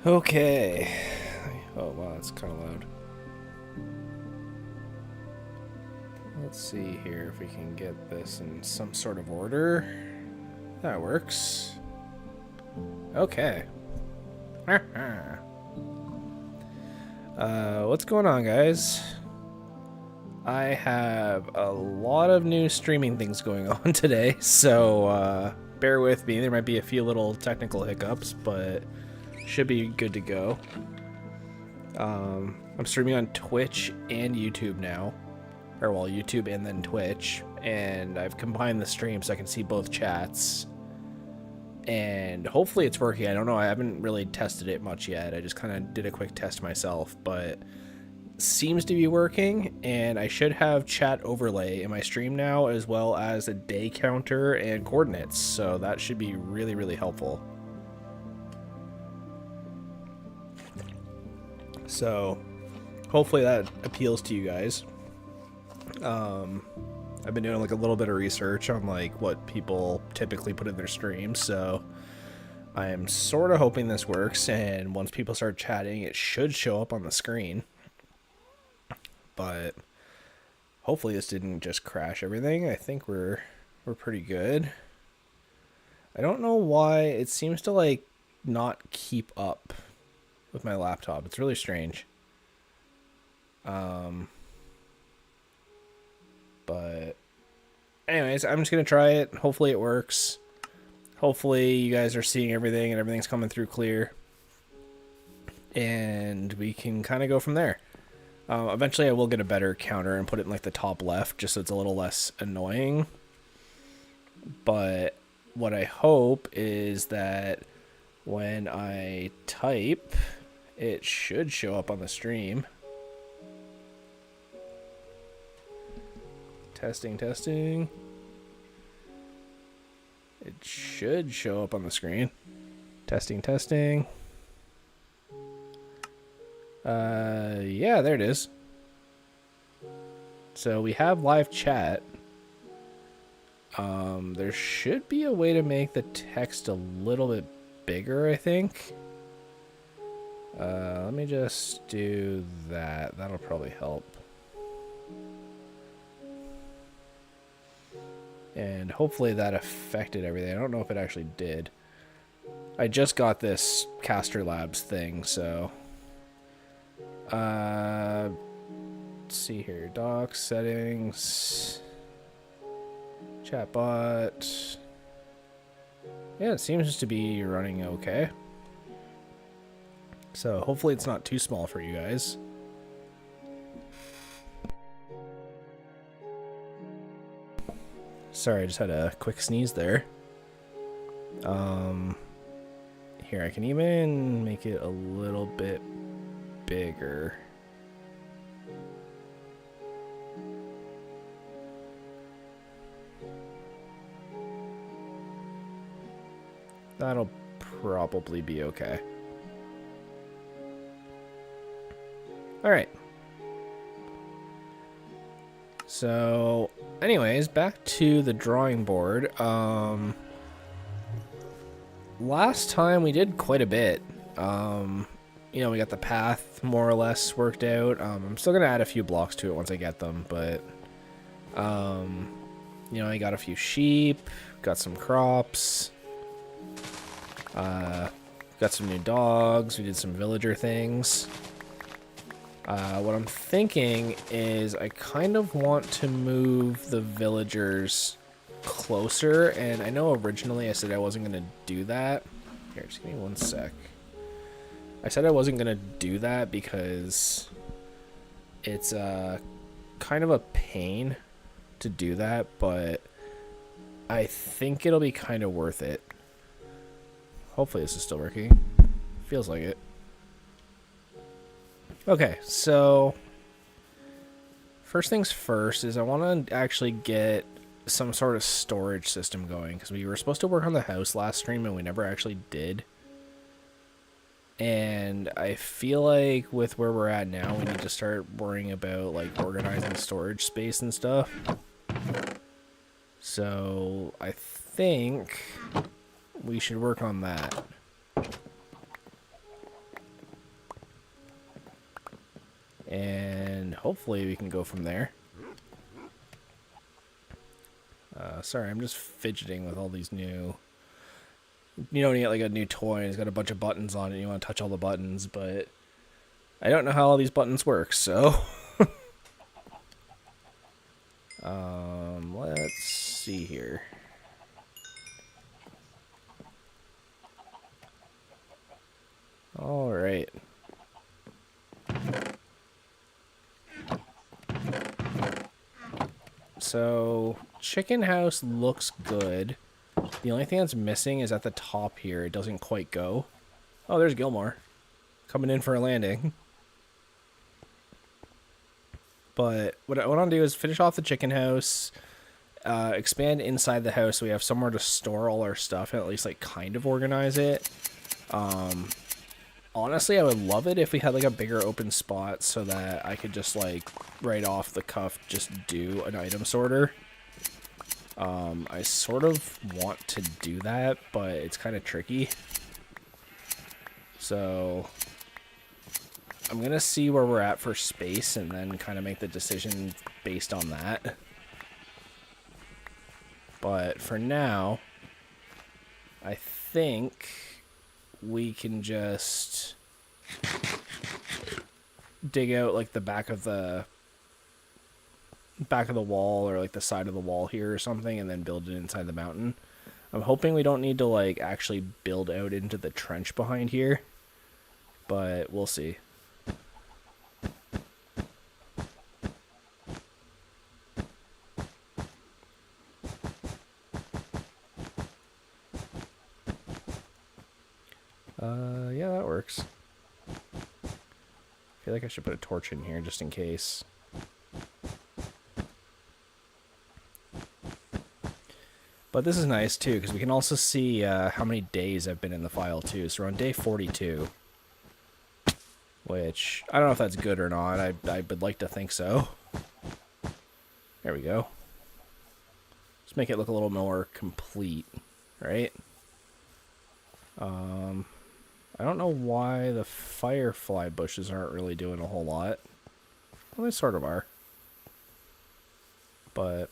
Okay. Oh, wow, that's kind of loud. Let's see here if we can get this in some sort of order. That works. Okay. What's going on, guys? I have a lot of new streaming things going on today, so bear with me. There might be a few little technical hiccups, but should be good to go. I'm streaming on Twitch and YouTube now. Or, well, YouTube and then Twitch. And I've combined the stream so I can see both chats. And hopefully it's working. I don't know. I haven't really tested it much yet. I just kind of did a quick test myself. But seems to be working. And I should have chat overlay in my stream now, as well as a day counter and coordinates. So that should be really, really helpful. So hopefully that appeals to you guys. I've been doing like a little bit of research on like what people typically put in their streams, so I am sort of hoping this works, and once people start chatting it should show up on the screen. But hopefully this didn't just crash everything. I think we're pretty good. I don't know why it seems to like not keep up with my laptop. It's really strange. But anyways, I'm just going to try it. Hopefully it works. Hopefully you guys are seeing everything and everything's coming through clear. And we can kind of go from there. Eventually I will get a better counter and put it in like the top left just so it's a little less annoying. But what I hope is that when I type, it should show up on the stream. Testing, testing. It should show up on the screen. Testing, testing. Yeah, there it is. So we have live chat. There should be a way to make the text a little bit bigger, I think. Let me just do that. That'll probably help. And hopefully that affected everything. I don't know if it actually did. I just got this Caster Labs thing, so... let's see here. Docs, settings... Chatbot... Yeah, it seems to be running okay. So hopefully it's not too small for you guys. Sorry, I just had a quick sneeze there. Here, I can even make it a little bit bigger. That'll probably be okay. Alright. So, anyways, back to the drawing board. Last time we did quite a bit. You know, we got the path more or less worked out. I'm still gonna add a few blocks to it once I get them, but you know, I got a few sheep, got some crops, got some new dogs, we did some villager things. What I'm thinking is I kind of want to move the villagers closer, and I know originally I said I wasn't going to do that. Here, just give me one sec. I said I wasn't going to do that because it's kind of a pain to do that, but I think it'll be kind of worth it. Hopefully this is still working. Feels like it. Okay, so first things first is I want to actually get some sort of storage system going, because we were supposed to work on the house last stream and we never actually did. And I feel like with where we're at now, we need to start worrying about like organizing storage space and stuff. So I think we should work on that. And hopefully we can go from there. Sorry, I'm just fidgeting with all these new... You know when you get like a new toy and it's got a bunch of buttons on it and you want to touch all the buttons, but I don't know how all these buttons work, so... let's see here. All right. So, chicken house looks good. The only thing that's missing is at the top here. It doesn't quite go. Oh, there's Gilmore. Coming in for a landing. But what I want to do is finish off the chicken house, expand inside the house so we have somewhere to store all our stuff and at least like kind of organize it. Honestly, I would love it if we had like a bigger open spot so that I could just like right off the cuff just do an item sorter. I sort of want to do that, but it's kind of tricky. So I'm going to see where we're at for space and then kind of make the decision based on that. But for now, I think we can just dig out like the back of the wall or like the side of the wall here or something and then build it inside the mountain. I'm hoping we don't need to like actually build out into the trench behind here, but we'll see. Yeah, that works. I feel like I should put a torch in here just in case. But this is nice too, because we can also see how many days I've been in the file too. So we're on day 42. Which, I don't know if that's good or not. I would like to think so. There we go. Just make it look a little more complete, right? I don't know why the firefly bushes aren't really doing a whole lot. Well, they sort of are. But...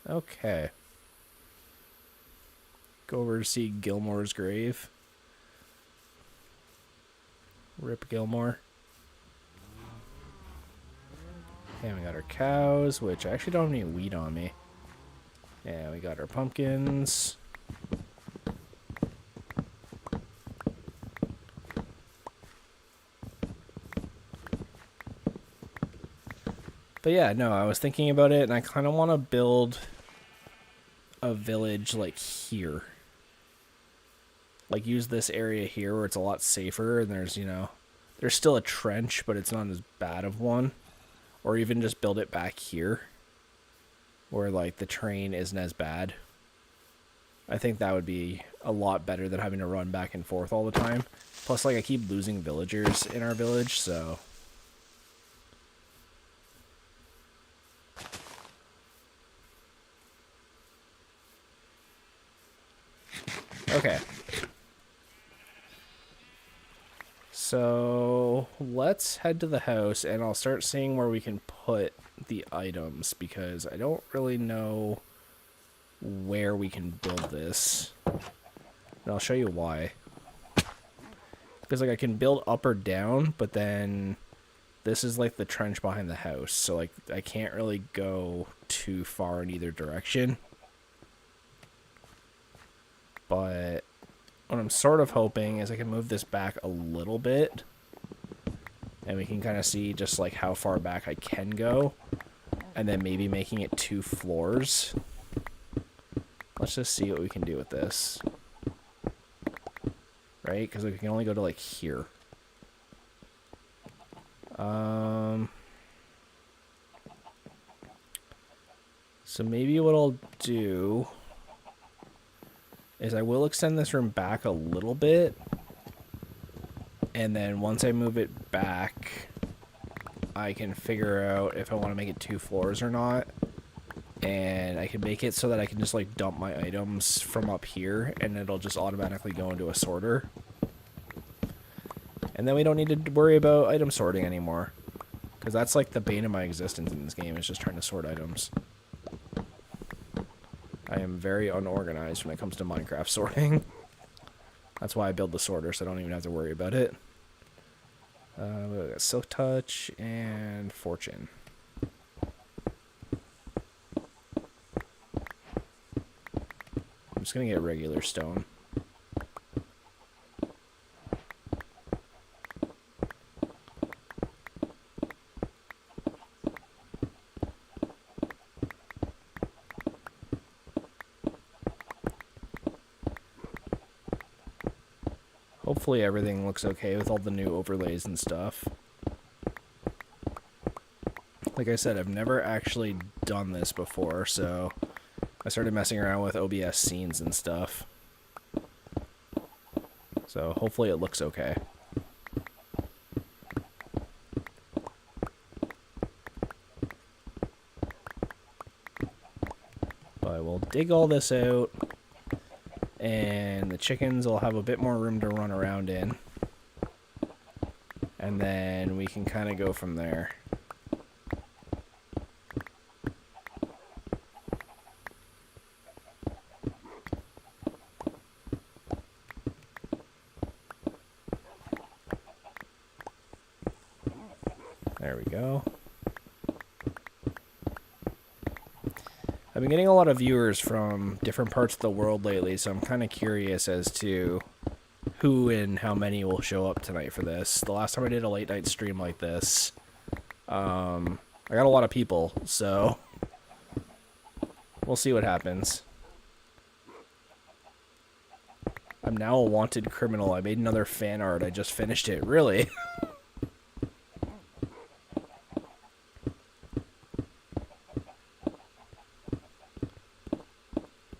okay. Go over to see Gilmore's grave. Rip Gilmore. And we got our cows, which I actually don't have any wheat on me. And we got our pumpkins. But yeah, no, I was thinking about it, and I kind of want to build a village like here. Like use this area here where it's a lot safer, and there's, you know, there's still a trench, but it's not as bad of one. Or even just build it back here, where like the terrain isn't as bad. I think that would be a lot better than having to run back and forth all the time. Plus, like, I keep losing villagers in our village, so... okay. So, let's head to the house, and I'll start seeing where we can put the items, because I don't really know where we can build this. And I'll show you why. Because, like, I can build up or down, but then this is, like, the trench behind the house. So, like, I can't really go too far in either direction. But what I'm sort of hoping is I can move this back a little bit. And we can kind of see just, like, how far back I can go. And then maybe making it 2 floors. Let's just see what we can do with this. Right? Because we can only go to, like, here. So maybe what I'll do is I will extend this room back a little bit. And then once I move it back, I can figure out if I want to make it 2 floors or not. And I can make it so that I can just like dump my items from up here and it'll just automatically go into a sorter. And then we don't need to worry about item sorting anymore. Because that's like the bane of my existence in this game, is just trying to sort items. I am very unorganized when it comes to Minecraft sorting. That's why I build the sorter, so I don't even have to worry about it. We got Silk Touch and Fortune. I'm just going to get regular stone. Hopefully everything looks okay with all the new overlays and stuff. Like I said, I've never actually done this before, so I started messing around with OBS scenes and stuff. So hopefully it looks okay. But we'll dig all this out, and the chickens will have a bit more room to run around in. And then we can kind of go from there. There we go. I've been getting a lot of viewers from different parts of the world lately, so I'm kind of curious as to who and how many will show up tonight for this. The last time I did a late night stream like this, I got a lot of people, so we'll see what happens. I'm now a wanted criminal. I made another fan art. I just finished it. Really?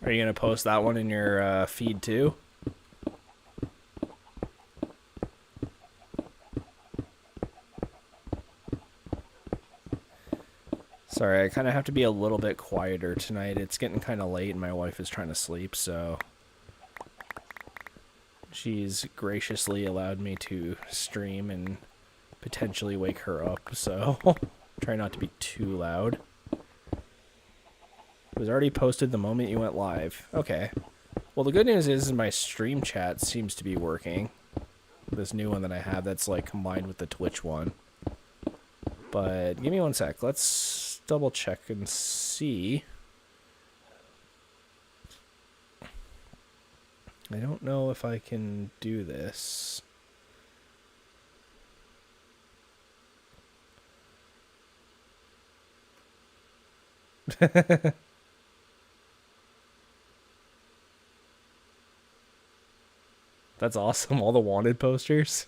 Are you going to post that one in your feed too? Sorry, I kind of have to be a little bit quieter tonight. It's getting kind of late and my wife is trying to sleep, so she's graciously allowed me to stream and potentially wake her up, so try not to be too loud. It was already posted the moment you went live. Okay. Well, the good news is my stream chat seems to be working. This new one that I have that's like combined with the Twitch one. But give me one sec. Let's double check and see. I don't know if I can do this. That's awesome. All the wanted posters.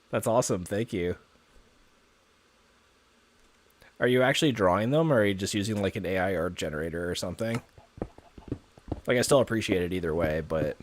That's awesome. Thank you. Are you actually drawing them, or are you just using like an AI art generator or something? Like, I still appreciate it either way, but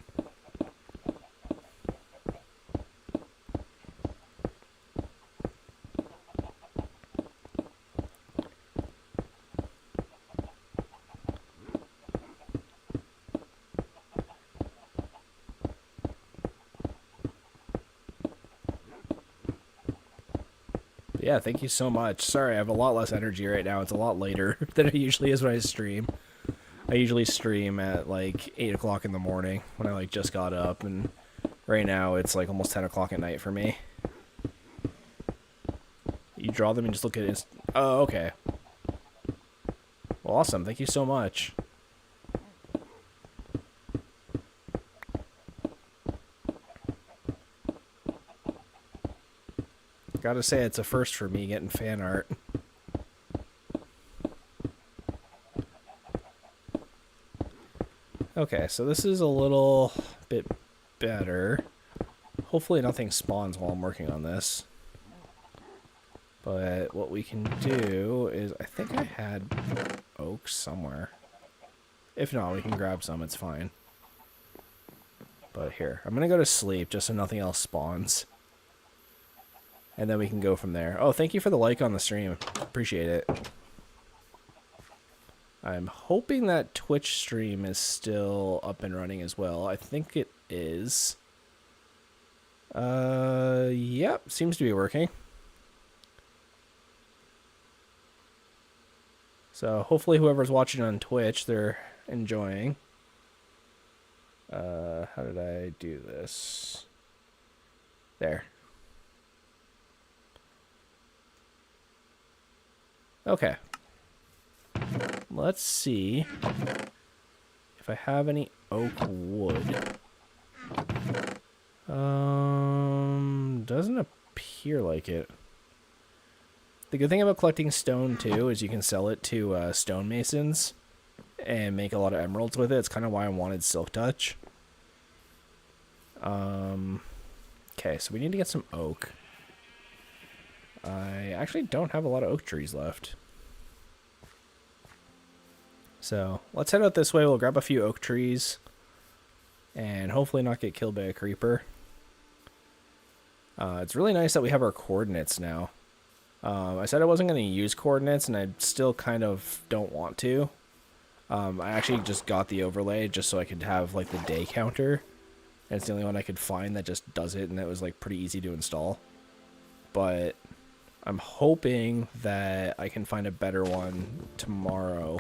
yeah, thank you so much. Sorry, I have a lot less energy right now. It's a lot later than it usually is when I stream. I usually stream at like 8 o'clock in the morning when I like just got up, and right now it's like almost 10 o'clock at night for me. You draw them and just look at it. Oh, okay. Well, awesome. Thank you so much. Gotta say, it's a first for me getting fan art. Okay, so this is a little bit better. Hopefully nothing spawns while I'm working on this. But what we can do is, I think I had oak somewhere. If not, we can grab some, it's fine. But here, I'm gonna go to sleep just so nothing else spawns. And then we can go from there. Oh, thank you for the like on the stream. Appreciate it. I'm hoping that Twitch stream is still up and running as well. I think it is. Yep, seems to be working. So hopefully whoever's watching on Twitch, they're enjoying. How did I do this? There. Okay. Let's see if I have any oak wood. Doesn't appear like it. The good thing about collecting stone too is you can sell it to stonemasons and make a lot of emeralds with it. It's kind of why I wanted Silk Touch. Okay, so we need to get some oak. I actually don't have a lot of oak trees left. So let's head out this way. We'll grab a few oak trees and hopefully not get killed by a creeper. It's really nice that we have our coordinates now. I said I wasn't going to use coordinates, and I still kind of don't want to. I actually just got the overlay just so I could have like the day counter. And it's the only one I could find that just does it, and that was like pretty easy to install. But I'm hoping that I can find a better one tomorrow.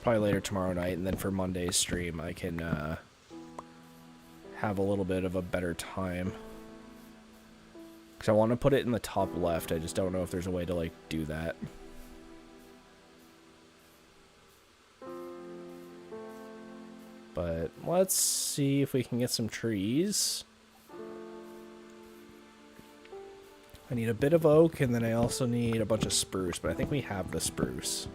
Probably later tomorrow night, and then for Monday's stream I can have a little bit of a better time. Because I want to put it in the top left. I just don't know if there's a way to like do that. But let's see if we can get some trees. I need a bit of oak, and then I also need a bunch of spruce, but I think we have the spruce.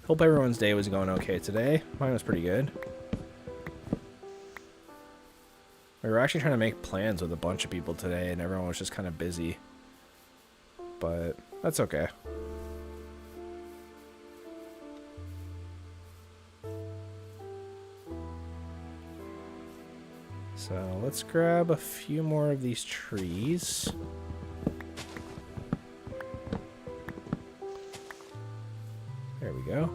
Hope everyone's day was going okay today. Mine was pretty good. We were actually trying to make plans with a bunch of people today, and everyone was just kind of busy. But that's okay. So let's grab a few more of these trees. There we go.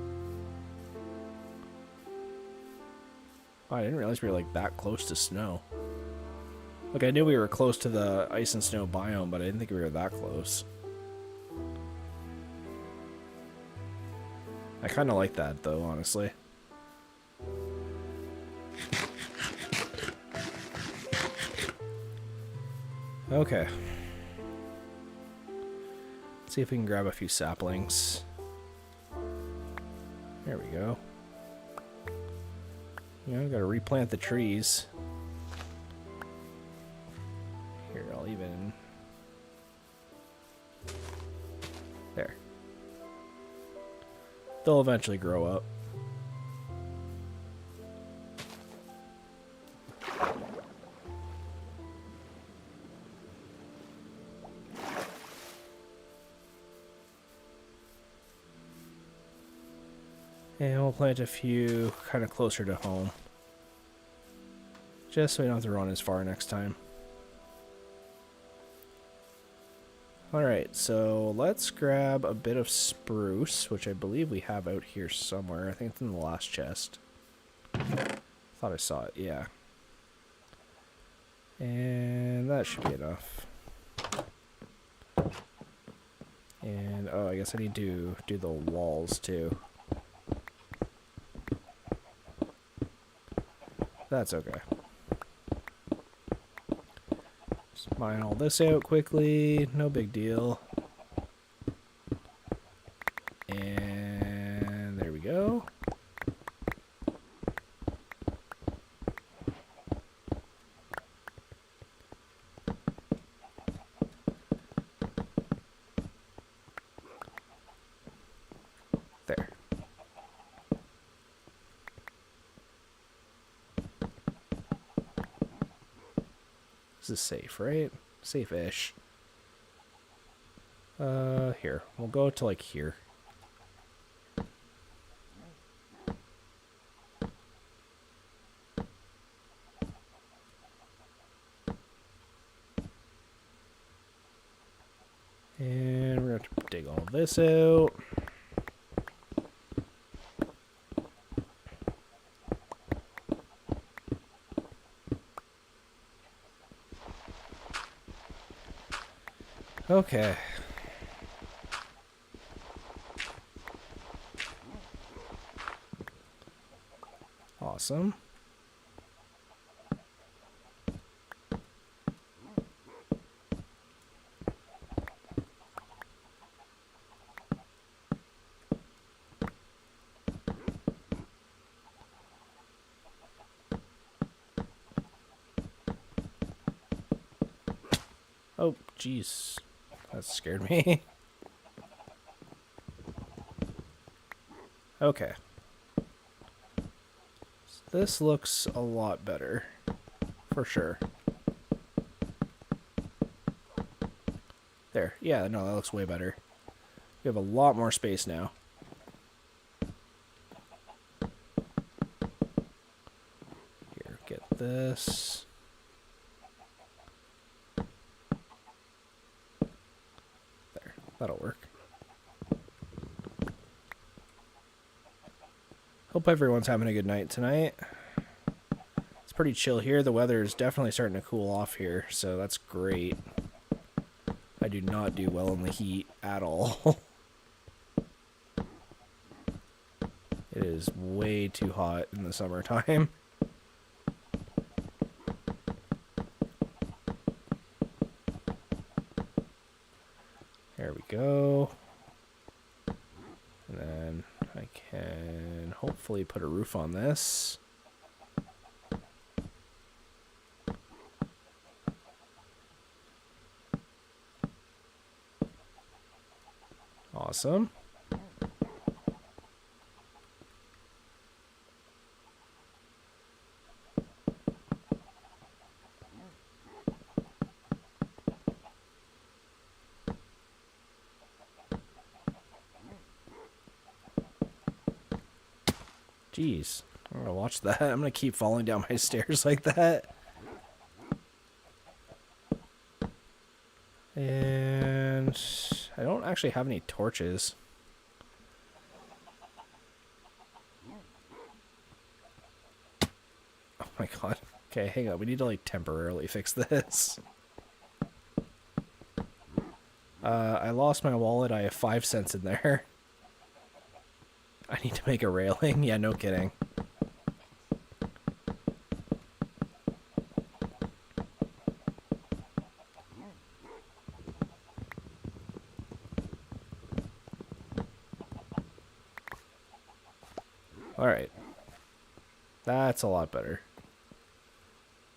Oh, I didn't realize we were like that close to snow. Look, I knew we were close to the ice and snow biome, but I didn't think we were that close. I kind of like that, though, honestly. Okay. Let's see if we can grab a few saplings. There we go. You know, gotta replant the trees. Here, I'll even... There. They'll eventually grow up. And we'll plant a few kind of closer to home. Just so we don't have to run as far next time. Alright, so let's grab a bit of spruce, which I believe we have out here somewhere. I think it's in the last chest. Thought I saw it, yeah. And that should be enough. And, oh, I guess I need to do the walls too. That's okay. Just mine all this out quickly, no big deal. And there we go. There. This is safe, right? Safe-ish. Here. We'll go to, like, here. And we're going to dig all this out. Okay. Awesome. Oh, jeez. That scared me. Okay. This looks a lot better. For sure. There. Yeah, no, that looks way better. We have a lot more space now. Here, get this. There. That'll work. Hope everyone's having a good night tonight. It's pretty chill here. The weather is definitely starting to cool off here, so that's great. I do not do well in the heat at all. It is way too hot in the summertime. There we go. And then I can hopefully put a roof on this. Awesome. Jeez, I'm gonna watch that. I'm gonna keep falling down my stairs like that. And I don't actually have any torches. Oh my god. Okay, hang on. We need to like temporarily fix this. I lost my wallet. I have 5 cents in there. I need to make a railing. Yeah, no kidding. Alright. That's a lot better.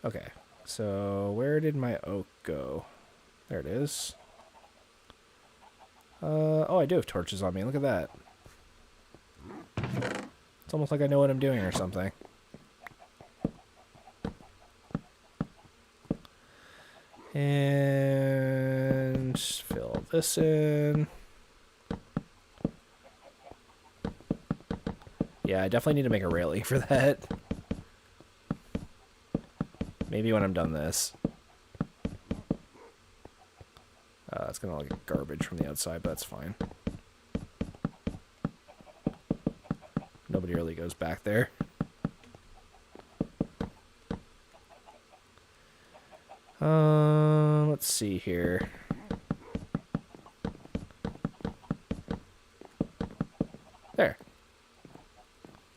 Okay. So, where did my oak go? There it is. Oh, I do have torches on me. Look at that. It's almost like I know what I'm doing or something. And fill this in. Yeah, I definitely need to make a railing for that. Maybe when I'm done this. It's gonna look like garbage from the outside, but that's fine. Nobody really goes back there. Let's see here. There.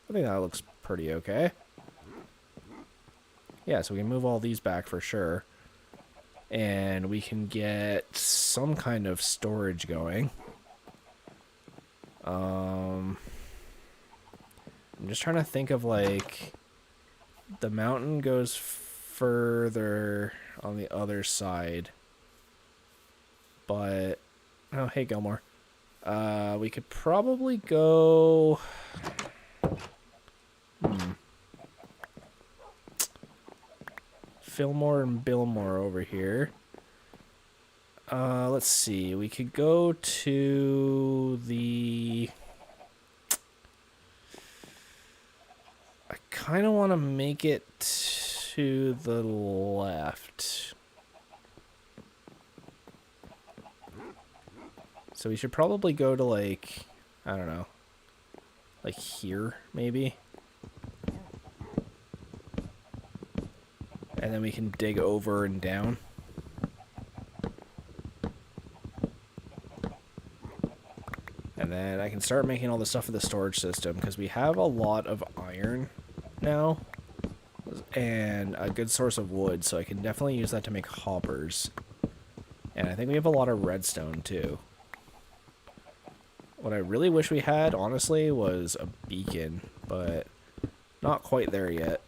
I think that looks pretty okay. Yeah, so we can move all these back for sure. And we can get some kind of storage going. I'm just trying to think of, like, the mountain goes further on the other side. But, oh, hey, Gilmore. We could probably go... Fillmore and Billmore over here. Let's see. We could go to the... I kind of want to make it to the left. So we should probably go to, like, I don't know, like here, maybe. And then we can dig over and down. And then I can start making all the stuff for the storage system, because we have a lot of iron now. And a good source of wood, so I can definitely use that to make hoppers. And I think we have a lot of redstone, too. What I really wish we had, honestly, was a beacon, but not quite there yet.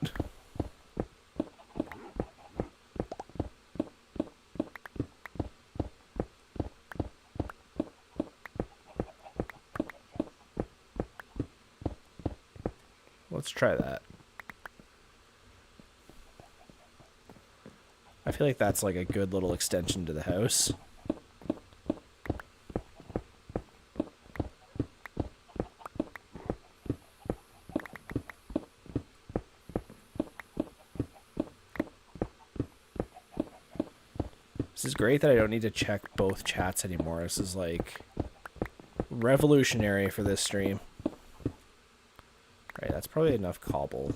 Let's try that. I feel like that's like a good little extension to the house. This is great that I don't need to check both chats anymore. This is like revolutionary for this stream. Right, that's probably enough cobble.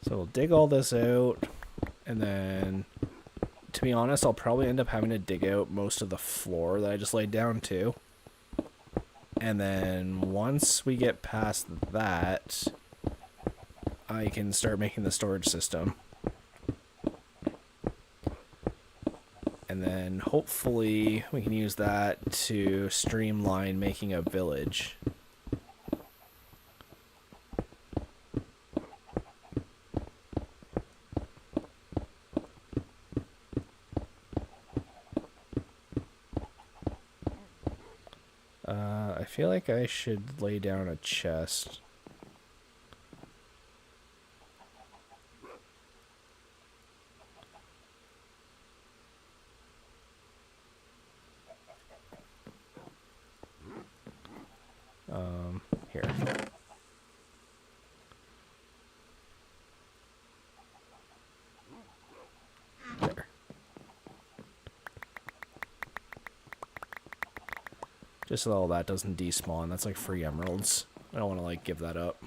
So we'll dig all this out, and then, to be honest, I'll probably end up having to dig out most of the floor that I just laid down too. And then once we get past that, I can start making the storage system. And then hopefully we can use that to streamline making a village. I feel like I should lay down a chest. Here. There. Just so all that doesn't despawn. That's like free emeralds. I don't want to like give that up.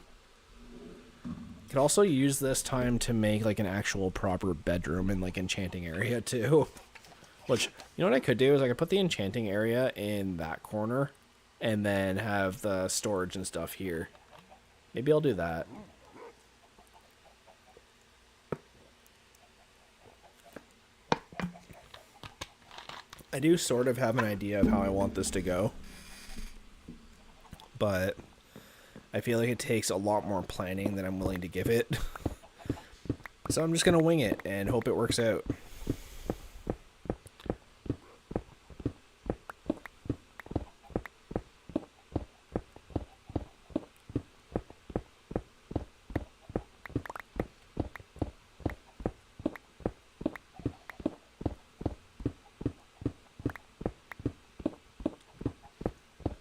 Could also use this time to make like an actual proper bedroom and like enchanting area too. Which, you know what I could do is I could put the enchanting area in that corner and then have the storage and stuff here. Maybe I'll do that. I do sort of have an idea of how I want this to go, but I feel like it takes a lot more planning than I'm willing to give it. So I'm just going to wing it and hope it works out.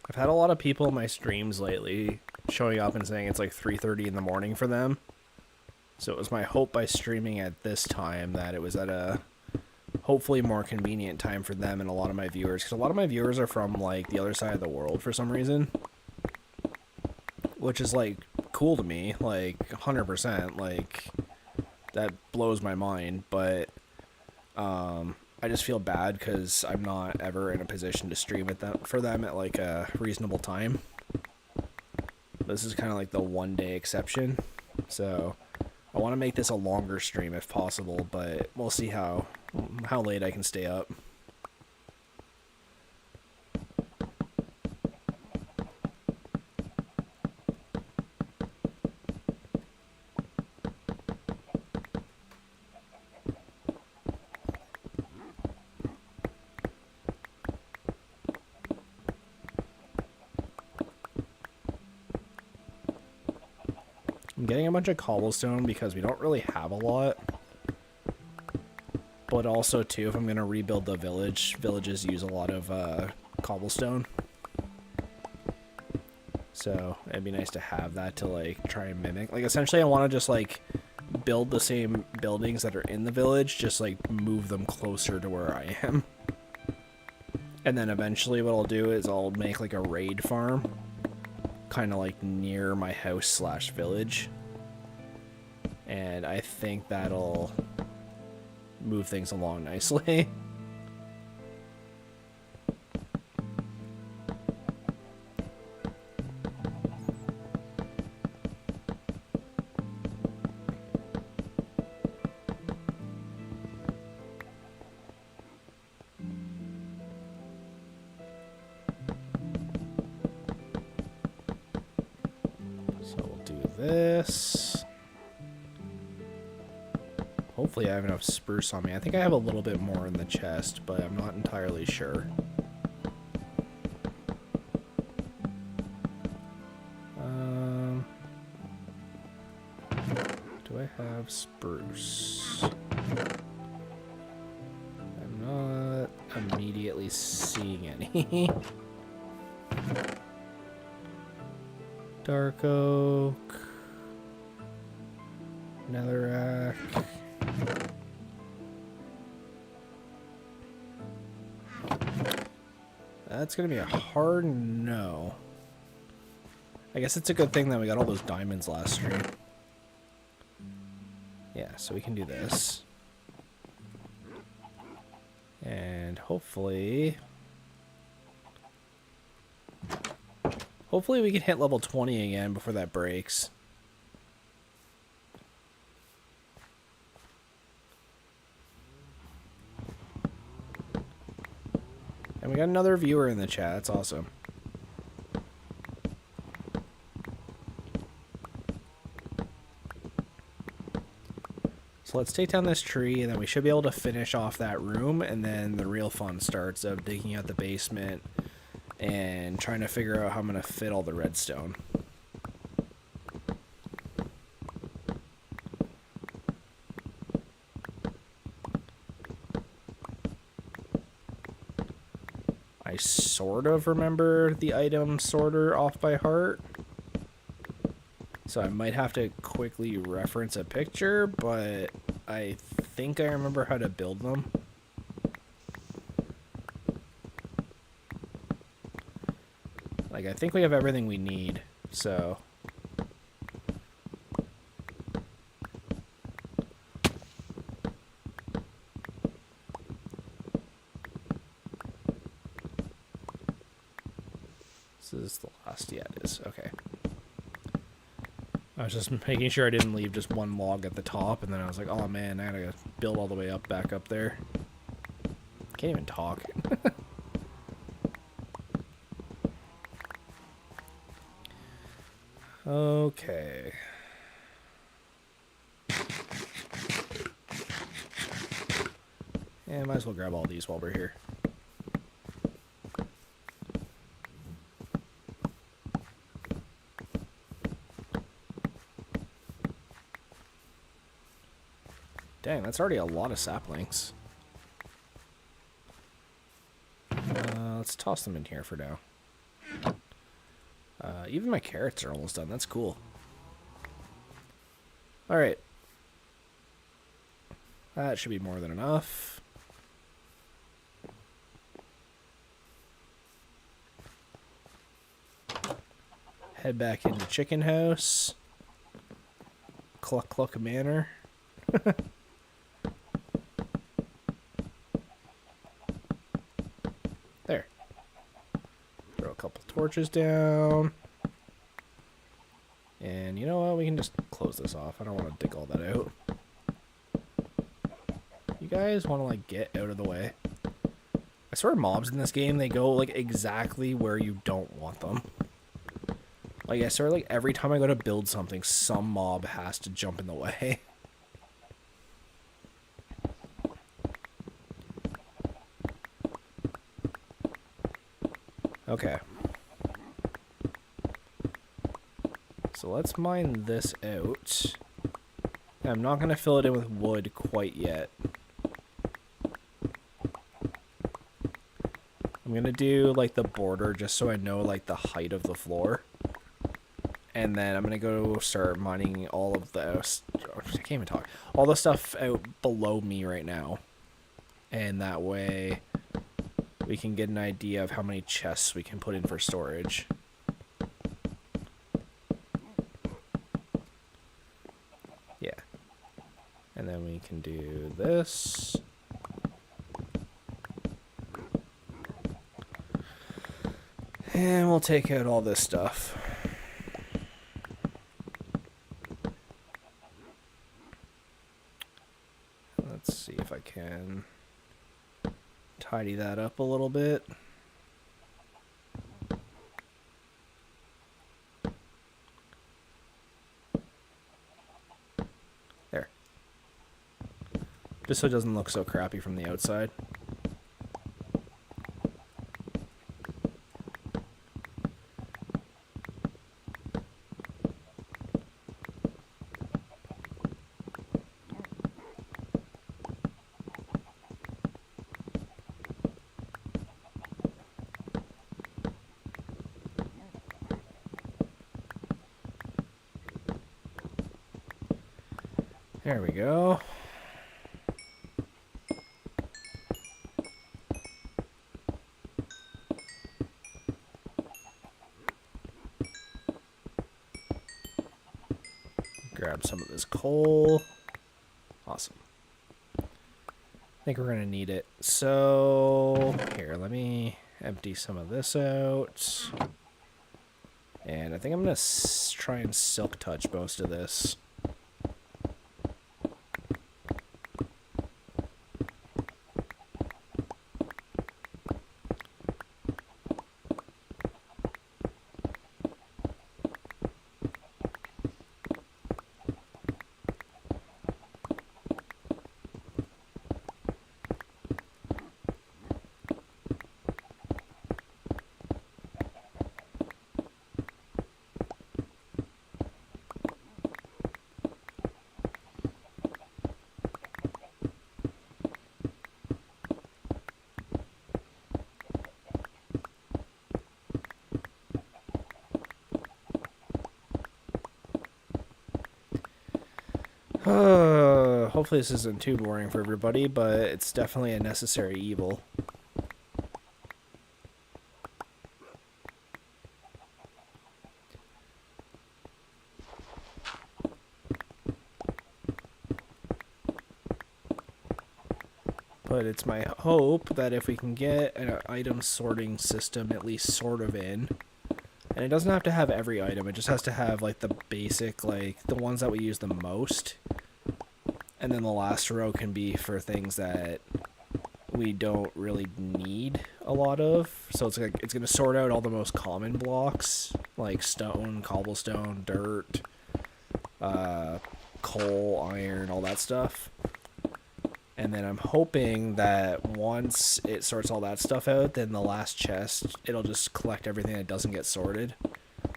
I've had a lot of people in my streams lately showing up and saying it's like 3:30 in the morning for them. So it was my hope by streaming at this time that it was at a hopefully more convenient time for them and a lot of my viewers. Because a lot of my viewers are from like the other side of the world for some reason. Which is like cool to me, like 100%. Like that blows my mind. But I just feel bad because I'm not ever in a position to stream for them at like a reasonable time. This is kind of like the one day exception. So I want to make this a longer stream if possible, but we'll see how late I can stay up. I'm getting a bunch of cobblestone because we don't really have a lot. But also, too, if I'm going to rebuild the village, villages use a lot of cobblestone. So it'd be nice to have that to like try and mimic. Like essentially I want to just like build the same buildings that are in the village, just like move them closer to where I am. And then eventually what I'll do is I'll make like a raid farm, kind of like near my house slash village. And I think that'll move things along nicely. So we'll do this. Hopefully I have enough spruce on me. I think I have a little bit more in the chest, but I'm not entirely sure. Do I have spruce? I'm not immediately seeing any. Dark oak. Netherrack. That's gonna be a hard no. I guess it's a good thing that we got all those diamonds last stream. Yeah, so we can do this. And hopefully we can hit level 20 again before that breaks. And we got another viewer in the chat. That's awesome. So let's take down this tree, and then we should be able to finish off that room, and then the real fun starts of digging out the basement and trying to figure out how I'm going to fit all the redstone. I sort of remember the item sorter off by heart, so I might have to quickly reference a picture, but I think I remember how to build them. Like, I think we have everything we need, so... This is the last, yeah, it is, okay. I was just making sure I didn't leave just one log at the top, and then I was like, oh man, I gotta build all the way up, back up there. Can't even talk. Okay. Yeah, might as well grab all these while we're here. Dang, that's already a lot of saplings. Let's toss them in here for now. Even my carrots are almost done. That's cool. Alright. That should be more than enough. Head back into chicken house. Cluck cluck manor. There. Throw a couple torches down. And you know what? We can just close this off. I don't want to dig all that out. You guys want to, like, get out of the way? I swear mobs in this game, they go, like, exactly where you don't want them. Like, I swear, like, every time I go to build something, some mob has to jump in the way. Okay. So let's mine this out. I'm not going to fill it in with wood quite yet. I'm going to do like the border just so I know like the height of the floor. And then I'm going to go start mining all of the... I can't even talk. All the stuff out below me right now. And that way we can get an idea of how many chests we can put in for storage. Yeah. And then we can do this. And we'll take out all this stuff. Let's see if I can tidy that up a little bit. There. Just so it doesn't look so crappy from the outside. There we go. Grab some of this coal. Awesome. I think we're gonna need it. So here, let me empty some of this out. And I think I'm gonna try and silk touch most of this. Hopefully this isn't too boring for everybody, but it's definitely a necessary evil. But it's my hope that if we can get an item sorting system at least sort of in, and it doesn't have to have every item, it just has to have like the basic, like the ones that we use the most. And then the last row can be for things that we don't really need a lot of. So it's like it's going to sort out all the most common blocks, like stone, cobblestone, dirt, coal, iron, all that stuff. And then I'm hoping that once it sorts all that stuff out, then the last chest, it'll just collect everything that doesn't get sorted.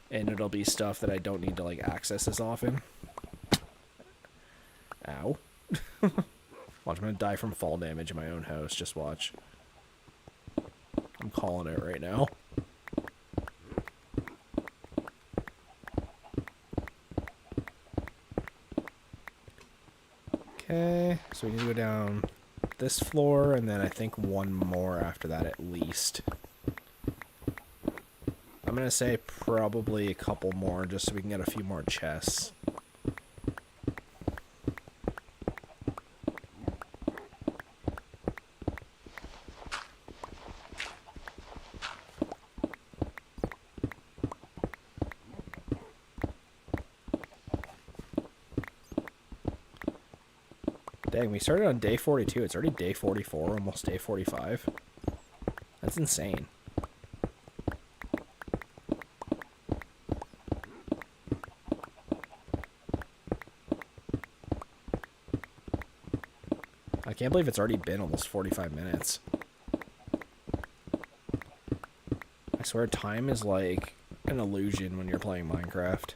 And it'll be stuff that I don't need to like access as often. Ow. Watch, I'm gonna die from fall damage in my own house. Just watch. I'm calling it right now. Okay, so we can go down this floor, and then I think one more after that at least. I'm gonna say probably a couple more, just so we can get a few more chests. Dang, we started on day 42. It's already day 44, almost day 45. That's insane. I can't believe it's already been almost 45 minutes. I swear time is like an illusion when you're playing Minecraft.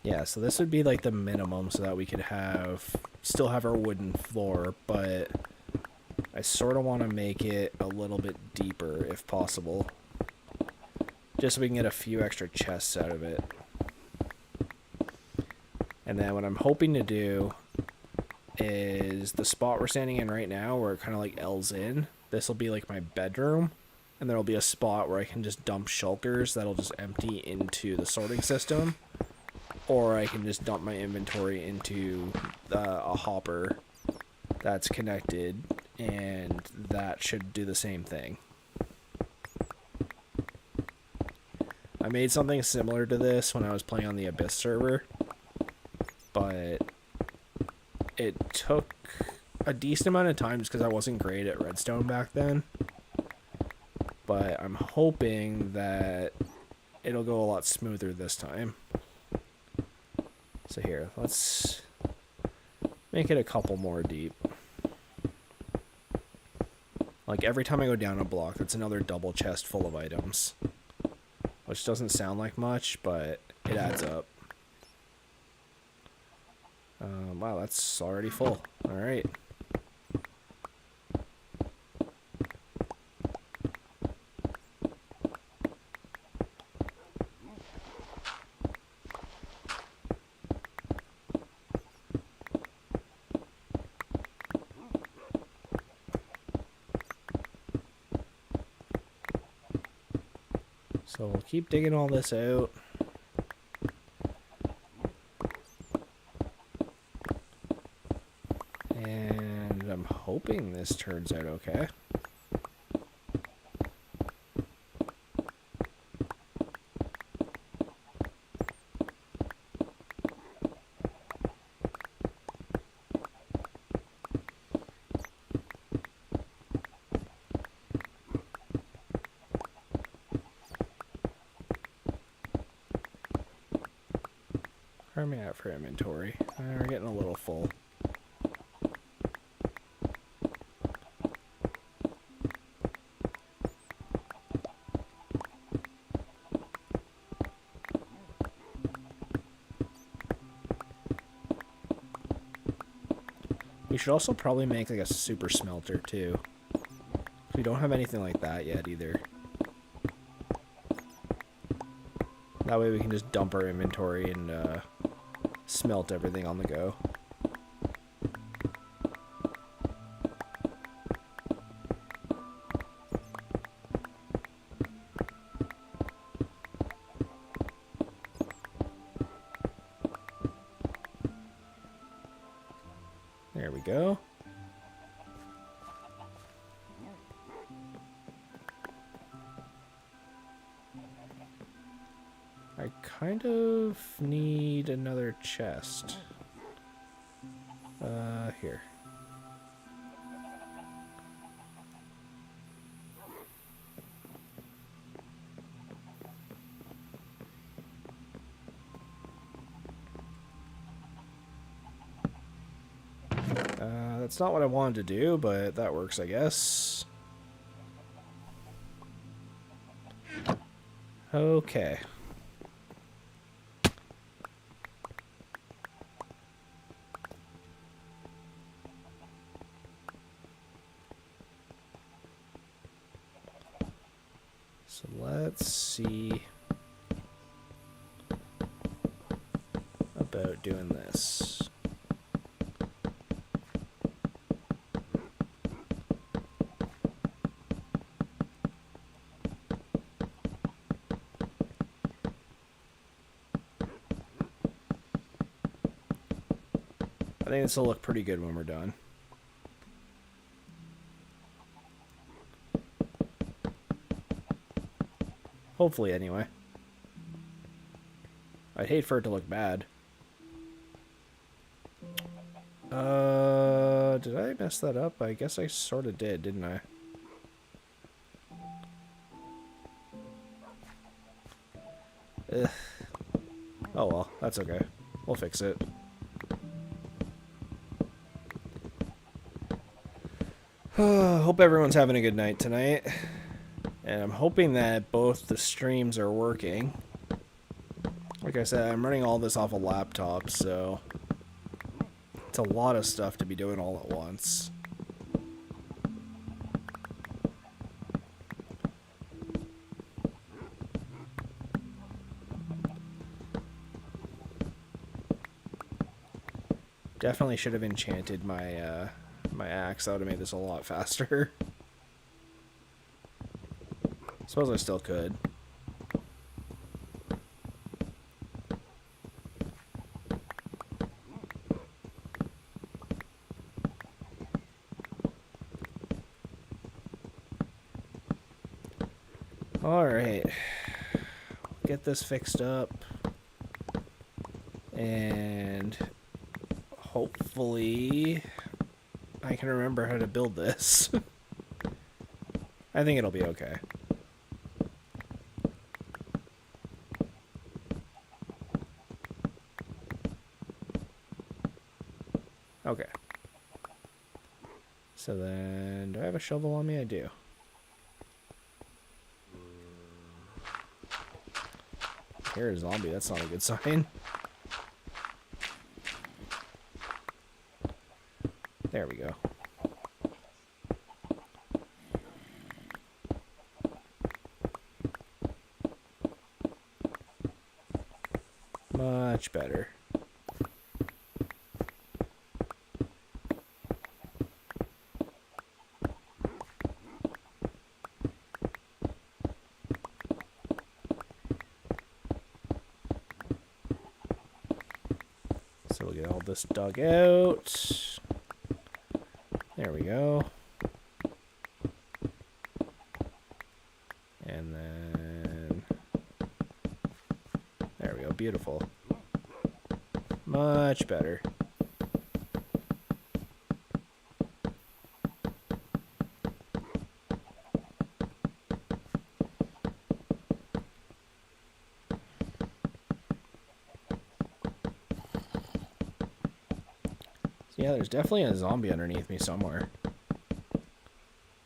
Yeah, so this would be like the minimum so that we could have still have our wooden floor, but I sort of want to make it a little bit deeper if possible. Just so we can get a few extra chests out of it. And then what I'm hoping to do is the spot we're standing in right now where it kind of like L's in. This will be like my bedroom. And there'll be a spot where I can just dump shulkers that'll just empty into the sorting system. Or I can just dump my inventory into a hopper that's connected. And that should do the same thing. I made something similar to this when I was playing on the Abyss server, but it took a decent amount of time just because I wasn't great at redstone back then. But I'm hoping that it'll go a lot smoother this time. So here, let's make it a couple more deep. Like every time I go down a block, that's another double chest full of items. Which doesn't sound like much, but it adds up. Wow, that's already full. Alright. So we'll keep digging all this out. And I'm hoping this turns out okay. Where am I at for inventory? We're getting a little full. We should also probably make like a super smelter too. We don't have anything like that yet either. That way we can just dump our inventory and smelt everything on the go. There we go. I kind of need another chest. Here. That's not what I wanted to do, but that works, I guess. Okay. So let's see about doing this. I think this will look pretty good when we're done. Hopefully, anyway. I'd hate for it to look bad. Did I mess that up? I guess I sort of did, didn't I? Ugh. Oh well, that's okay. We'll fix it. Hope everyone's having a good night tonight. And I'm hoping that both the streams are working. Like I said, I'm running all this off a laptop, so It's a lot of stuff to be doing all at once. Definitely should have enchanted my my axe. That would have made this a lot faster. Suppose I still could. Alright. Get this fixed up. And hopefully I can remember how to build this. I think it'll be okay. Okay. So then, do I have a shovel on me? I do. Here's a zombie. That's not a good sign. There we go. Much better. So we'll get all this dug out. There we go. And then... there we go. Beautiful. Much better. Yeah, there's definitely a zombie underneath me somewhere.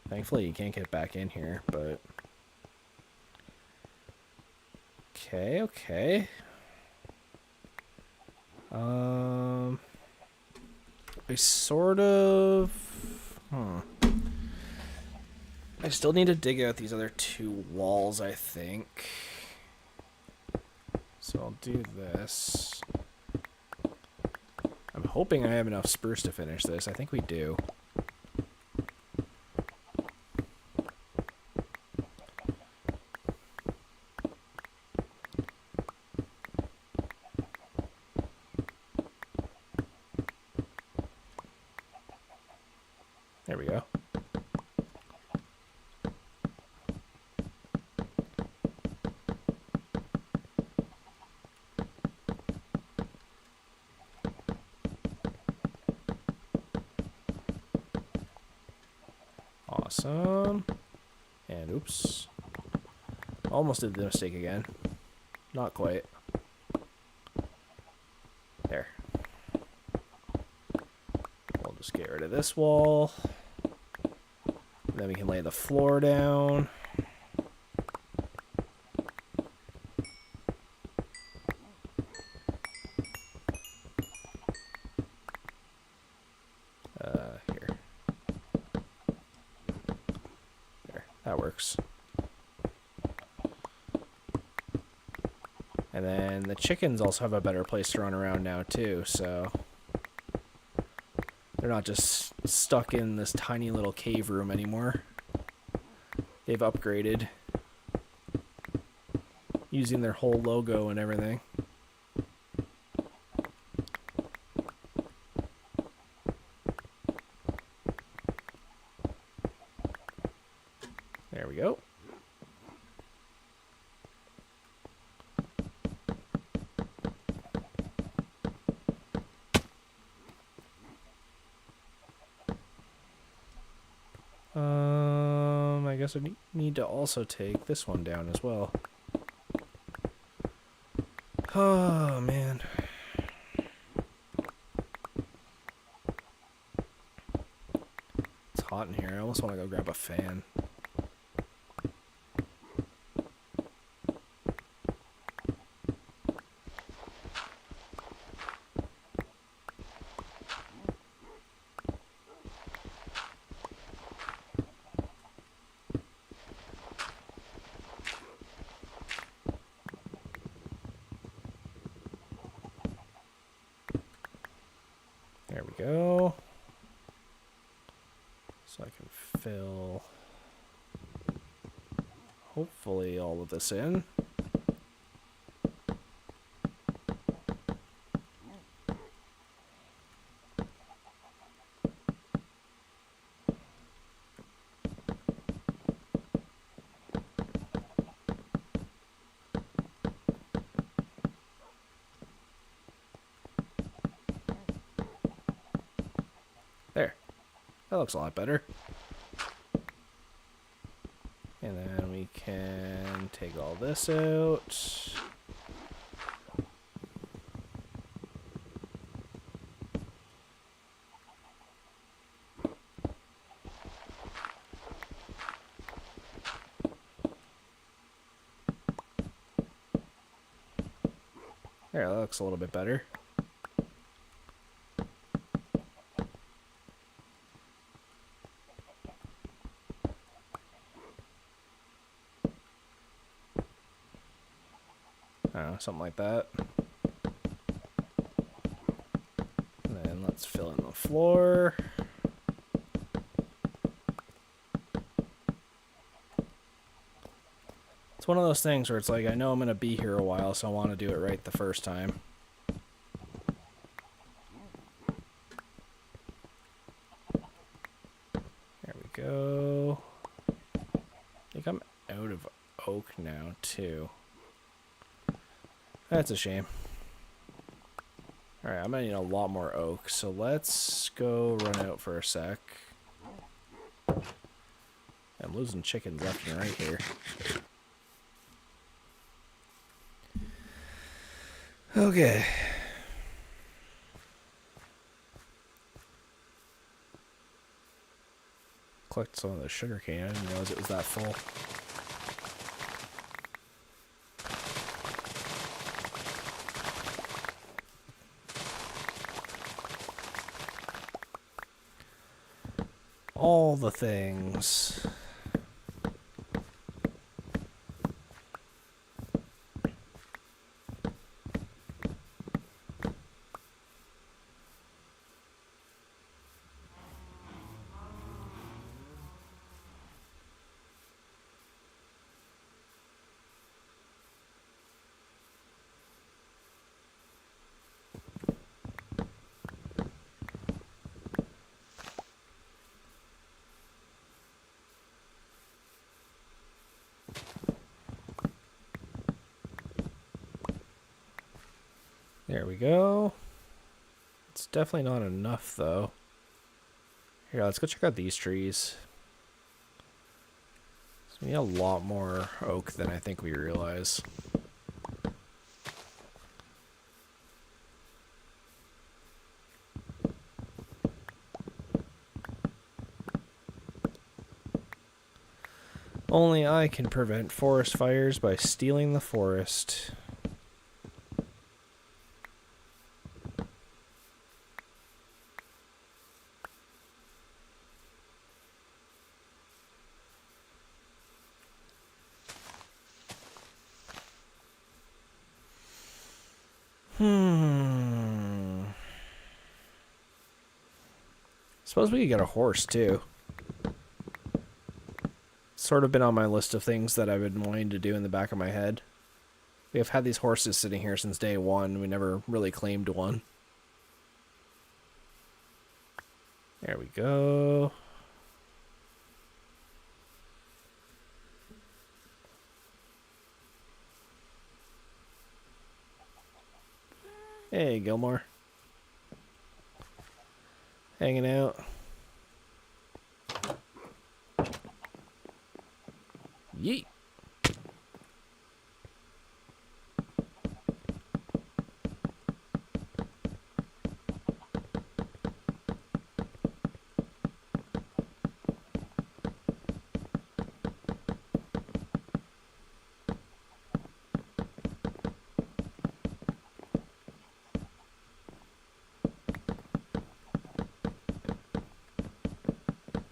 Thankfully, you can't get back in here, but... okay, okay. I sort of... I still need to dig out these other two walls, I think. So I'll do this. I'm hoping I have enough spruce to finish this. I think we do. There we go. Awesome. And oops. Almost did the mistake again. Not quite. There. We'll just get rid of this wall. Then we can lay the floor down. Here. There, that works. And then the chickens also have a better place to run around now too, so they're not just stuck in this tiny little cave room anymore. They've upgraded using their whole logo and everything. There we go. I guess I need to also take this one down as well. Oh, man. It's hot in here. I almost want to go grab a fan. There we go. So I can fill, hopefully, all of this in. There. That looks a lot better. And then we can take all this out. There, that looks a little bit better. I don't know, something like that. And then let's fill in the floor. It's one of those things where it's like, I know I'm going to be here a while, so I want to do it right the first time. There we go. I think I'm out of oak now, too. That's a shame. Alright, I'm going to need a lot more oak, so let's go run out for a sec. I'm losing chickens left and right here. Okay. Collect some of the sugar cane. I didn't realize it was that full. All the things. There we go. It's definitely not enough, though. Here, let's go check out these trees. So we need a lot more oak than I think we realize. Only I can prevent forest fires by stealing the forest. Suppose we could get a horse, too. Sort of been on my list of things that I've been wanting to do in the back of my head. We have had these horses sitting here since day one. We never really claimed one. There we go. Hey, Gilmore. Hanging out. Yeet.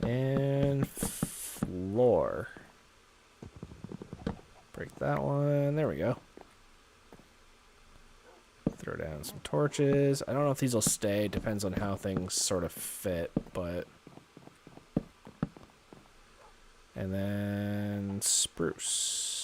And floor. Break that one. There we go. Throw Throw down some torches. I don't know if these will stay. Depends on how things sort of fit, but... And then spruce.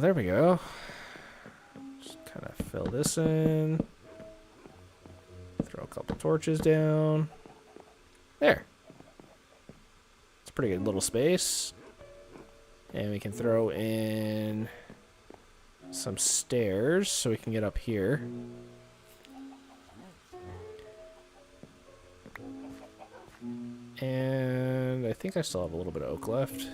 There we go. Just kind of fill this in. Throw a couple torches down. There. It's a pretty good little space. And we can throw in some stairs so we can get up here. And I think I still have a little bit of oak left.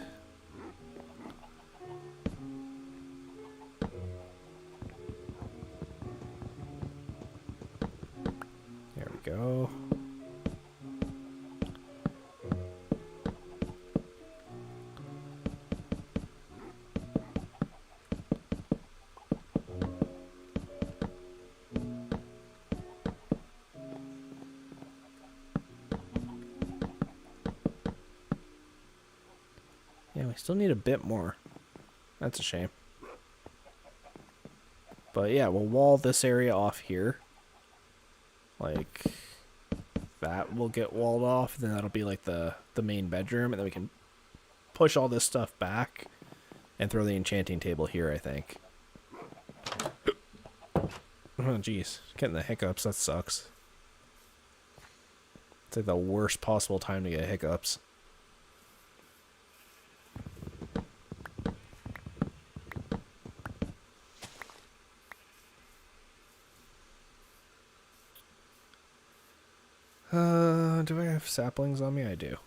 There we go. Yeah, we still need a bit more. That's a shame. But yeah, we'll wall this area off here. Like, that will get walled off. Then that'll be like the main bedroom. And then we can push all this stuff back and throw the enchanting table here, I think. Oh, jeez. Getting the hiccups. That sucks. It's like the worst possible time to get hiccups. Do I have saplings on me? I do.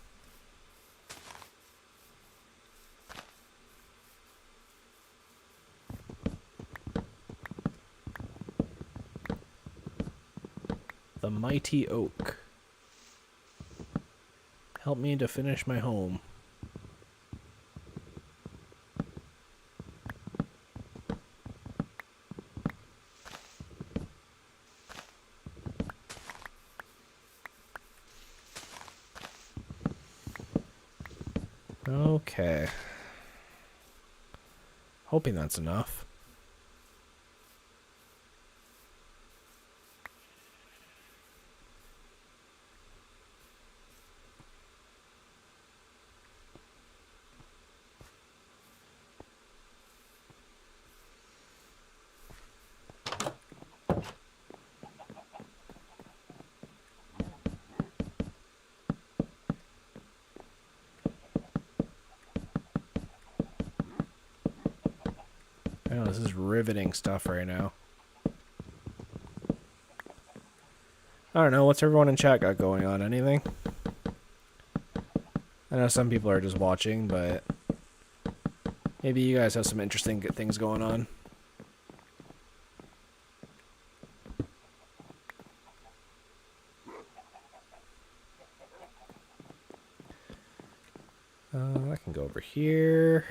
The mighty oak. Help me to finish my home. Okay. Hoping that's enough. I know this is riveting stuff right now. I don't know, what's everyone in chat got going on? Anything? I know some people are just watching, but maybe you guys have some interesting things going on. I can go over here.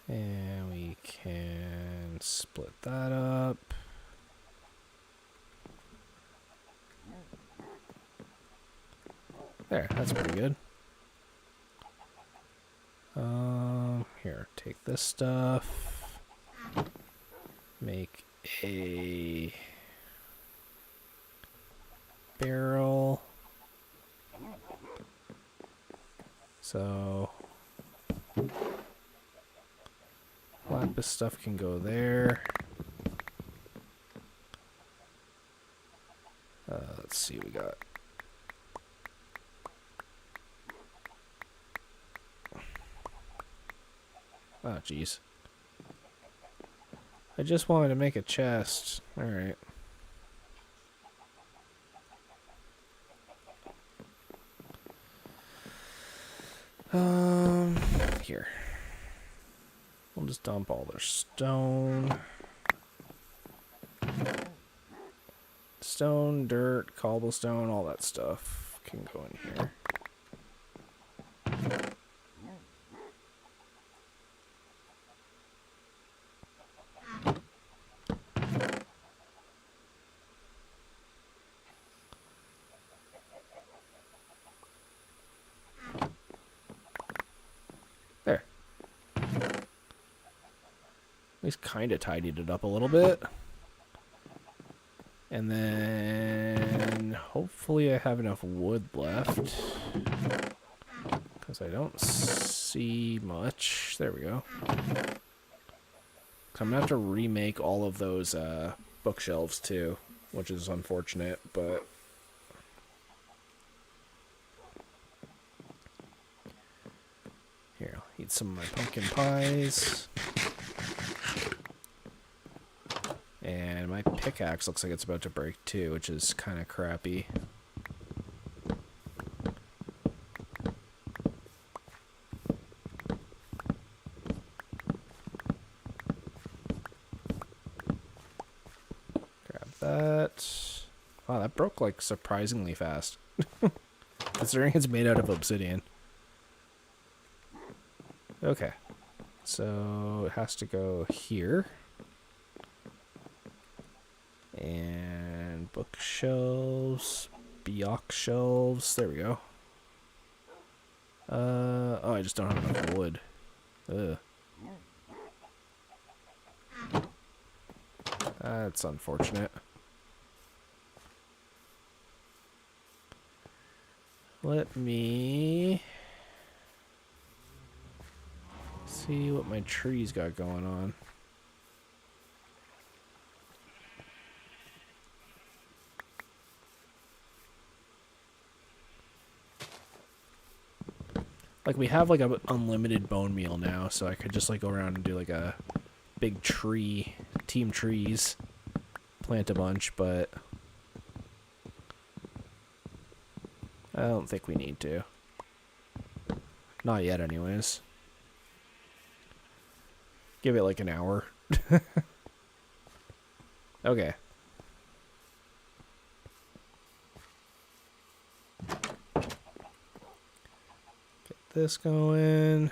And we can split that up. There, that's pretty good. Here, take this stuff. Make a barrel. So lapis stuff can go there. Let's see what we got. Oh, jeez. I just wanted to make a chest. Alright. here. We'll just dump all their stone. Stone, dirt, cobblestone, all that stuff can go in here. There. He's kind of tidied it up a little bit. And then hopefully I have enough wood left. Because I don't see much. There we go. So I'm going to have to remake all of those bookshelves too, which is unfortunate, but... Here, I'll eat some of my pumpkin pies. And my pickaxe looks like it's about to break too, which is kind of crappy. Grab that. Wow, that broke like surprisingly fast. Considering it's made out of obsidian. Okay. So it has to go here. And bookshelves, bioc shelves. There we go. Oh, I just don't have enough wood. Ugh. That's unfortunate. Let me see what my trees got going on. Like, we have, like, an unlimited bone meal now, so I could just, like, go around and do, like, a big tree, team trees, plant a bunch, but I don't think we need to. Not yet, anyways. Give it, like, an hour. Okay. This going,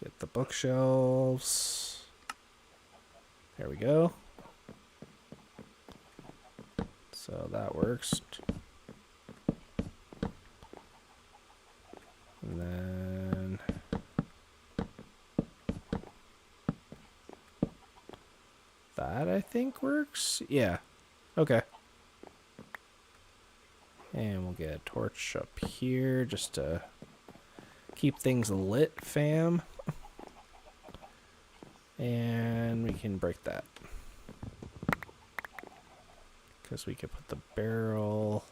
get the bookshelves. There we go. So that works. And then that I think works. Yeah. Okay. And we'll get a torch up here just to keep things lit, fam. And we can break that. Because we could put the barrel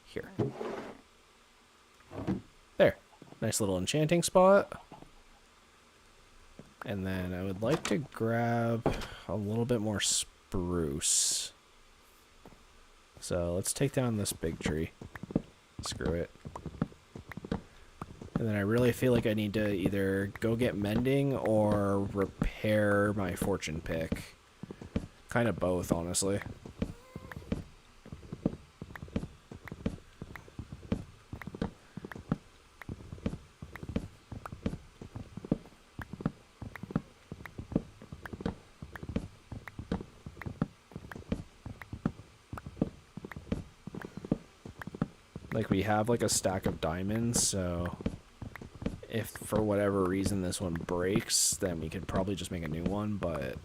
here. There. Nice little enchanting spot. And then I would like to grab a little bit more spruce. So let's take down this big tree. Screw it. And then I really feel like I need to either go get mending or repair my fortune pick. Kind of both, honestly. Like, we have like a stack of diamonds, so if for whatever reason this one breaks, then we could probably just make a new one, but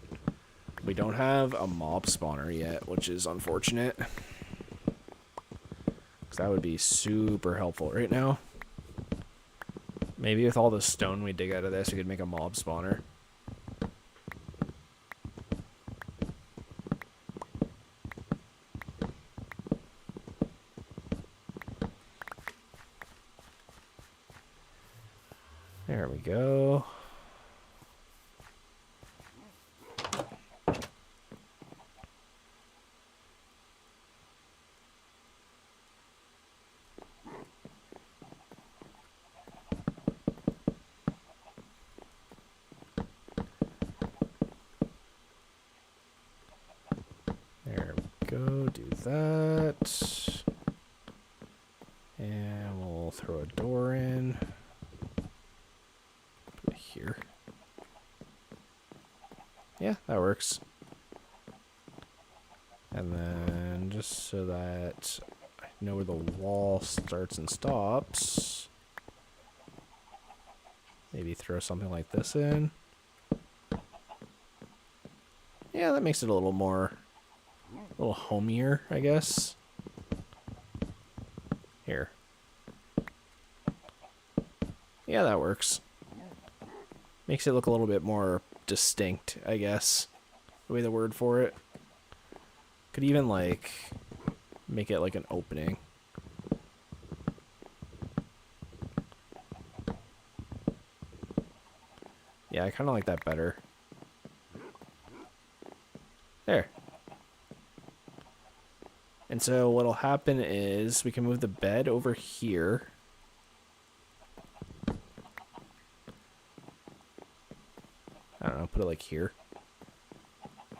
we don't have a mob spawner yet, which is unfortunate. Because that would be super helpful right now. Maybe with all the stone we dig out of this, we could make a mob spawner. There we go. go do that. And we'll throw a door in. Put it here. Yeah, that works. And then just so that I know where the wall starts and stops, maybe throw something like this in. Yeah, that makes it a little more, a little homier, I guess. Here. Yeah, that works. Makes it look a little bit more distinct, I guess. Would be the word for it. Could even, like, make it like an opening. Yeah, I kind of like that better. There. And so what'll happen is we can move the bed over here. I don't know, put it like here.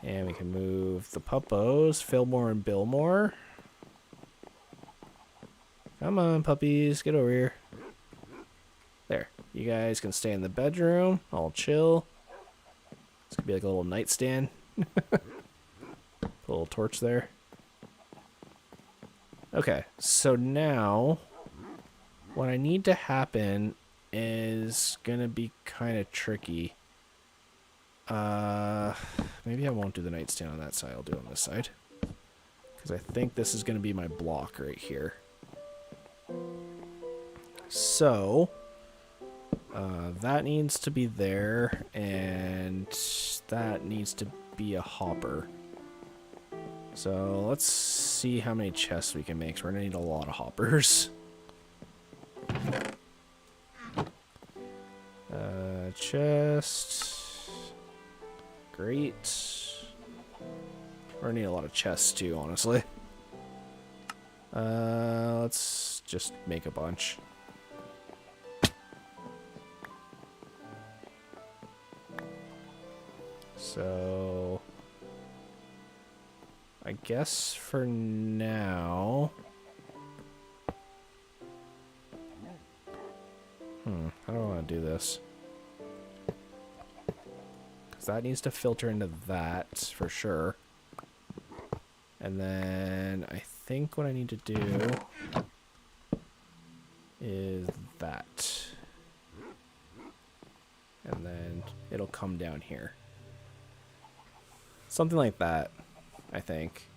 And we can move the puppos, Fillmore and Billmore. Come on, puppies, get over here. There. You guys can stay in the bedroom. I'll chill. This could be like a little nightstand. Put a little torch there. Okay, so now what I need to happen is gonna be kind of tricky. Maybe I won't do the nightstand on that side. I'll do it on this side. Because I think this is going to be my block right here. So, that needs to be there, and that needs to be a hopper. So, let's see how many chests we can make. So we're going to need a lot of hoppers. Chest. Great. We're gonna need a lot of chests too, honestly. Let's just make a bunch. So I guess for now, how do I want to do this? That needs to filter into that for sure. And then I think what I need to do is that. And then it'll come down here. Something like that, I think.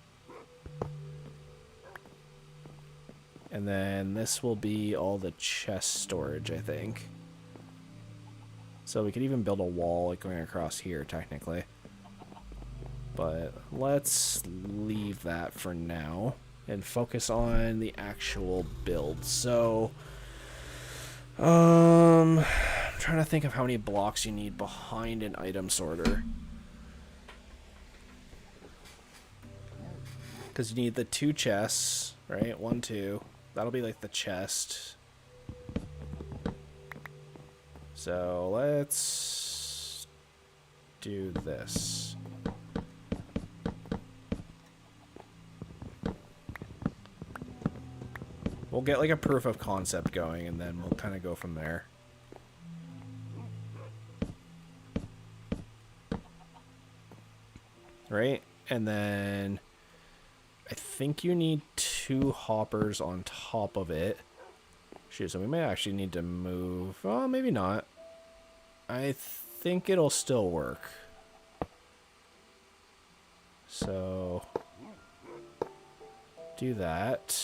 And then this will be all the chest storage, I think. So we could even build a wall like going across here, technically. But let's leave that for now and focus on the actual build. So, I'm trying to think of how many blocks you need behind an item sorter. Because you need the 2 chests, right? 1, 2. That'll be like the chest. So let's do this. We'll get like a proof of concept going and then we'll kind of go from there. Right? And then I think you need 2 hoppers on top of it. Shoot, so we may actually need to move. Oh, maybe not. I think it'll still work. So, do that.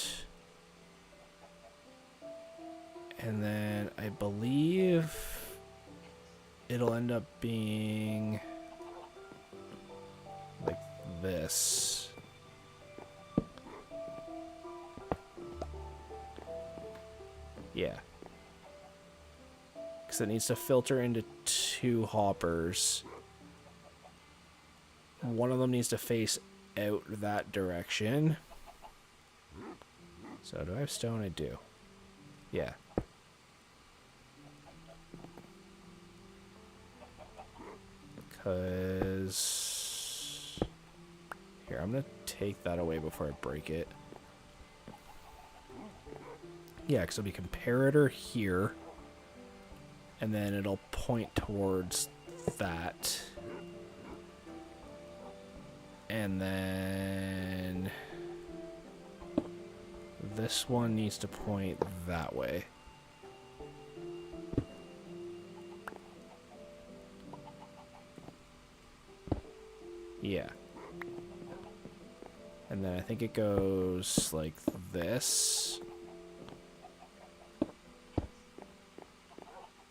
And then I believe it'll end up being like this. Yeah. Because it needs to filter into 2 hoppers. One of them needs to face out that direction. So do I have stone? I do. Yeah. Because... Here, I'm going to take that away before I break it. Yeah, because it'll be comparator here. And then it'll point towards that. And then this one needs to point that way. Yeah. And then I think it goes like this.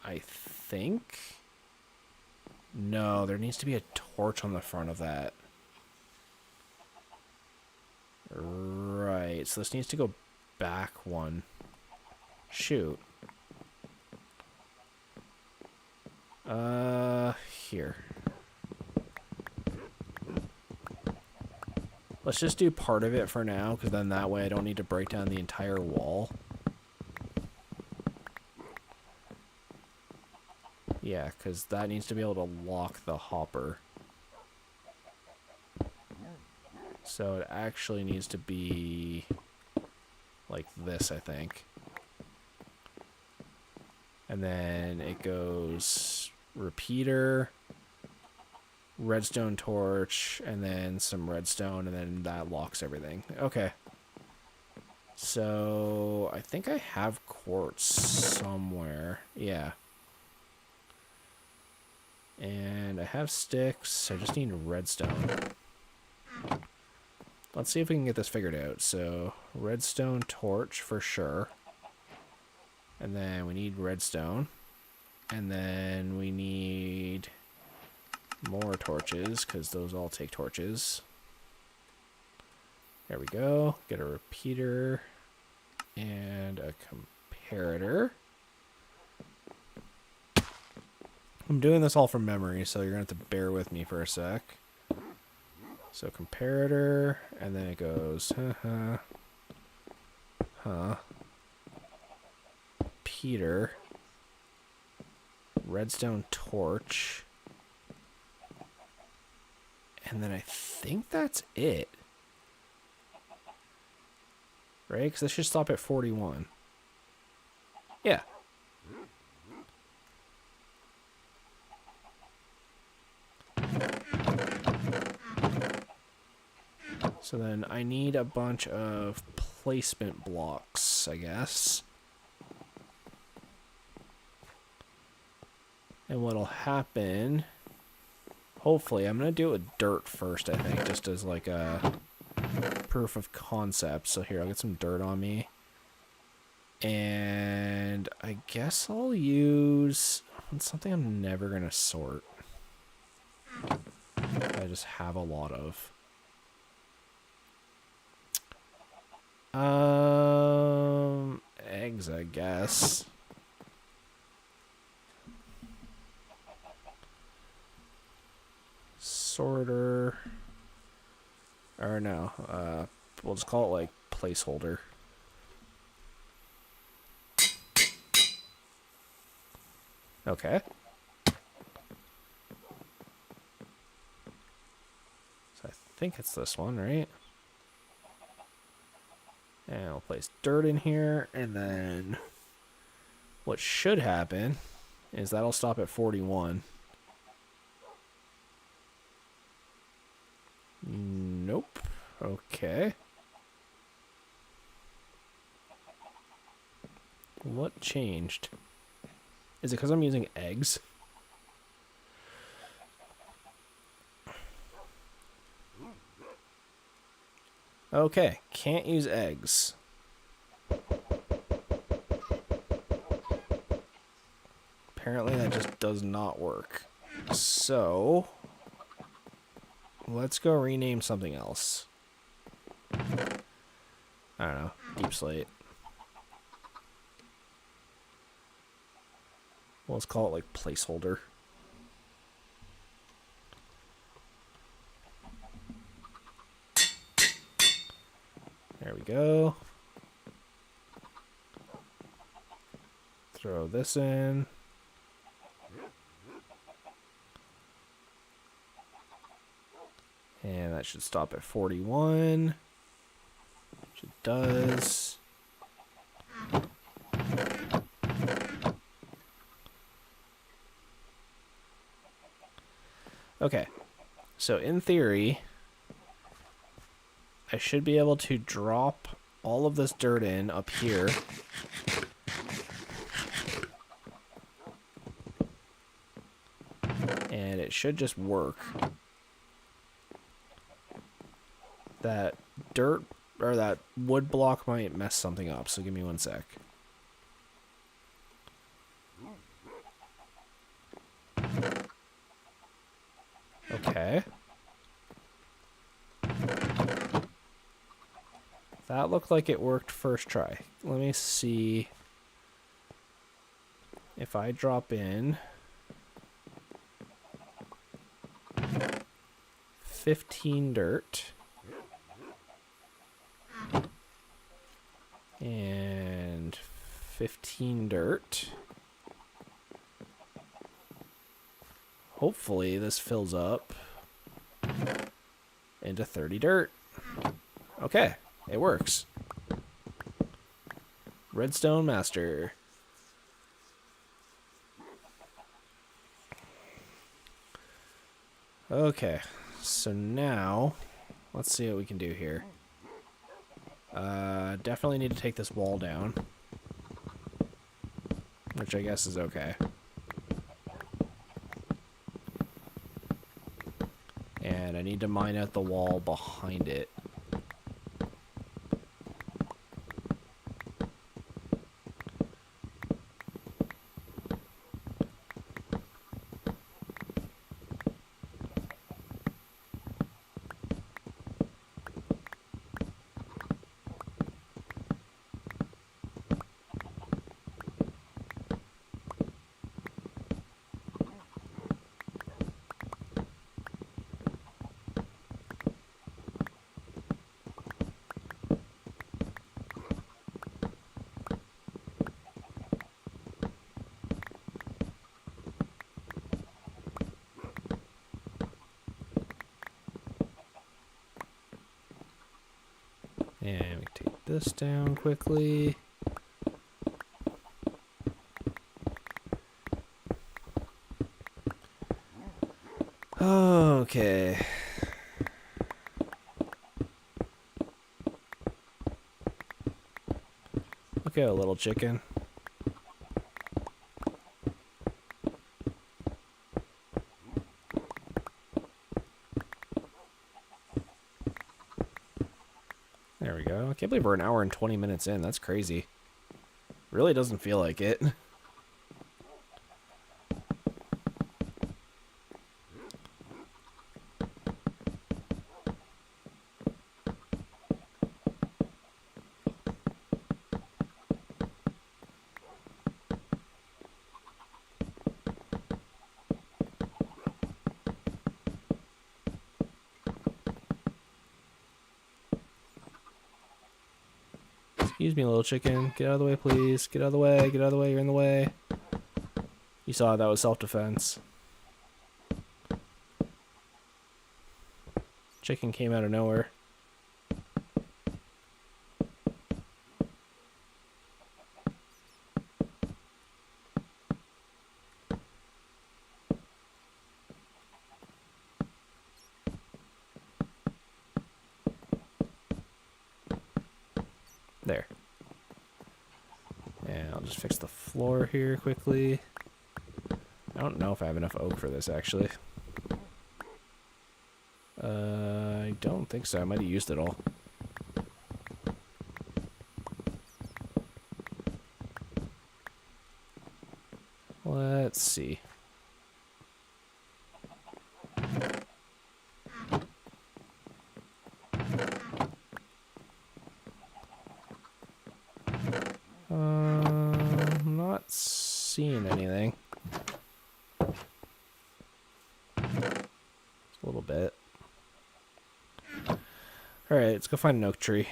I think. No, there needs to be a torch on the front of that. Right, so this needs to go back one. Shoot. Here. Let's just do part of it for now, because then that way I don't need to break down the entire wall. Yeah, because that needs to be able to lock the hopper. So it actually needs to be like this, I think. And then it goes repeater, redstone torch, and then some redstone, and then that locks everything. Okay. So I think I have quartz somewhere. Yeah. And I have sticks. I just need redstone. Let's see if we can get this figured out. So, redstone torch for sure. And then we need redstone. And then we need more torches, because those all take torches. There we go. Get a repeater and a comparator. I'm doing this all from memory, so you're going to have to bear with me for a sec. So comparator, and then it goes, Peter, redstone torch, and then I think that's it. Right? Because this should stop at 41. Yeah. So then I need a bunch of placement blocks, I guess. And what'll happen, hopefully, I'm going to do it with dirt first, I think, just as like a proof of concept. So here, I'll get some dirt on me. And I guess I'll use something I'm never going to sort. I just have a lot of. Eggs, I guess. Sorter. Or no, we'll just call it like placeholder. Okay. So I think it's this one, right? And we'll place dirt in here, and then what should happen is that'll stop at 41. Nope. Okay. What changed? Is it because I'm using eggs? Okay, can't use eggs. Apparently that just does not work. So, let's go rename something else. I don't know, deep slate. Well, let's call it like placeholder. There we go. Throw this in. And that should stop at 41. Which it does. Okay. So in theory, I should be able to drop all of this dirt in up here. And it should just work. That dirt, or that wood block might mess something up, so give me one sec. Okay. That looked like it worked first try. Let me see if I drop in 15 dirt and 15 dirt. Hopefully this fills up into 30 dirt. Okay, it works. Redstone Master. Okay, so now let's see what we can do here. Definitely need to take this wall down, which I guess is okay. And I need to mine out the wall behind it. And we take this down quickly. Okay. Okay, a little chicken. There we go. I can't believe we're an hour and 20 minutes in. That's crazy. Really doesn't feel like it. Excuse me, little chicken. Get out of the way, please. Get out of the way. Get out of the way. You're in the way. You saw that was self-defense. Chicken came out of nowhere. There. And I'll just fix the floor here quickly. I don't know if I have enough oak for this, actually. I don't think so. I might have used it all. Let's see. I'm not seeing anything. A little bit. Alright, let's go find an oak tree.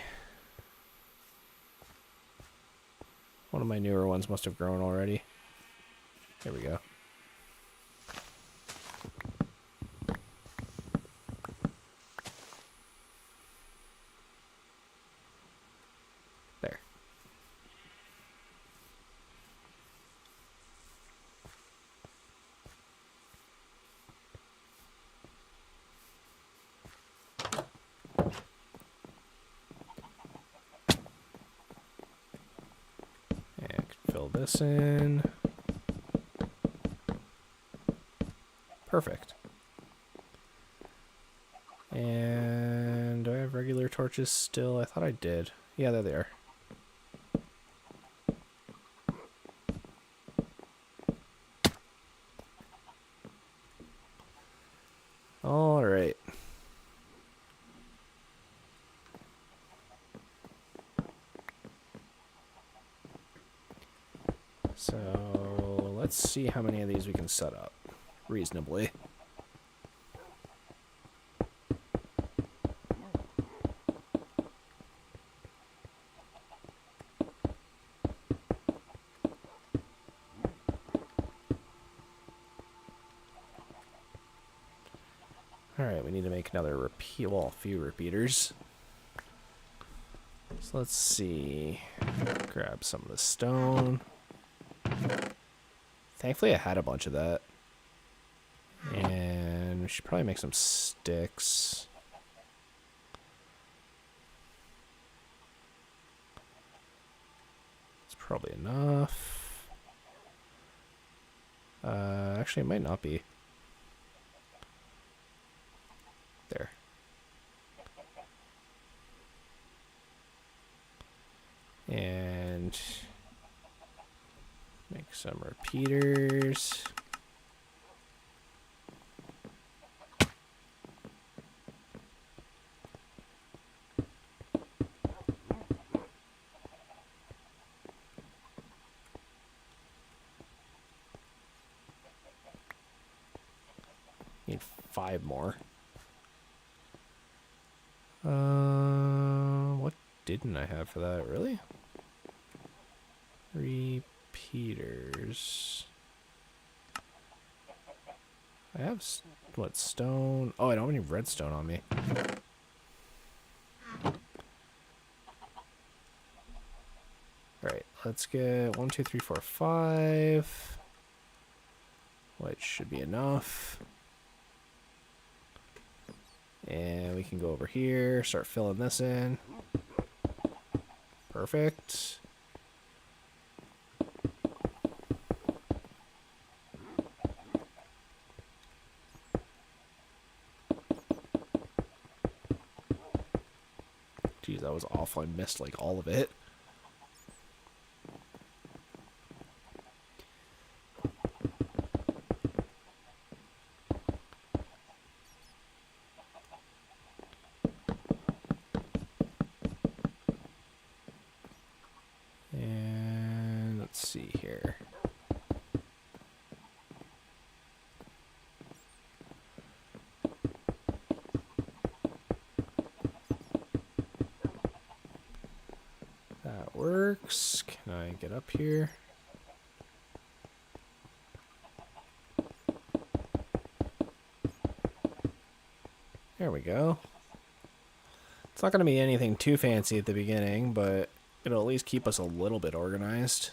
One of my newer ones must have grown already. There we go. Fill this in. Perfect. And do I have regular torches still? I thought I did. Yeah, there they are. All right. So let's see how many of these we can set up reasonably. Alright, we need to make another repeat, well, a few repeaters. So let's see. Grab some of the stone. Thankfully I had a bunch of that. And we should probably make some sticks. It's probably enough. Actually, it might not be. There. And make some repeaters. Need 5 more. What didn't I have for that, really? Repeaters. I have, what, stone? Oh, I don't have any redstone on me. Alright, let's get 1, 2, 3, 4, 5. Which should be enough. And we can go over here, start filling this in. Perfect. Geez, that was awful. I missed like all of it. And let's see here. That works. Can I get up here? There we go. It's not going to be anything too fancy at the beginning, but it'll at least keep us a little bit organized.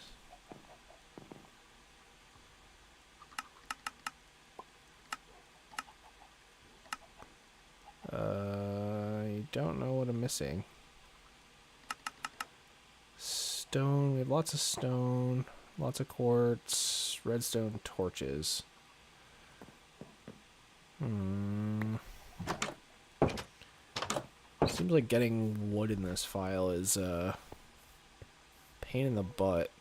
I don't know what I'm missing. Stone, we have lots of stone, lots of quartz, redstone torches. Seems like getting wood in this file is a pain in the butt.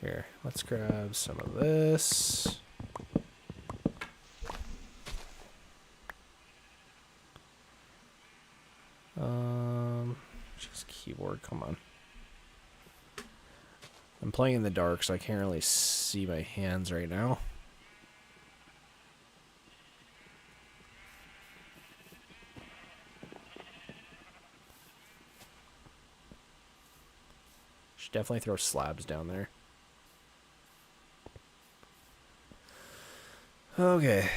Here, let's grab some of this. Just keyboard, come on. I'm playing in the dark, so I can't really see my hands right now. Should definitely throw slabs down there. Okay.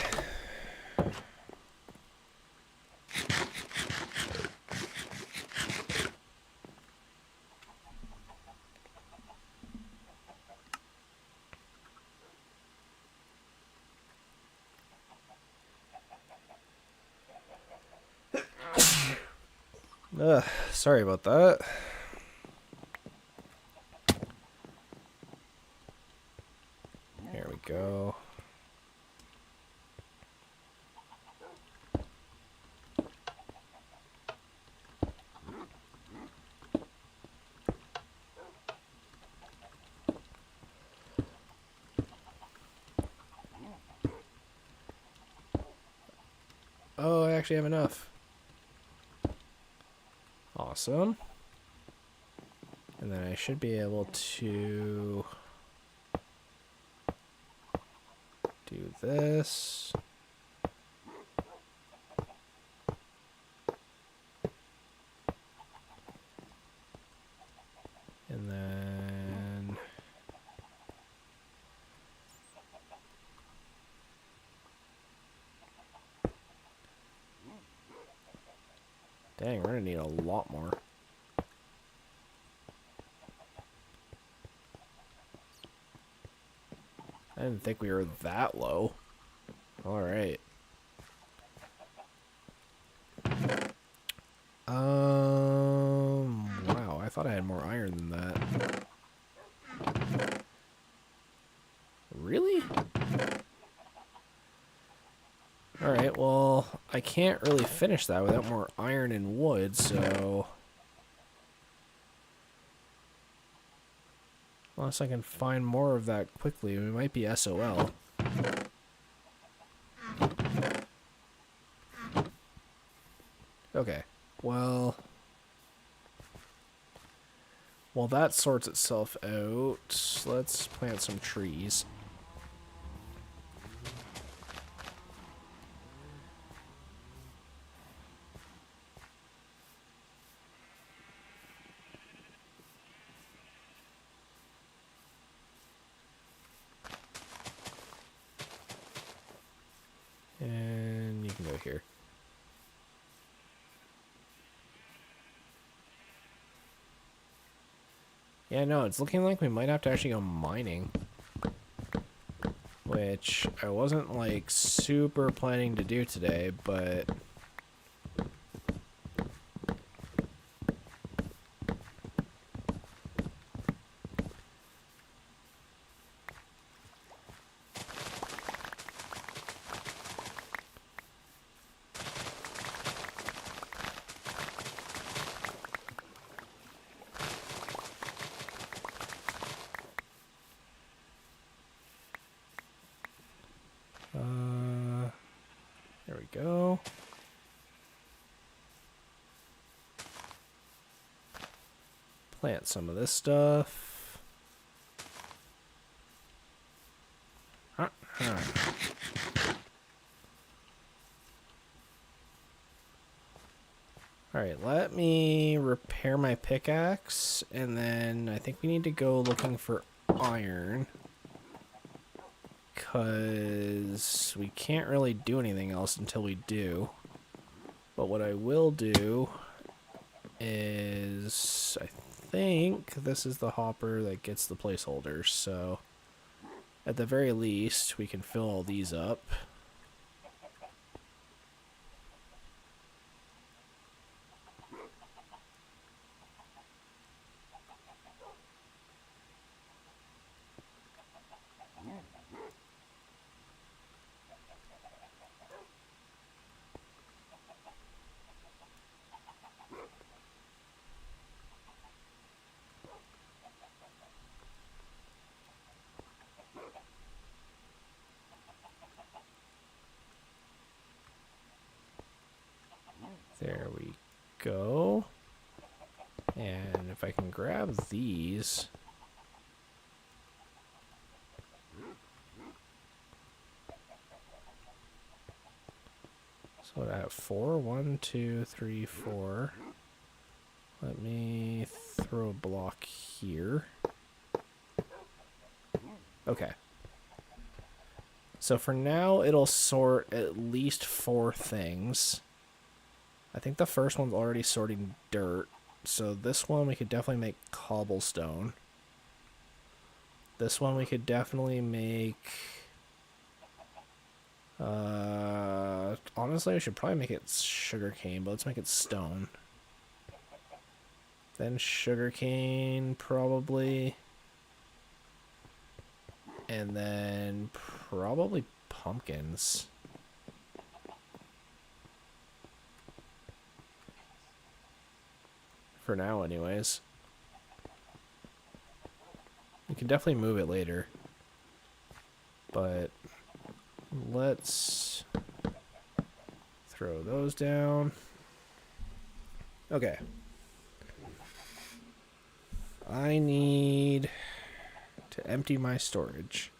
Sorry about that. There we go. Oh, I actually have enough. Awesome. And then I should be able to do this. And then dang, we're gonna need a lot more. I didn't think we were that low. Alright. Wow, I thought I had more iron than that. Really? Alright, well, I can't really finish that without more iron and wood, so... Unless I can find more of that quickly, we might be SOL. Okay, well... While that sorts itself out, let's plant some trees. And you can go here. Yeah, no, it's looking like we might have to actually go mining. Which I wasn't, like, super planning to do today, but... there we go. Plant some of this stuff. Alright, let me repair my pickaxe, and then I think we need to go looking for iron. Because we can't really do anything else until we do. But what I will do is, I think this is the hopper that gets the placeholders, so at the very least we can fill all these up. There we go. And if I can grab these. So I have 4. 1, 2, 3, 4. Let me throw a block here. Okay. So for now, it'll sort at least 4 things. I think the first one's already sorting dirt. So this one we could definitely make cobblestone. This one we could definitely make... honestly, I should probably make it sugarcane, but let's make it stone. Then sugarcane, probably. And then probably pumpkins. For now, anyways. We can definitely move it later. But let's throw those down. Okay. I need to empty my storage.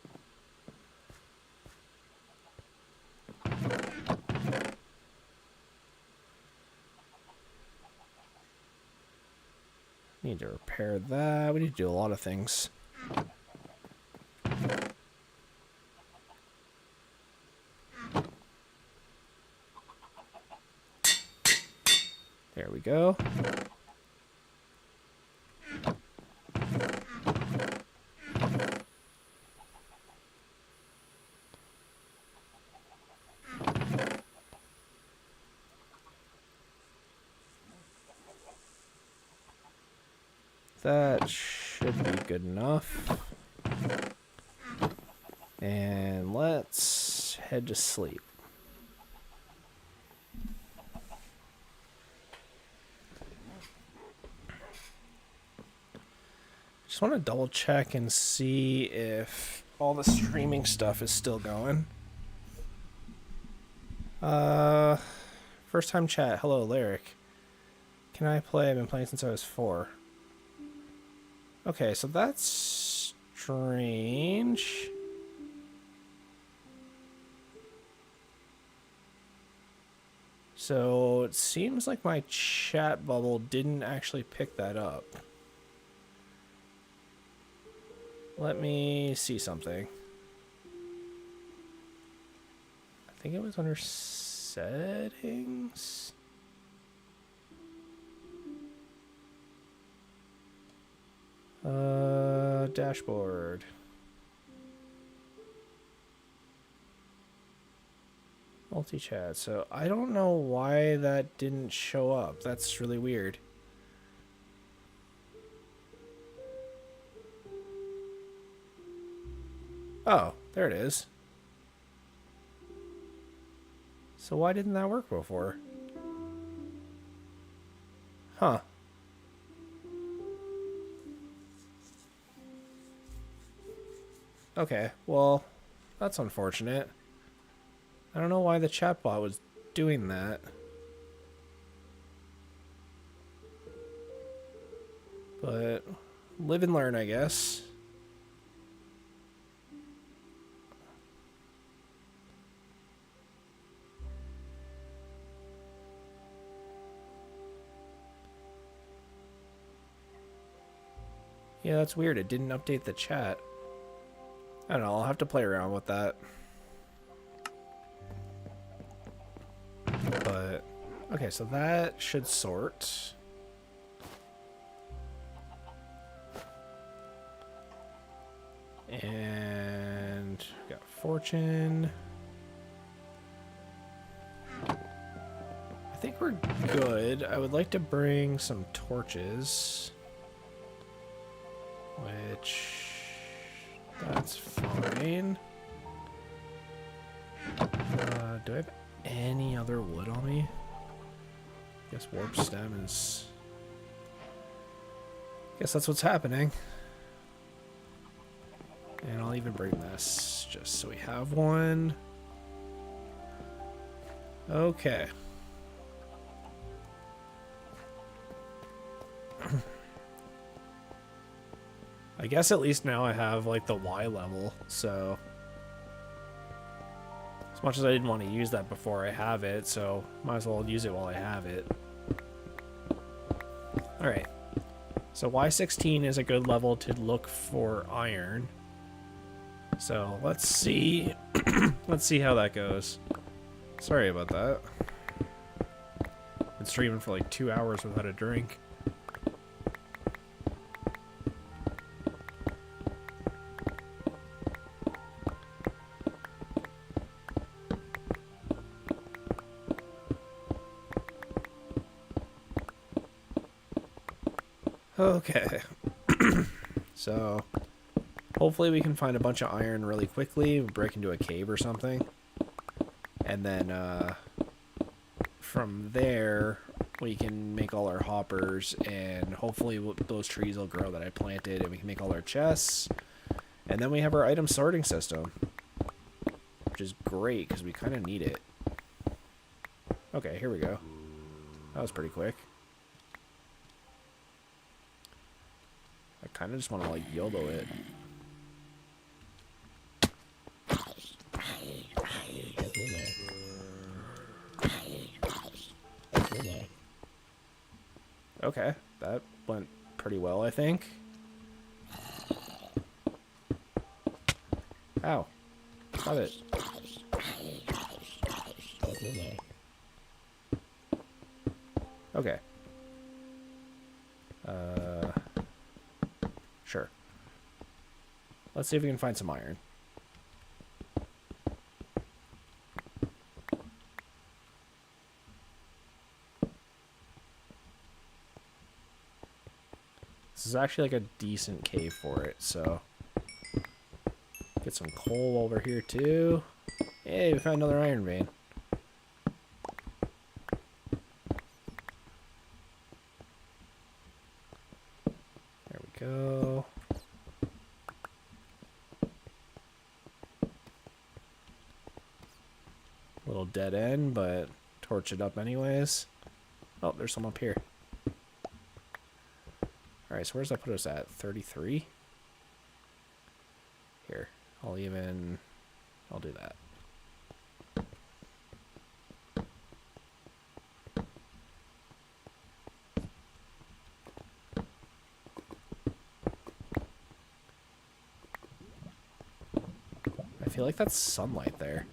Need to repair that. We need to do a lot of things. There we go. That should be good enough. And let's head to sleep. Just want to double check and see if all the streaming stuff is still going. First time chat. Hello, Lyric. Can I play? I've been playing since I was 4. Okay, so that's strange. So it seems like my chat bubble didn't actually pick that up. Let me see something. I think it was under settings. Dashboard. Multi-chat. So I don't know why that didn't show up. That's really weird. Oh, there it is. So why didn't that work before? Huh. Okay, well, that's unfortunate. I don't know why the chatbot was doing that. But live and learn, I guess. Yeah, that's weird. It didn't update the chat. I don't know. I'll have to play around with that. But, okay, so that should sort. And we got fortune. I think we're good. I would like to bring some torches. Which, that's fine. Do I have any other wood on me? I guess warp stem is... Guess that's what's happening. And I'll even bring this just so we have one. Okay. I guess at least now I have like the Y level, so as much as I didn't want to use that before, I have it, so might as well use it while I have it. Alright, so Y16 is a good level to look for iron. So let's see let's see how that goes. Sorry about that. Been streaming for like 2 hours without a drink. Okay. So, hopefully we can find a bunch of iron really quickly, break into a cave or something. And then, from there, we can make all our hoppers, and hopefully those trees will grow that I planted, and we can make all our chests. And then we have our item sorting system, which is great, because we kind of need it. Okay, here we go. That was pretty quick. I kind of just want to, like, YOLO it. Okay, that went pretty well, I think. Ow. Stop it. Okay. Sure. Let's see if we can find some iron. This is actually like a decent cave for it, so get some coal over here too. Hey, we found another iron vein. There we go. Little dead end, but torch it up anyways. Oh, there's some up here. Alright, so where's that put us at? 33? Here, I'll do that. I feel like that's sunlight there.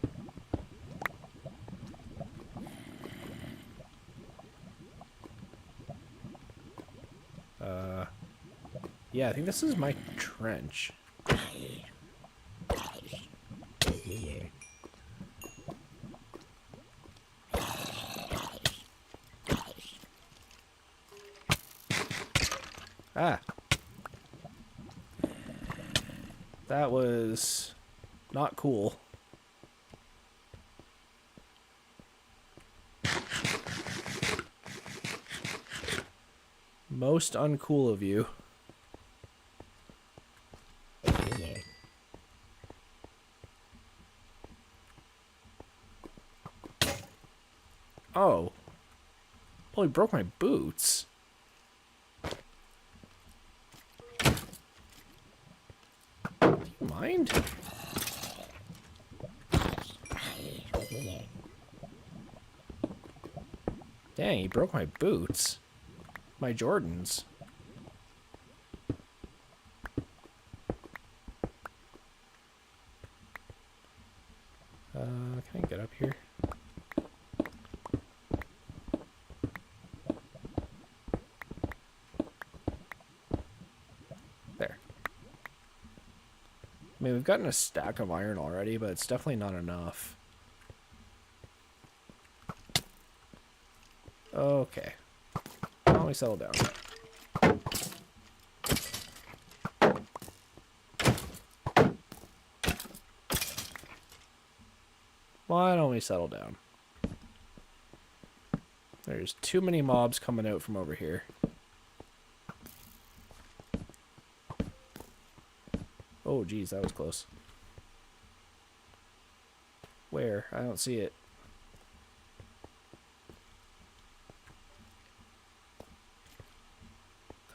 Yeah, I think this is my trench. Ah. That was not cool. Most uncool of you. Oh. Well, he broke my boots. Do you mind? Dang, he broke my boots. My Jordans. Can I get up here? There. I mean, we've gotten a stack of iron already, but it's definitely not enough. Okay. Why don't we settle down? Why don't we settle down? There's too many mobs coming out from over here. Oh, geez, that was close. Where? I don't see it.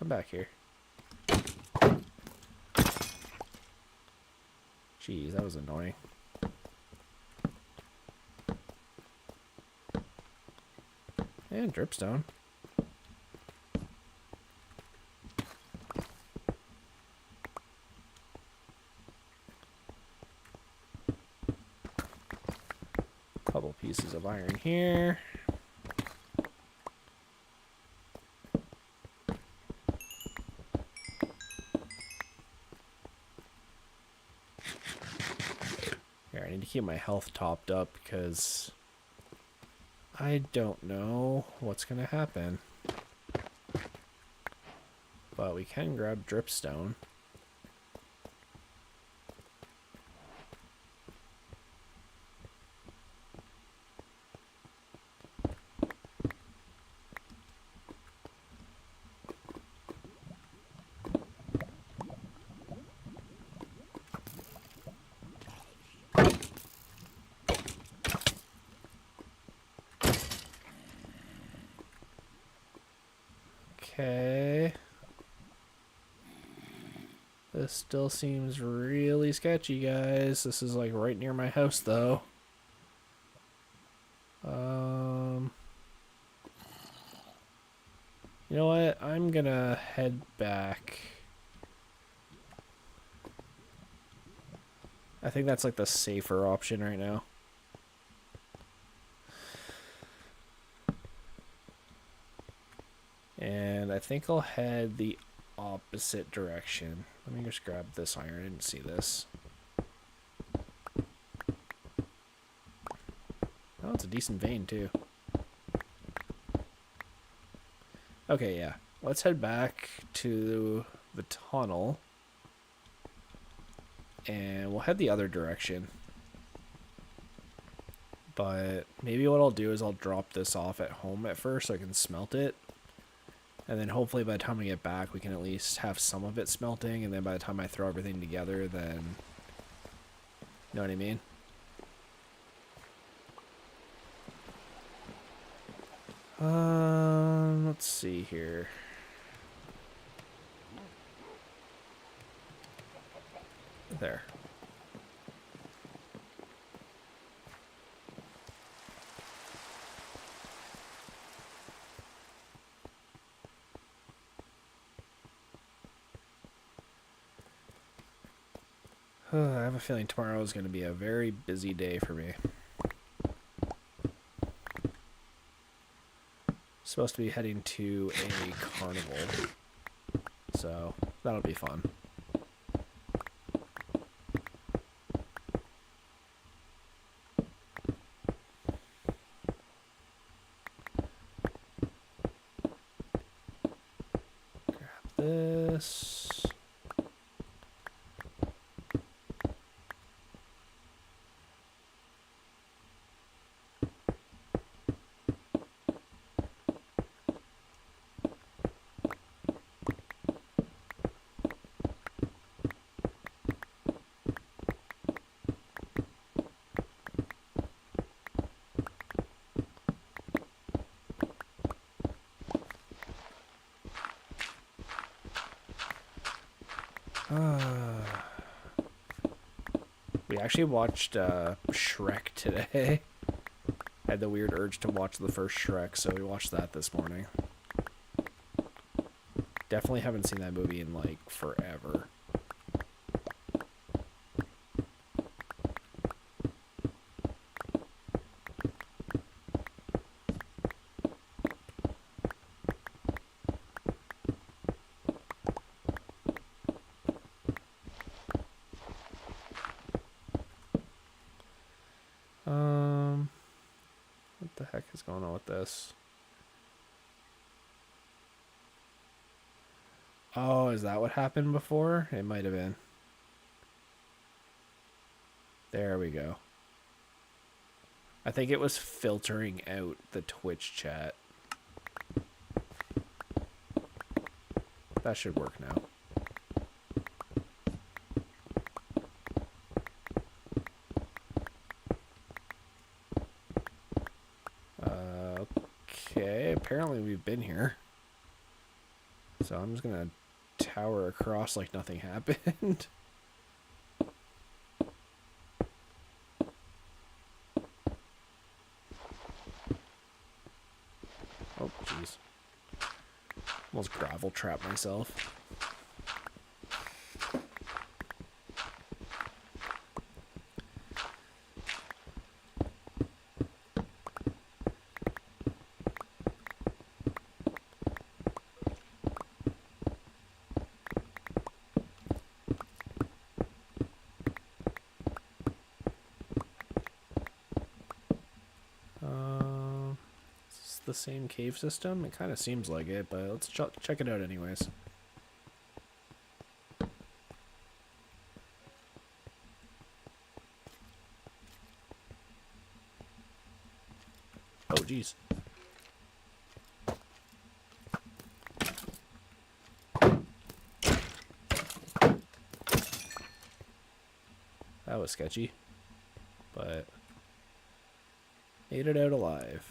Come back here. Jeez, that was annoying. And dripstone. Couple pieces of iron here. Here, I need to keep my health topped up because I don't know what's gonna happen. But But we can grab dripstone. Okay. This still seems really sketchy, guys. This is like right near my house, though. You know what? I'm gonna head back. I think that's like the safer option right now. And I think I'll head the opposite direction. Let me just grab this iron. I didn't see this. Oh, it's a decent vein, too. Okay, yeah. Let's head back to the tunnel. And we'll head the other direction. But maybe what I'll do is I'll drop this off at home at first so I can smelt it. And then hopefully by the time we get back, we can at least have some of it smelting. And then by the time I throw everything together, then... You know what I mean? Let's see here. There. I have a feeling tomorrow is going to be a very busy day for me. Supposed to be heading to a carnival, so that'll be fun. Grab this. We actually watched Shrek today. I had the weird urge to watch the first Shrek, so we watched that this morning. Definitely haven't seen that movie in like forever. What the heck is going on with this? Oh, is that what happened before? It might have been. There we go. I think it was filtering out the Twitch chat. That should work now. Okay, apparently we've been here. So I'm just gonna tower across like nothing happened. Oh, jeez. Almost gravel trapped myself. The same cave system? It kind of seems like it, but let's check it out anyways. jeez. That was sketchy, but made it out alive.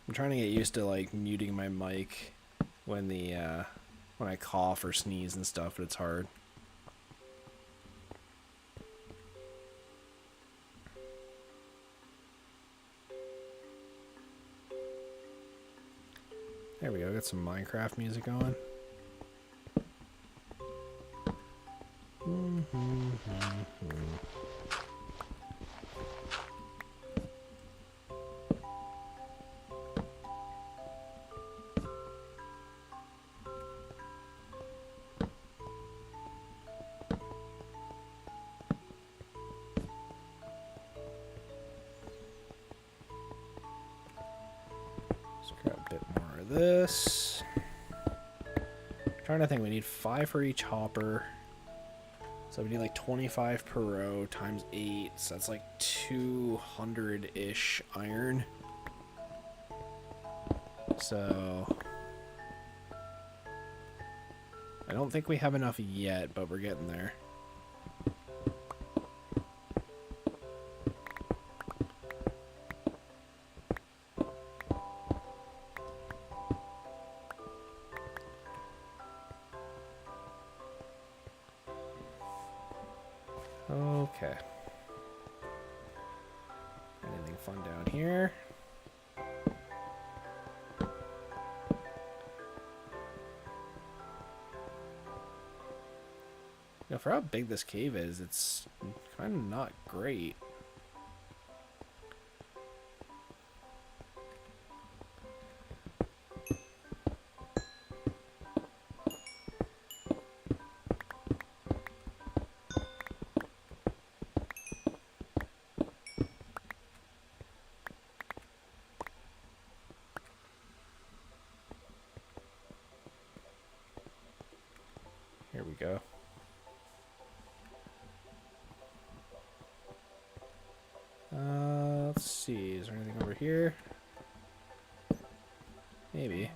I'm trying to get used to like muting my mic when when I cough or sneeze and stuff, but it's hard. There we go, got some Minecraft music on. This. I'm trying to think, we need 5 for each hopper. So we need like 25 per row times 8. So that's like 200-ish iron. So I don't think we have enough yet, but we're getting there. Okay. Anything fun down here? You know, for how big this cave is, it's kind of not great. Here we go. Let's see. Is there anything over here? Maybe.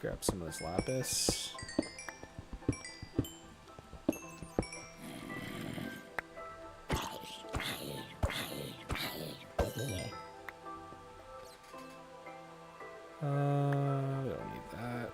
Grab some of this lapis. We don't need that.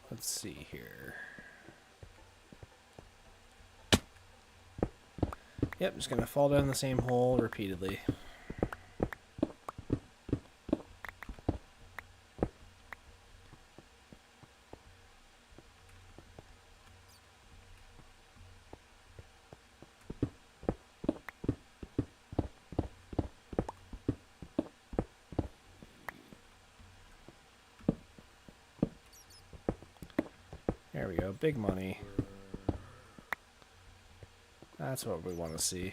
Let's see here. Yep, just gonna fall down the same hole repeatedly. There we go, big money. That's what we want to see.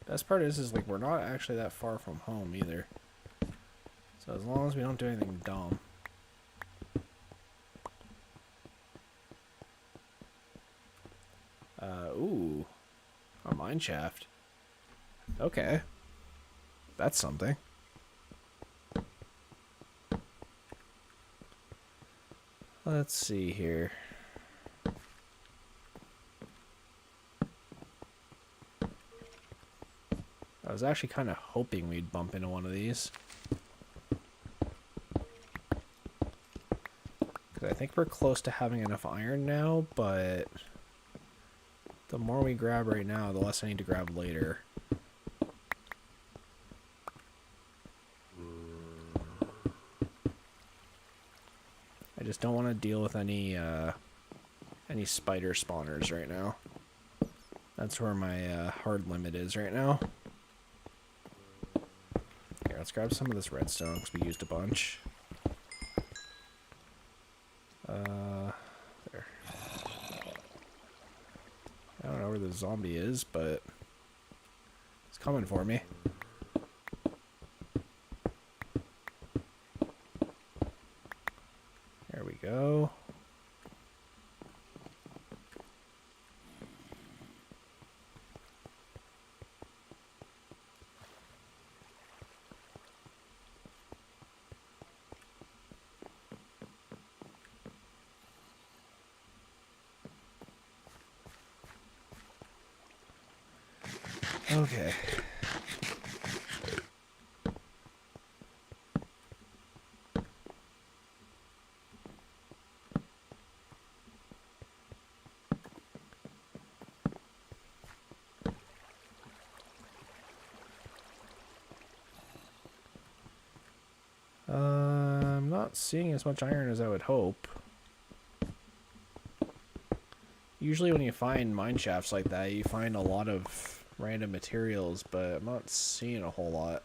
Best part is like we're not actually that far from home either. So as long as we don't do anything dumb. Ooh. A mine shaft. Okay. That's something. Let's see here. I was actually kind of hoping we'd bump into one of these. Because I think we're close to having enough iron now, but the more we grab right now, the less I need to grab later. I just don't want to deal with any spider spawners right now. That's where my hard limit is right now. Here, let's grab some of this redstone because we used a bunch. There. I don't know where the zombie is, but it's coming for me. There we go. Okay. I'm not seeing as much iron as I would hope. Usually when you find mine shafts like that, you find a lot of random materials, but I'm not seeing a whole lot.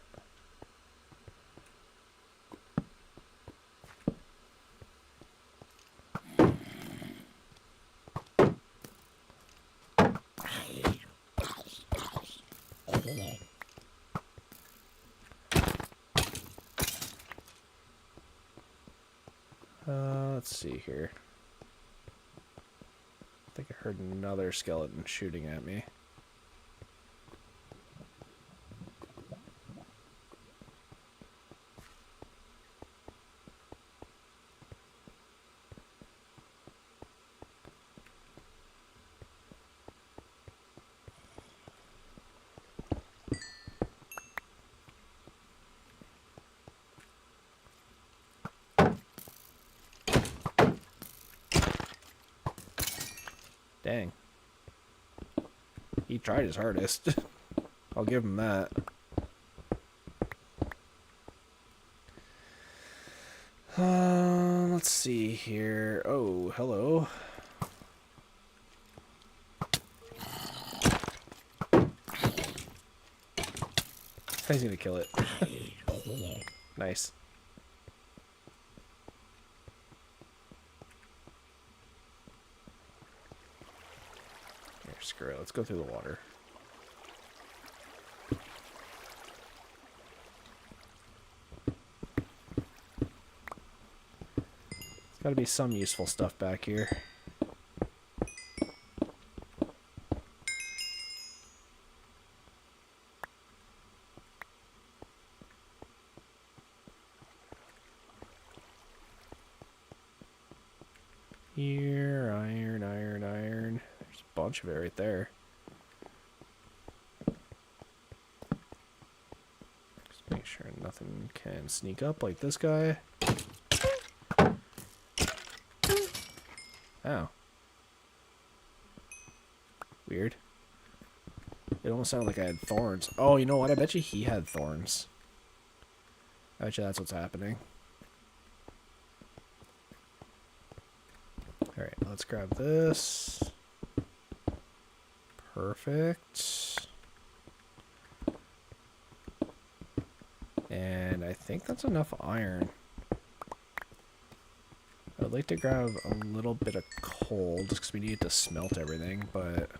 Let's see here. I think I heard another skeleton shooting at me. Dang. He tried his hardest. I'll give him that. Let's see here. Oh, hello. He's gonna kill it. Nice. Here, screw it. Let's go through the water. There's gotta be some useful stuff back here. Here, iron, iron, iron. There's a bunch of it right there. Just make sure nothing can sneak up like this guy. Oh. Weird. It almost sounded like I had thorns. Oh, you know what? I bet you he had thorns. I bet you that's what's happening. Alright, let's grab this. Perfect. And I think that's enough iron. I'd like to grab a little bit of coal just because we need to smelt everything, but...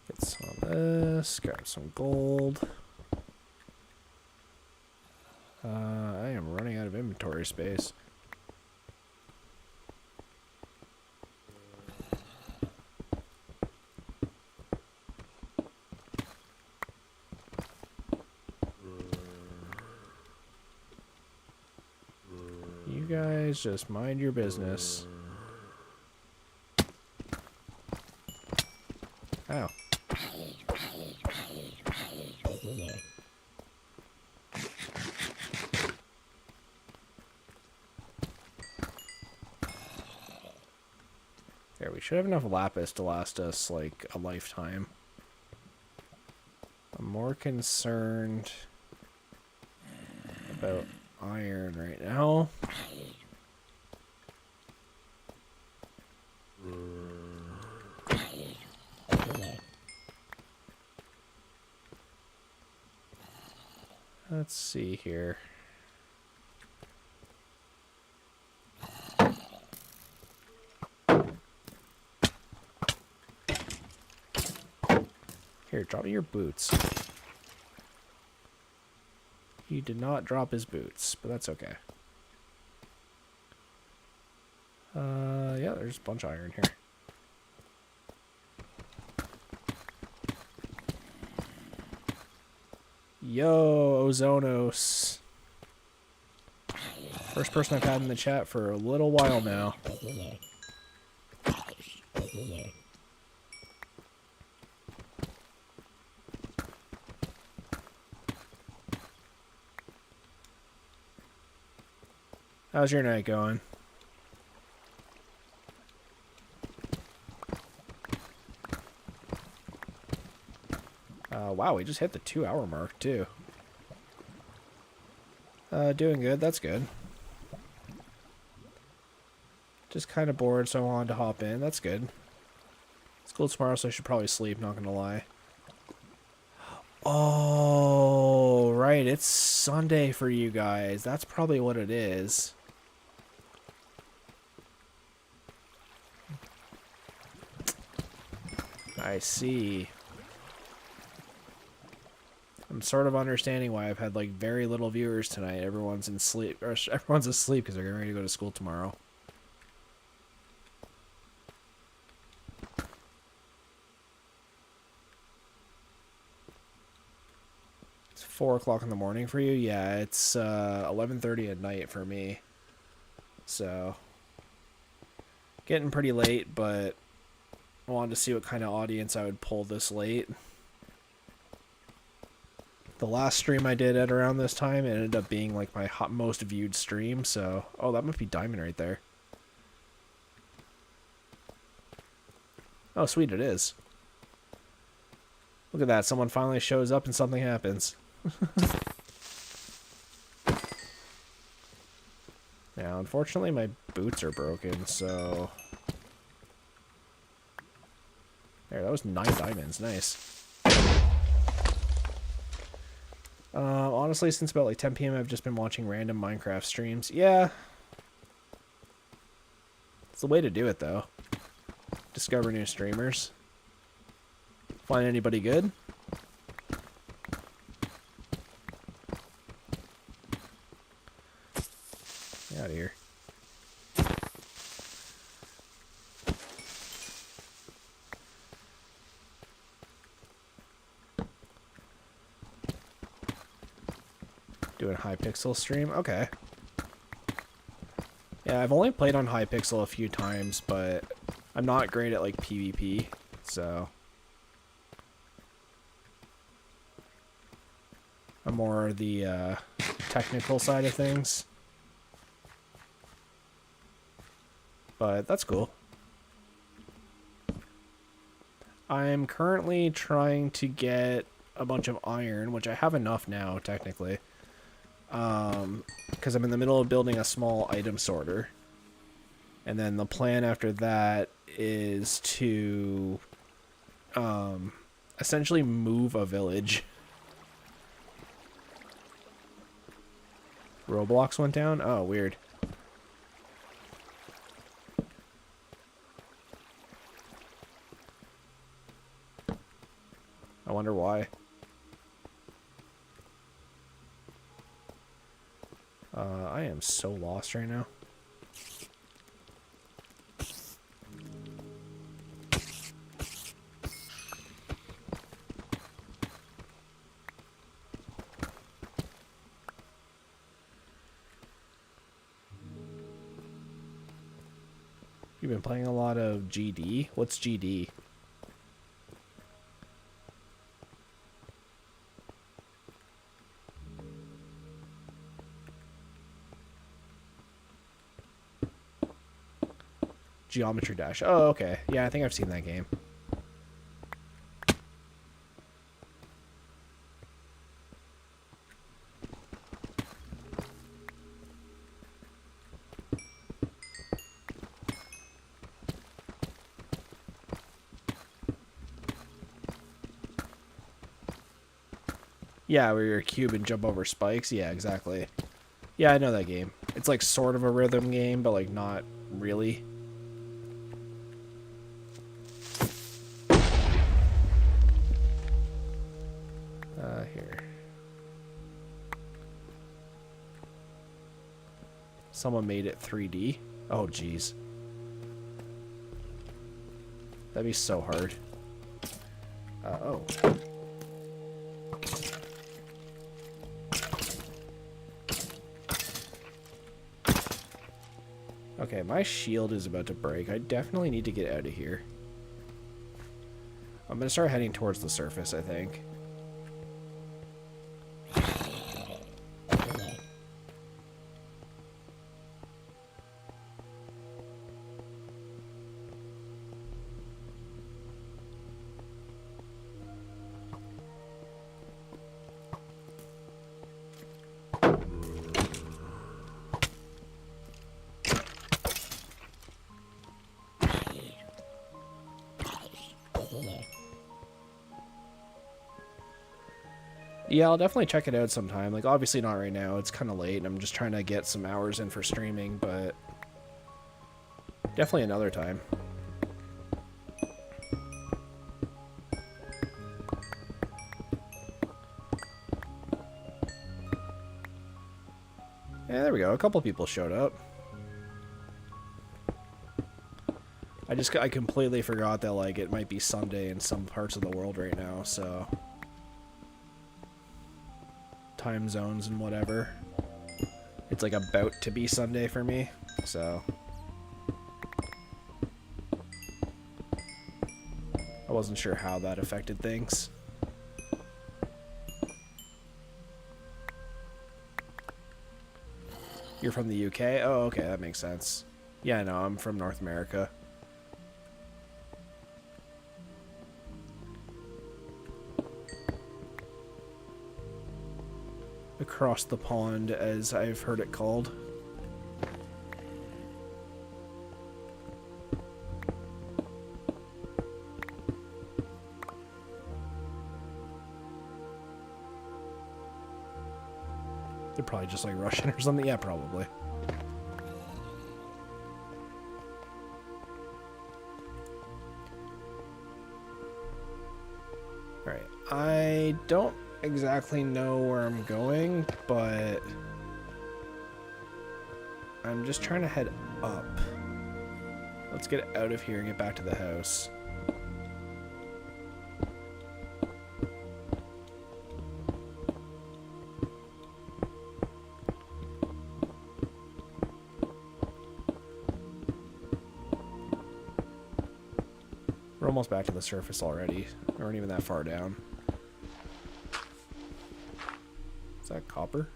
Get some of this, grab some gold. I am running out of inventory inventory space. You guys just mind your business. Ow. There, we should have enough lapis to last us, like, a lifetime. I'm more concerned about iron right now. Let's see here. Here, drop me your boots. He did not drop his boots, but that's okay. Yeah, there's a bunch of iron here. Yo, Ozonos. First person I've had in the chat for a little while now. How's your night going? Wow, we just hit the 2-hour mark, too. Doing good, that's good. Just kind of bored, so I wanted to hop in, that's good. School tomorrow, so I should probably sleep, not gonna lie. Oh, right, it's Sunday for you guys. That's probably what it is. I see. I'm sort of understanding why I've had like very little viewers tonight. Everyone's in sleep, or everyone's asleep because they're getting ready to go to school tomorrow. It's 4 o'clock in the morning for you. Yeah, it's 11:30 at night for me. So getting pretty late, but I wanted to see what kind of audience I would pull this late. The last stream I did at around this time, it ended up being like my most viewed stream, so... Oh, that must be diamond right there. Oh, sweet, it is. Look at that, someone finally shows up and something happens. Now, unfortunately, my boots are broken, so... There, that was 9 diamonds, nice. Honestly, since about like 10 p.m. I've just been watching random Minecraft streams. Yeah. It's the way to do it, though. Discover new streamers. Find anybody good? Get out of here. Doing Hypixel stream? Okay. Yeah, I've only played on Hypixel a few times, but I'm not great at, like, PvP, so... I'm more the, technical side of things. But that's cool. I'm currently trying to get a bunch of iron, which I have enough now, technically. Because I'm in the middle of building a small item sorter. And then the plan after that is to essentially move a village. Roblox went down? Oh, weird. I wonder why. I am so lost right now. You've been playing a lot of GD? What's GD? Geometry Dash. Oh, okay. Yeah, I think I've seen that game. Yeah, where you're a cube and jump over spikes. Yeah, exactly. Yeah, I know that game. It's like sort of a rhythm game, but like not really. Here. Someone made it 3D. Oh, jeez. That'd be so hard. Oh. Okay, my shield is about to break. I definitely need to get out of here. I'm gonna start heading towards the surface, I think. Yeah, I'll definitely check it out sometime. Like, obviously not right now. It's kind of late, and I'm just trying to get some hours in for streaming, but definitely another time. Yeah, there we go. A couple people showed up. I completely forgot that, like, it might be Sunday in some parts of the world right now, so... time zones and whatever. It's, like, about to be Sunday for me, so... I wasn't sure how that affected things. You're from the UK? Oh, okay, that makes sense. Yeah, no, I'm from North America. Across the pond, as I've heard it called. They're probably just like Russian or something. Yeah, probably. Alright, I don't exactly know where I'm going, but I'm just trying to head up. Let's get out of here and get back to the house. We're almost back to the surface already. We weren't even that far down. Is that copper?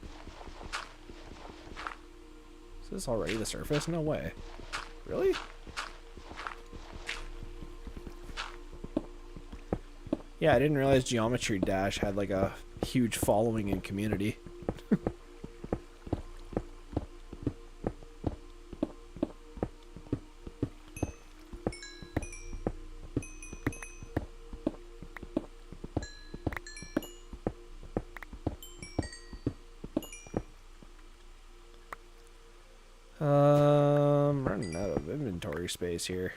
Is this already the surface? No way. Really? Yeah, I didn't realize Geometry Dash had like a huge following in community. Running out of inventory space here.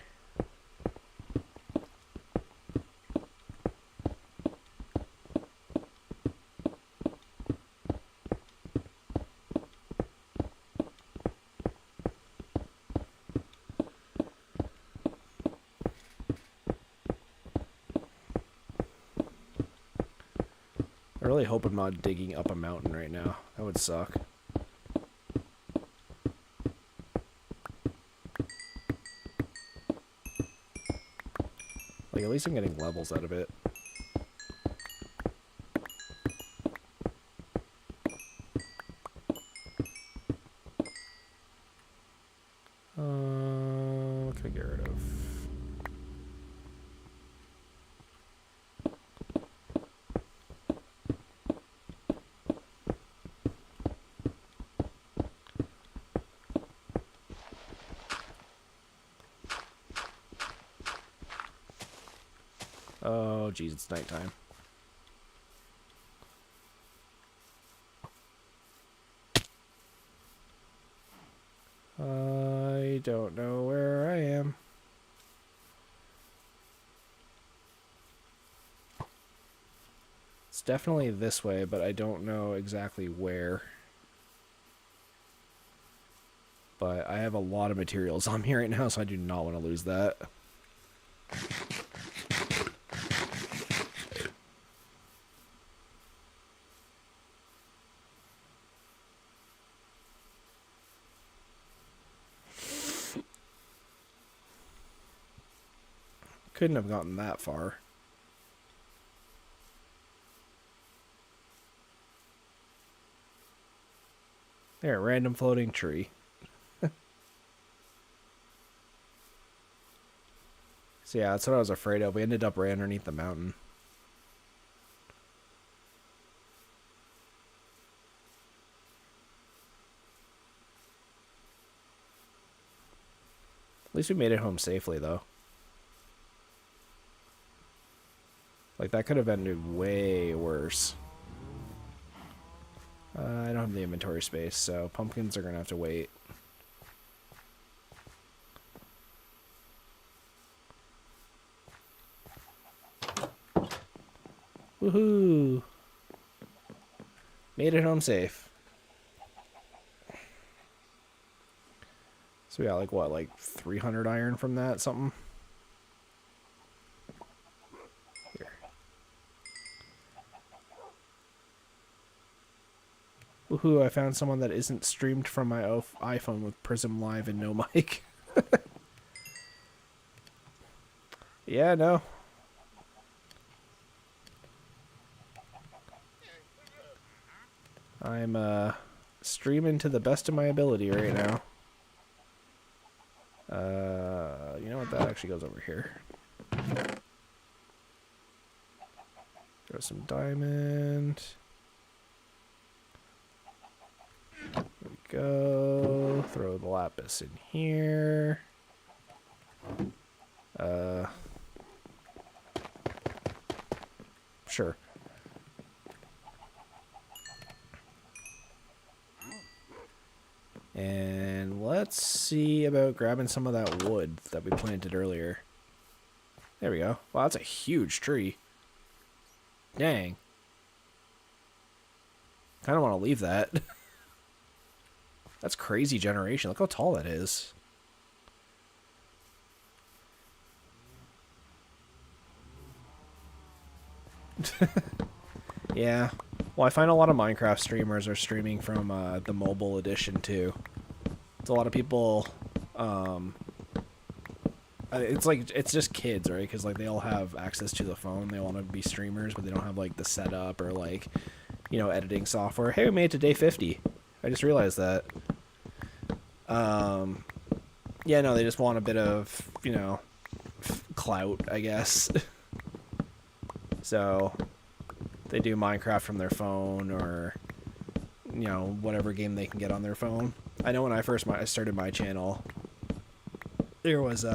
I really hope I'm not digging up a mountain right now. That would suck. Like, at least I'm getting levels out of it. What can I get rid of? Oh, geez, it's nighttime. I don't know where I am. It's definitely this way, but I don't know exactly where. But I have a lot of materials on me right now, so I do not want to lose that. Couldn't have gotten that far. There, random floating tree. So yeah, that's what I was afraid of. We ended up right underneath the mountain. At least we made it home safely, though. Like, that could have ended way worse. I don't have the inventory space, so pumpkins are going to have to wait. Woohoo! Made it home safe. So we got, like, what, like 300 iron from that, something? Here. Woohoo, I found someone that isn't streamed from my iPhone with Prism Live and no mic. Yeah, no. I'm, streaming to the best of my ability right now. You know what? That actually goes over here. Throw some diamond. There we go. Throw the lapis in here. Sure. And let's see about grabbing some of that wood that we planted earlier. There we go. Wow, that's a huge tree. Dang. Kind of want to leave that. That's crazy generation. Look how tall that is. Yeah. Well, I find a lot of Minecraft streamers are streaming from the mobile edition too. It's a lot of people. It's like it's just kids, right? Because like they all have access to the phone. They want to be streamers, but they don't have like the setup or like, you know, editing software. Hey, we made it to day 50. I just realized that. Yeah, no, they just want a bit of, you know, clout, I guess. So they do Minecraft from their phone or, you know, whatever game they can get on their phone. I know when I first started my channel, there was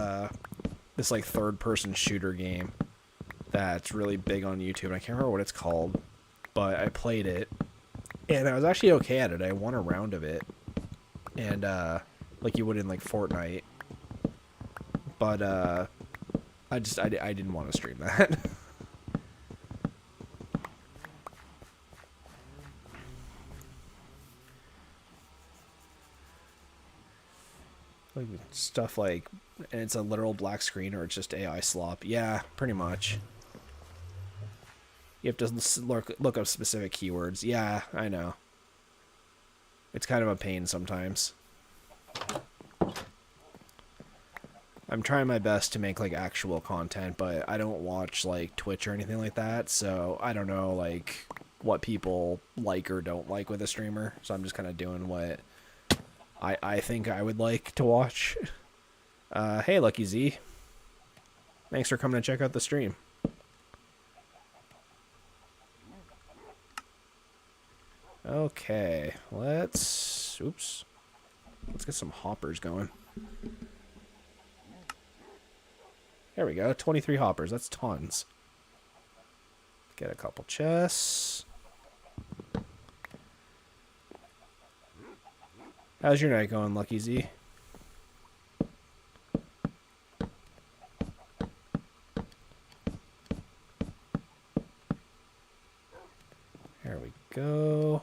this like third-person shooter game that's really big on YouTube. I can't remember what it's called, but I played it, and I was actually okay at it. I won a round of it, and like you would in like Fortnite, but I didn't want to stream that. Like stuff like, and it's a literal black screen or it's just AI slop. Yeah, pretty much. You have to look up specific keywords. Yeah, I know. It's kind of a pain sometimes. I'm trying my best to make like actual content, but I don't watch like Twitch or anything like that, so I don't know like what people like or don't like with a streamer. So I'm just kind of doing what I think I would like to watch. Hey, Lucky Z. Thanks for coming to check out the stream. Okay, let's get some hoppers going. There we go, 23 hoppers, that's tons. Get a couple chests. How's your night going, Lucky Z? There we go.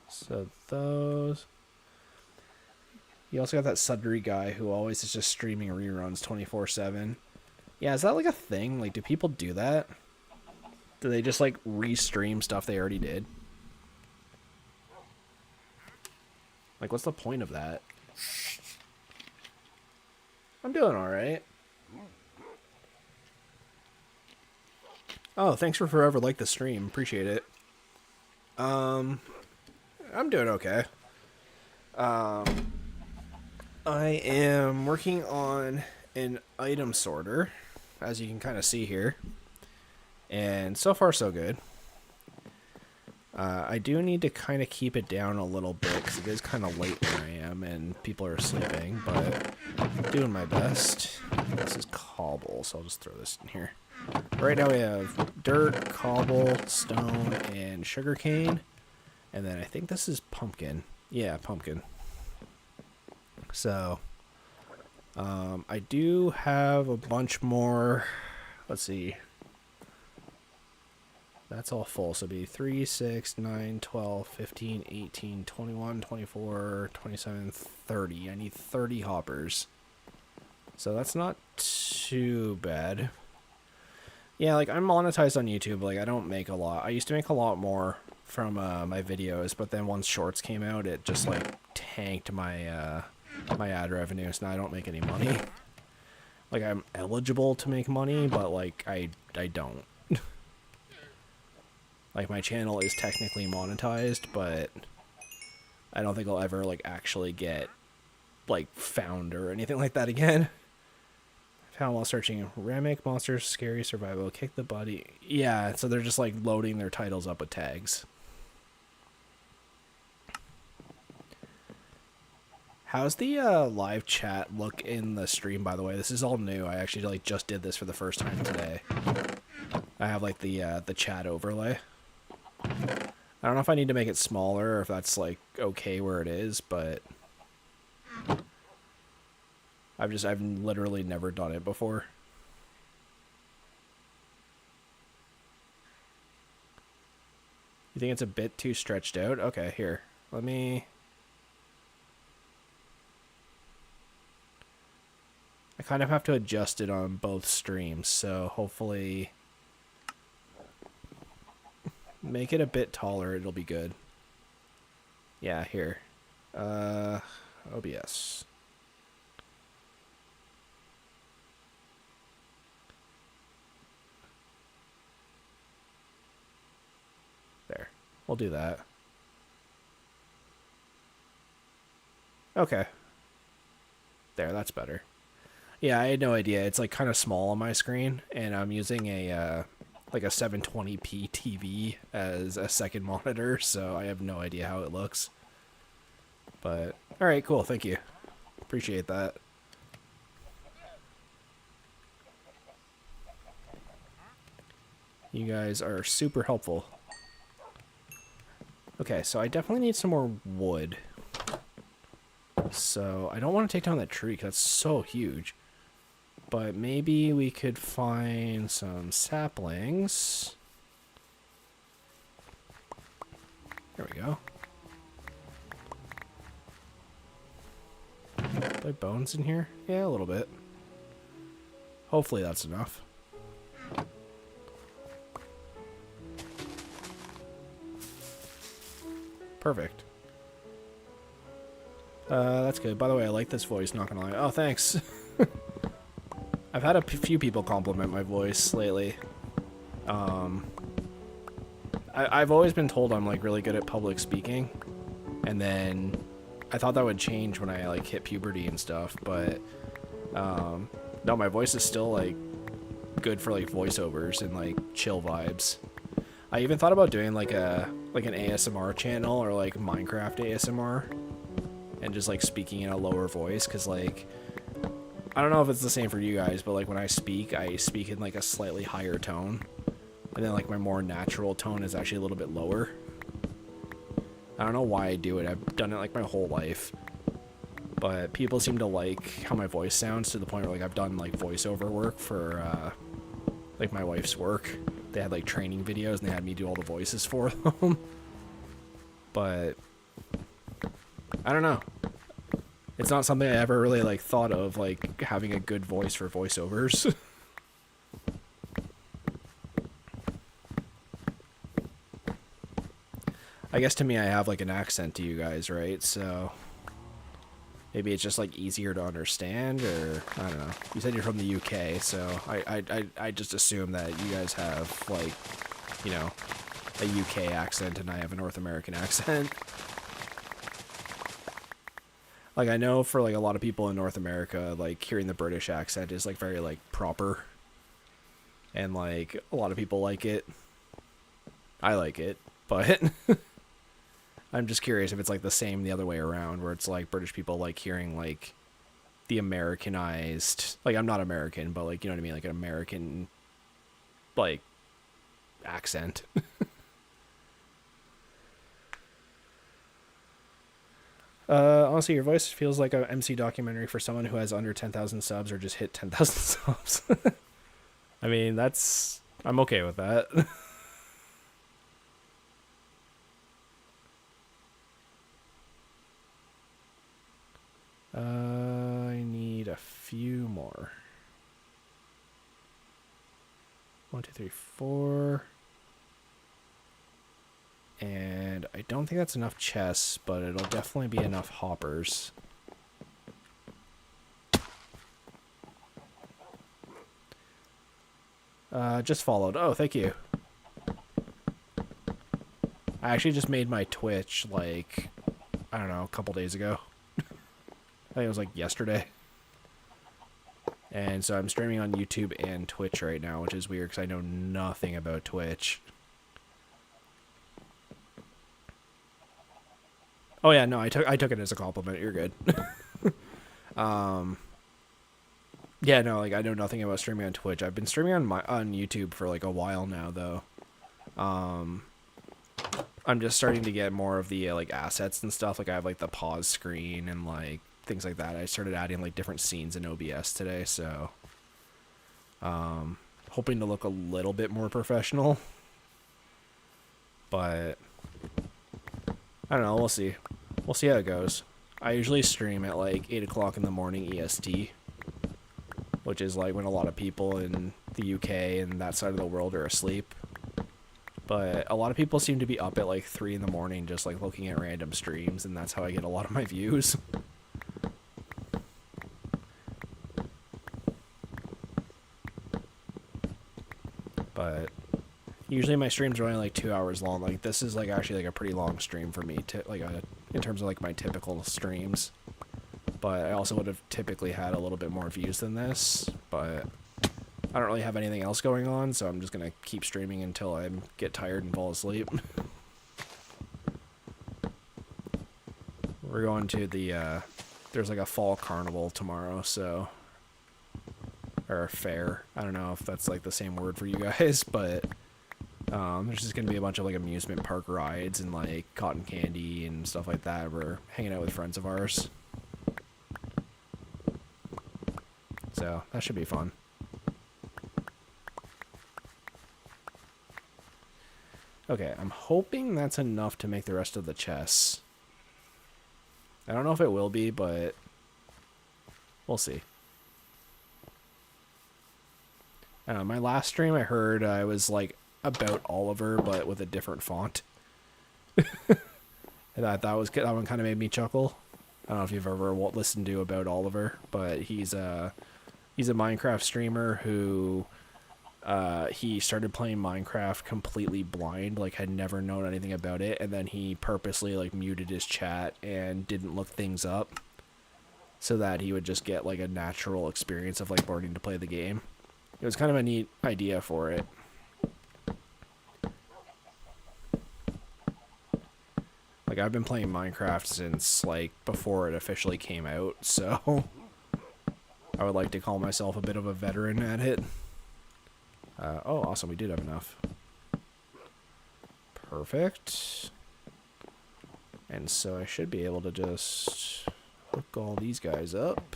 So those. You also got that Sudbury guy who always is just streaming reruns 24/7. Yeah, is that like a thing? Like, do people do that? Do they just like re-stream stuff they already did? Like, what's the point of that? I'm doing alright. Oh, thanks for forever like the stream. Appreciate it. I'm doing okay. I am working on an item sorter, as you can kind of see here. And so far, so good. I do need to kind of keep it down a little bit, because it is kind of late where I am, and people are sleeping, but I'm doing my best. This is cobble, so I'll just throw this in here. Right now we have dirt, cobble, stone, and sugarcane. And then I think this is pumpkin. Yeah, pumpkin. So, I do have a bunch more. Let's see. That's all full. So it'd be 3, 6, 9, 12, 15, 18, 21, 24, 27, 30. I need 30 hoppers. So that's not too bad. Yeah, like I'm monetized on YouTube. Like I don't make a lot. I used to make a lot more from my videos, but then once shorts came out, it just like tanked my my ad revenue. So now I don't make any money. Like I'm eligible to make money, but like I don't. Like my channel is technically monetized, but I don't think I'll ever like actually get like found or anything like that again. Found while searching Ramic monsters, scary survival, kick the body. Yeah, so they're just like loading their titles up with tags. How's the live chat look in the stream, by the way? This is all new. I actually like just did this for the first time today. I have like the chat overlay. I don't know if I need to make it smaller or if that's like okay where it is, but I've literally never done it before. You think it's a bit too stretched out? Okay, here. Let me... I kind of have to adjust it on both streams, so hopefully... Make it a bit taller, it'll be good. Yeah, here. OBS. There. We'll do that. Okay. There, that's better. Yeah, I had no idea. It's like kind of small on my screen, and I'm using a like a 720p TV as a second monitor, so I have no idea how it looks. But all right, cool. Thank you. Appreciate that. You guys are super helpful. Okay, so I definitely need some more wood. So I don't want to take down that tree because it's so huge. But maybe we could find some saplings. There we go. Do I have bones in here? Yeah, a little bit. Hopefully that's enough. Perfect. That's good. By the way, I like this voice, not gonna lie. Oh, thanks. I've had a few people compliment my voice lately. I've always been told I'm like really good at public speaking, and then I thought that would change when I like hit puberty and stuff, but no, my voice is still like good for like voiceovers and like chill vibes. I even thought about doing like an ASMR channel or like Minecraft ASMR and just like speaking in a lower voice, because like I don't know if it's the same for you guys, but like when I speak in like a slightly higher tone, and then like my more natural tone is actually a little bit lower. I don't know why I do it. I've done it like my whole life, but people seem to like how my voice sounds, to the point where like I've done like voiceover work for like my wife's work. They had like training videos and they had me do all the voices for them. But I don't know. It's not something I ever really like thought of, like having a good voice for voiceovers. I guess to me I have like an accent to you guys, right? So maybe it's just like easier to understand, or I don't know. You said you're from the UK, so I just assume that you guys have like, you know, a UK accent and I have a North American accent. Like I know for like a lot of people in North America, like hearing the British accent is like very like proper, and like a lot of people like it. I like it, but I'm just curious if it's like the same the other way around, where it's like British people like hearing like the Americanized, like I'm not American, but like, you know what I mean, like an American like accent. Honestly, your voice feels like a MC documentary for someone who has under 10,000 subs or just hit 10,000 subs. I mean, I'm okay with that. I need a few more. 1, 2, 3, 4. And I don't think that's enough chests, but it'll definitely be enough hoppers. Just followed. Oh, thank you. I actually just made my Twitch, like, I don't know, a couple days ago. I think it was like yesterday. And so I'm streaming on YouTube and Twitch right now, which is weird because I know nothing about Twitch. Oh yeah, no, I took it as a compliment. You're good. Yeah, no, like I know nothing about streaming on Twitch. I've been streaming on YouTube for like a while now, though. I'm just starting to get more of the like assets and stuff. Like I have like the pause screen and like things like that. I started adding like different scenes in OBS today, so hoping to look a little bit more professional. But I don't know, we'll see. We'll see how it goes. I usually stream at like 8 o'clock in the morning EST, which is like when a lot of people in the UK and that side of the world are asleep. But a lot of people seem to be up at like 3 in the morning just like looking at random streams, and that's how I get a lot of my views. But usually my streams are only like 2 hours long. Like this is like actually like a pretty long stream for me to like in terms of like my typical streams. But I also would have typically had a little bit more views than this, but I don't really have anything else going on, so I'm just gonna keep streaming until I get tired and fall asleep. We're going to the there's like a fall carnival tomorrow, so, or a fair. I don't know if that's like the same word for you guys, but there's just gonna be a bunch of like amusement park rides and like cotton candy and stuff like that. We're hanging out with friends of ours, so that should be fun. Okay, I'm hoping that's enough to make the rest of the chests. I don't know if it will be, but We'll see. My last stream I heard I was like about Oliver, but with a different font. And that one kind of made me chuckle. I don't know if you've ever listened to About Oliver, but he's a Minecraft streamer who he started playing Minecraft completely blind, like had never known anything about it, and then he purposely like muted his chat and didn't look things up so that he would just get like a natural experience of like learning to play the game. It was kind of a neat idea for it. Like, I've been playing Minecraft since, like, before it officially came out, so I would like to call myself a bit of a veteran at it. Oh, awesome, we did have enough. Perfect. And so I should be able to just hook all these guys up.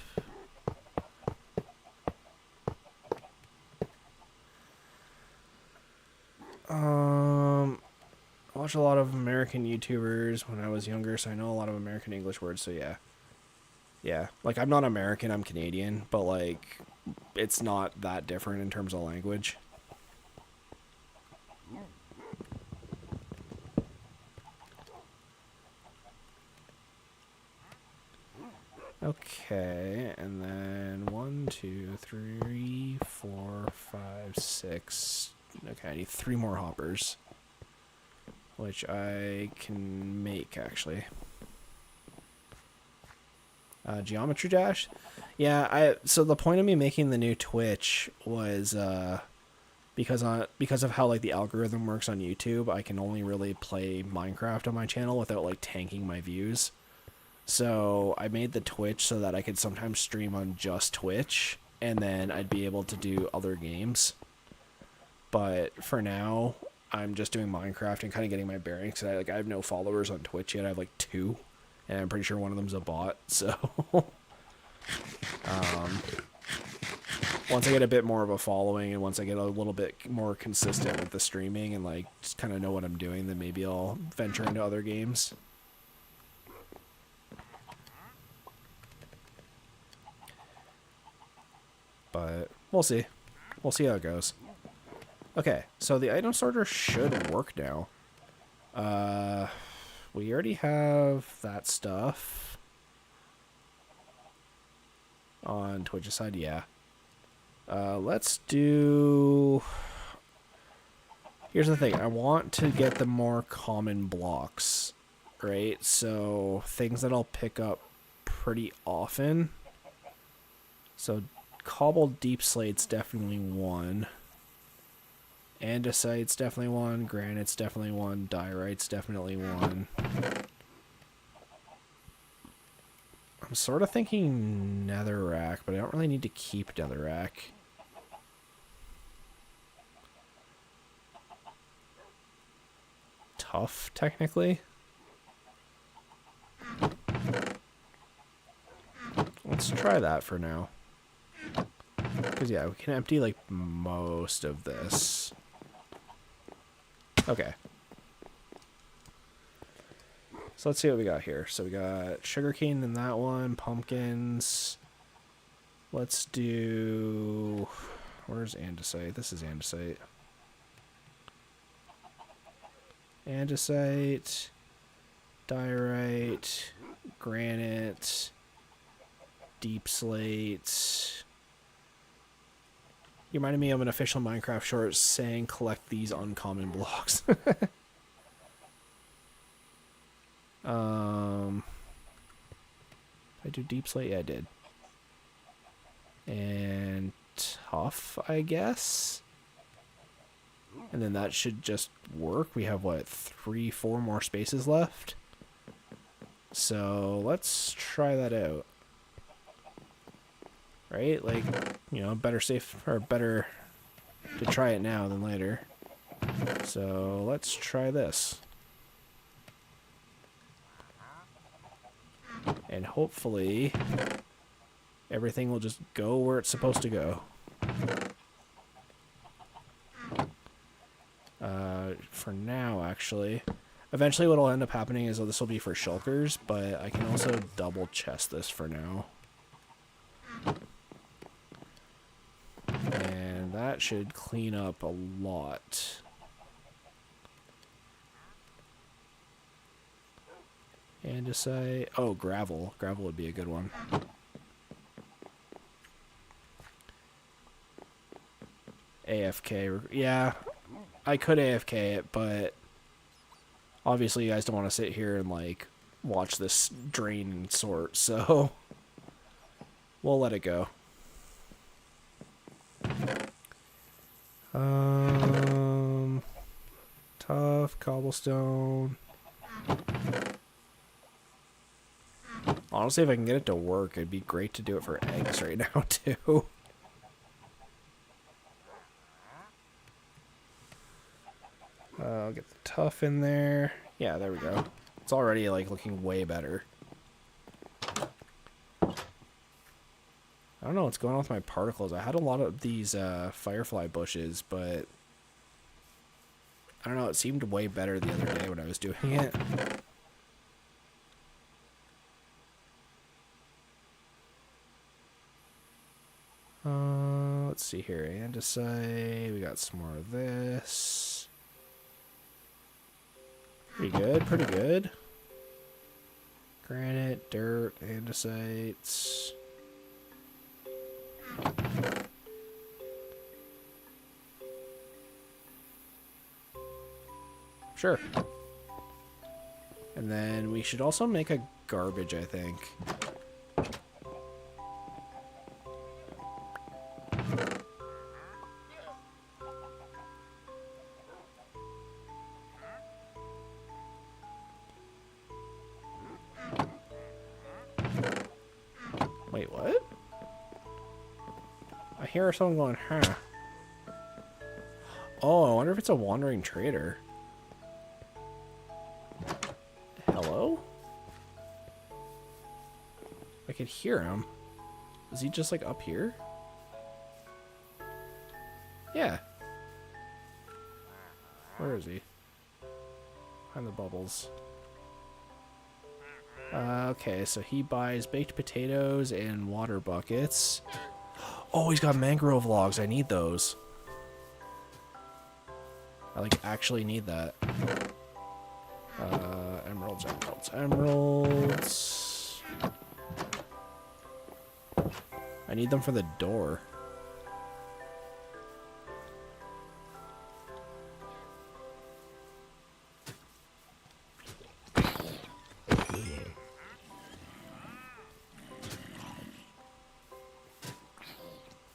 I watched a lot of American YouTubers when I was younger, so I know a lot of American English words, so yeah. Yeah, like, I'm not American, I'm Canadian, but, like, it's not that different in terms of language. Okay, and then 1, 2, 3, 4, 5, 6. Okay, I need 3 more hoppers, which I can make, actually. Geometry Dash? Yeah, so the point of me making the new Twitch was because of how like the algorithm works on YouTube, I can only really play Minecraft on my channel without like tanking my views. So I made the Twitch so that I could sometimes stream on just Twitch, and then I'd be able to do other games. But for now, I'm just doing Minecraft and kind of getting my bearings. I have no followers on Twitch yet. I have like 2, and I'm pretty sure one of them's a bot. So once I get a bit more of a following, and once I get a little bit more consistent with the streaming and like just kind of know what I'm doing, then maybe I'll venture into other games. But we'll see. We'll see how it goes. Okay, so the item sorter should work now. We already have that stuff on Twitch's side, yeah. Let's do... Here's the thing, I want to get the more common blocks, right? So, things that I'll pick up pretty often. So, cobbled deep slate's definitely one. Andesite's definitely one. Granite's definitely one. Diorite's definitely one. I'm sort of thinking netherrack, but I don't really need to keep netherrack. Tough, technically. Let's try that for now. Because, yeah, we can empty, like, most of this. Okay. So let's see what we got here. So we got sugarcane in that one, pumpkins. Let's do... Where's andesite? This is andesite. Andesite, diorite, granite, deep slate. You reminded me of an official Minecraft short saying collect these uncommon blocks. I do deep slate? Yeah, I did. And tough, I guess. And then that should just work. We have, what, 3, 4 more spaces left? So let's try that out. Right? Like, you know, better to try it now than later. So let's try this. And hopefully everything will just go where it's supposed to go. For now, actually. Eventually what will end up happening is this will be for shulkers, but I can also double chest this for now. that should clean up a lot. And to say, oh, gravel. Gravel would be a good one. AFK. Yeah, I could AFK it, but obviously you guys don't want to sit here and, like, watch this drain and sort, so we'll let it go. Tough, cobblestone. Honestly, if I can get it to work, it'd be great to do it for eggs right now, too. I'll get the tough in there. Yeah, there we go. It's already, like, looking way better. I don't know what's going on with my particles. I had a lot of these firefly bushes, but I don't know, it seemed way better the other day when I was doing it. Let's see here. Andesite. We got some more of this. Pretty good, pretty good. Granite, dirt, andesites. Sure. And then we should also make a garbage, I think. Wait, what? I hear someone going, huh? Oh, I wonder if it's a wandering trader. Hello? I could hear him. Is he just, like, up here? Yeah. Where is he? Behind the bubbles. Okay, so he buys baked potatoes and water buckets. Oh, he's got mangrove logs. I need those. I, like, actually need that. Emeralds, emeralds, emeralds. I need them for the door.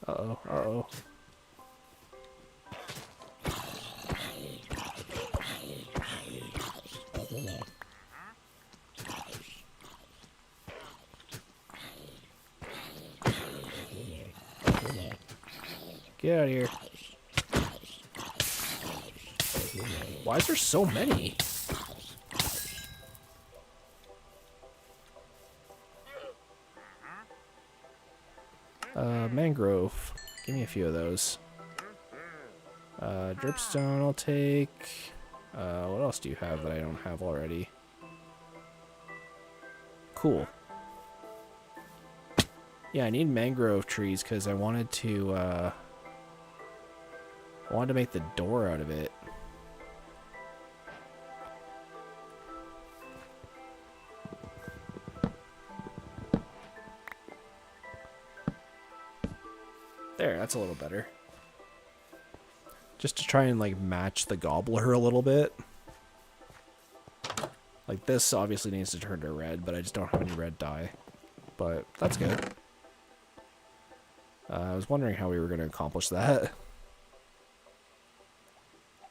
Uh-oh, uh-oh. Get out of here. Why is there so many? Mangrove. Give me a few of those. Dripstone I'll take. What else do you have that I don't have already? Cool. Yeah, I need mangrove trees because I wanted to make the door out of it. There, that's a little better. Just to try and, like, match the gobbler a little bit. Like, this obviously needs to turn to red, but I just don't have any red dye. But that's good. I was wondering how we were going to accomplish that.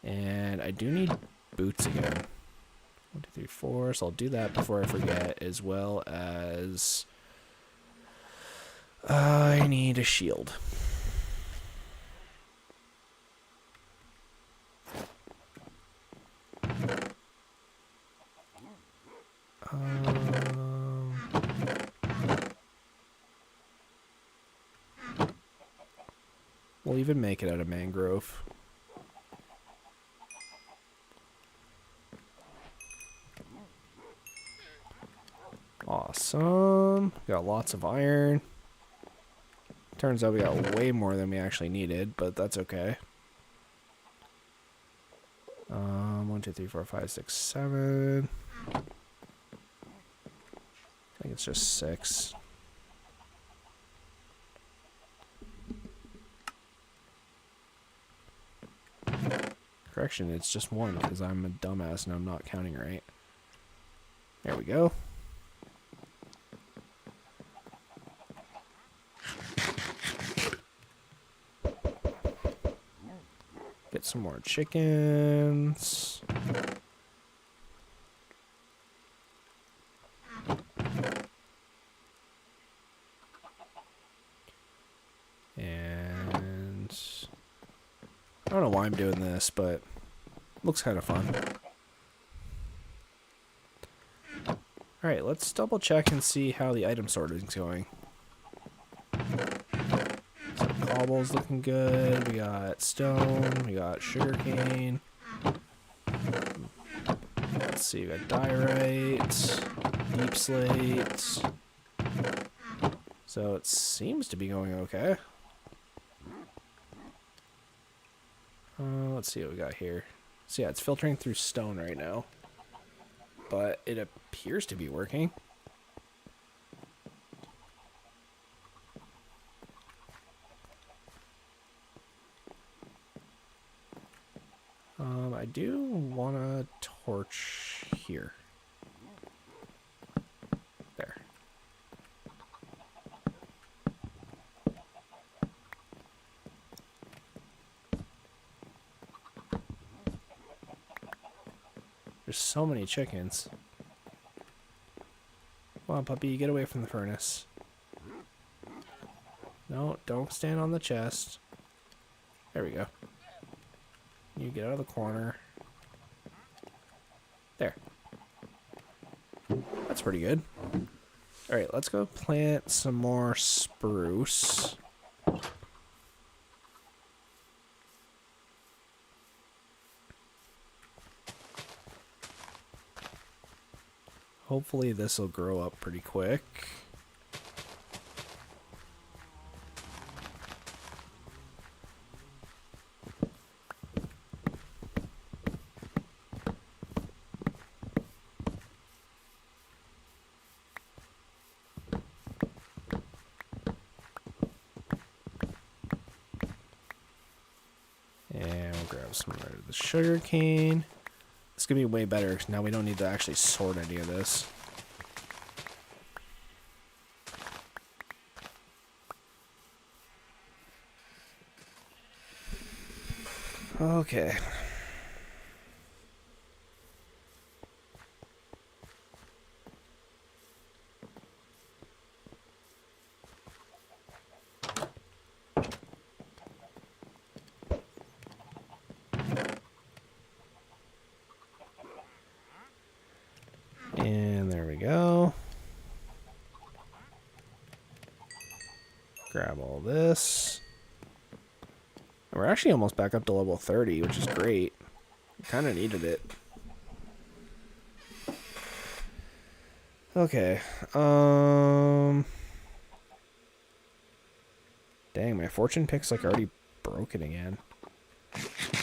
And I do need boots again. 1, 2, 3, 4. So I'll do that before I forget, as well as I need a shield. We'll even make it out of mangrove. Awesome. Got lots of iron. Turns out we got way more than we actually needed, but that's okay. 1, 2, 3, 4, 5, 6, 7. I think it's just 6. Correction, it's just 1 because I'm a dumbass and I'm not counting right. There we go. Get some more chickens. And I don't know why I'm doing this, but it looks kind of fun. Alright, let's double check and see how the item sorting is going. So cobble's looking good. We got stone. We got sugarcane. Let's see, we got diorite, deep slate. So it seems to be going okay. Let's see what we got here. So yeah, it's filtering through stone right now. But it appears to be working. I do want a torch here. There. There's so many chickens. Come on, puppy, get away from the furnace. No, don't stand on the chest. There we go. You get out of the corner. There. That's pretty good. Alright, let's go plant some more spruce. Hopefully this will grow up pretty quick. And we'll grab some of the sugar cane. It's gonna be way better because now we don't need to actually sort any of this. Okay. And there we go. Grab all this. We're actually almost back up to level 30, which is great. Kind of needed it. Okay. Dang, my fortune pick's like already broken again.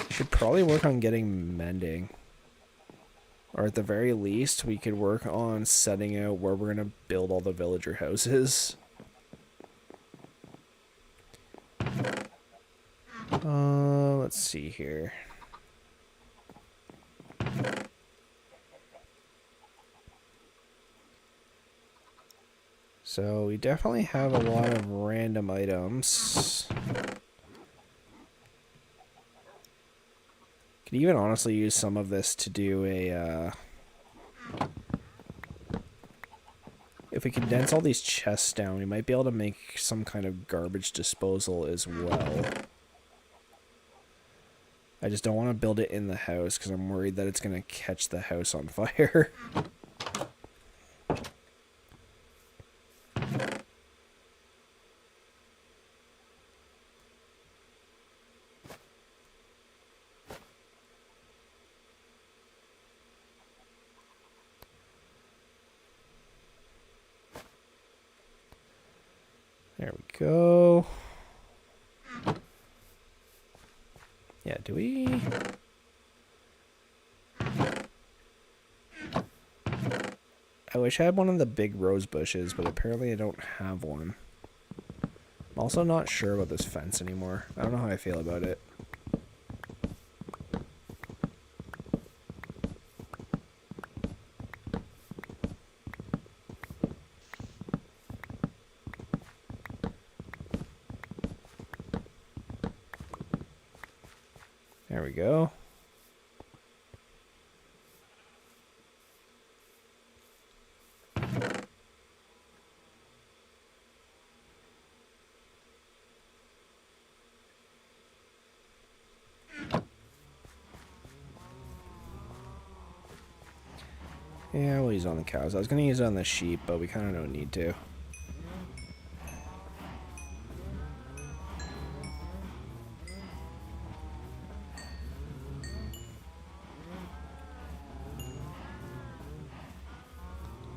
Should probably work on getting mending. Or at the very least, we could work on setting out where we're going to build all the villager houses. Let's see here. So we definitely have a lot of random items. Could even honestly use some of this to do a, if we condense all these chests down, we might be able to make some kind of garbage disposal as well. I just don't want to build it in the house because I'm worried that it's going to catch the house on fire. There we go. Do we? I wish I had one of the big rose bushes, but apparently I don't have one. I'm also not sure about this fence anymore. I don't know how I feel about it. There we go. Yeah, we'll use it on the cows. I was going to use it on the sheep, but we kind of don't need to.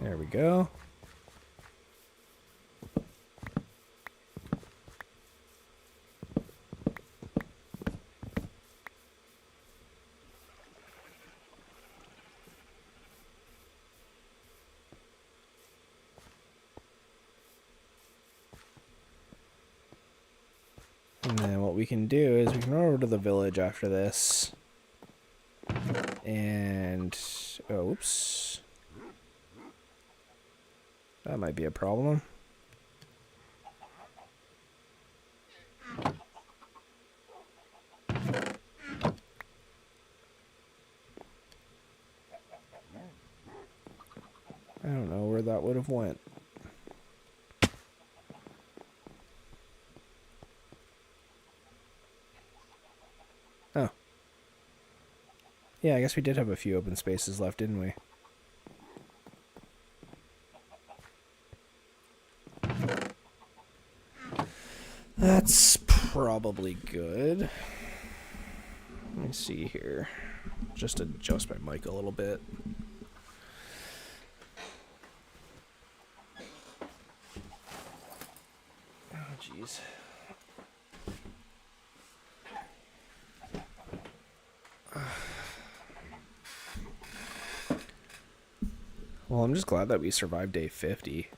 There we go. And then what we can do is we can run over to the village after this. And... oh, oops. That might be a problem. I don't know where that would have went. Oh. Yeah, I guess we did have a few open spaces left, didn't we? That's probably good. Let me see here. Just adjust my mic a little bit. Oh, jeez. Well, I'm just glad that we survived day 50.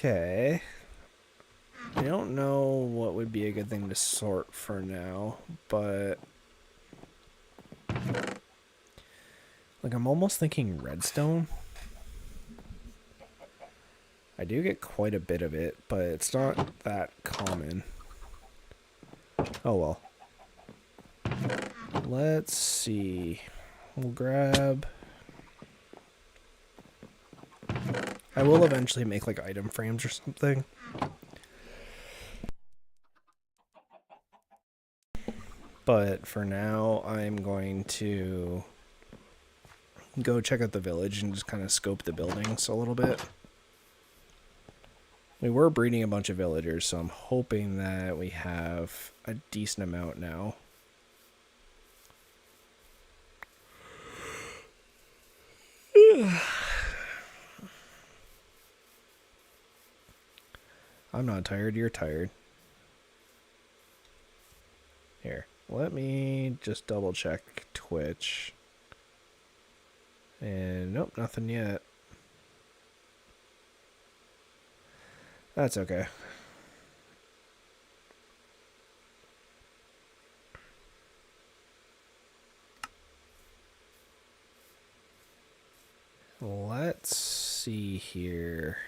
Okay. I don't know what would be a good thing to sort for now, but... like, I'm almost thinking redstone. I do get quite a bit of it, but it's not that common. Oh well. Let's see. We'll grab... I will eventually make, like, item frames or something. But for now, I'm going to go check out the village and just kind of scope the buildings a little bit. We were breeding a bunch of villagers, so I'm hoping that we have a decent amount now. I'm not tired, you're tired. Here, let me just double check Twitch. And nope, nothing yet. That's okay. Let's see here.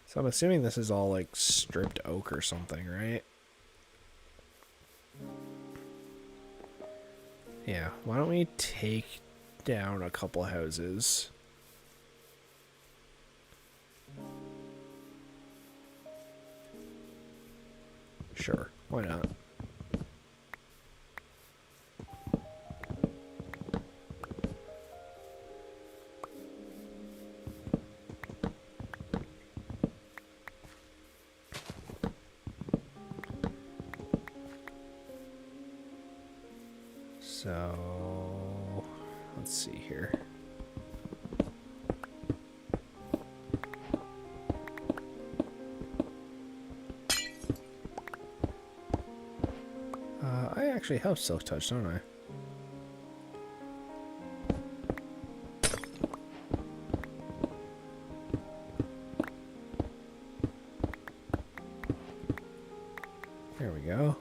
So I'm assuming this is all like stripped oak or something, right? Yeah, why don't we take down a couple houses? Sure, why not? So, let's see here. I actually have Silk Touch, don't I? There we go.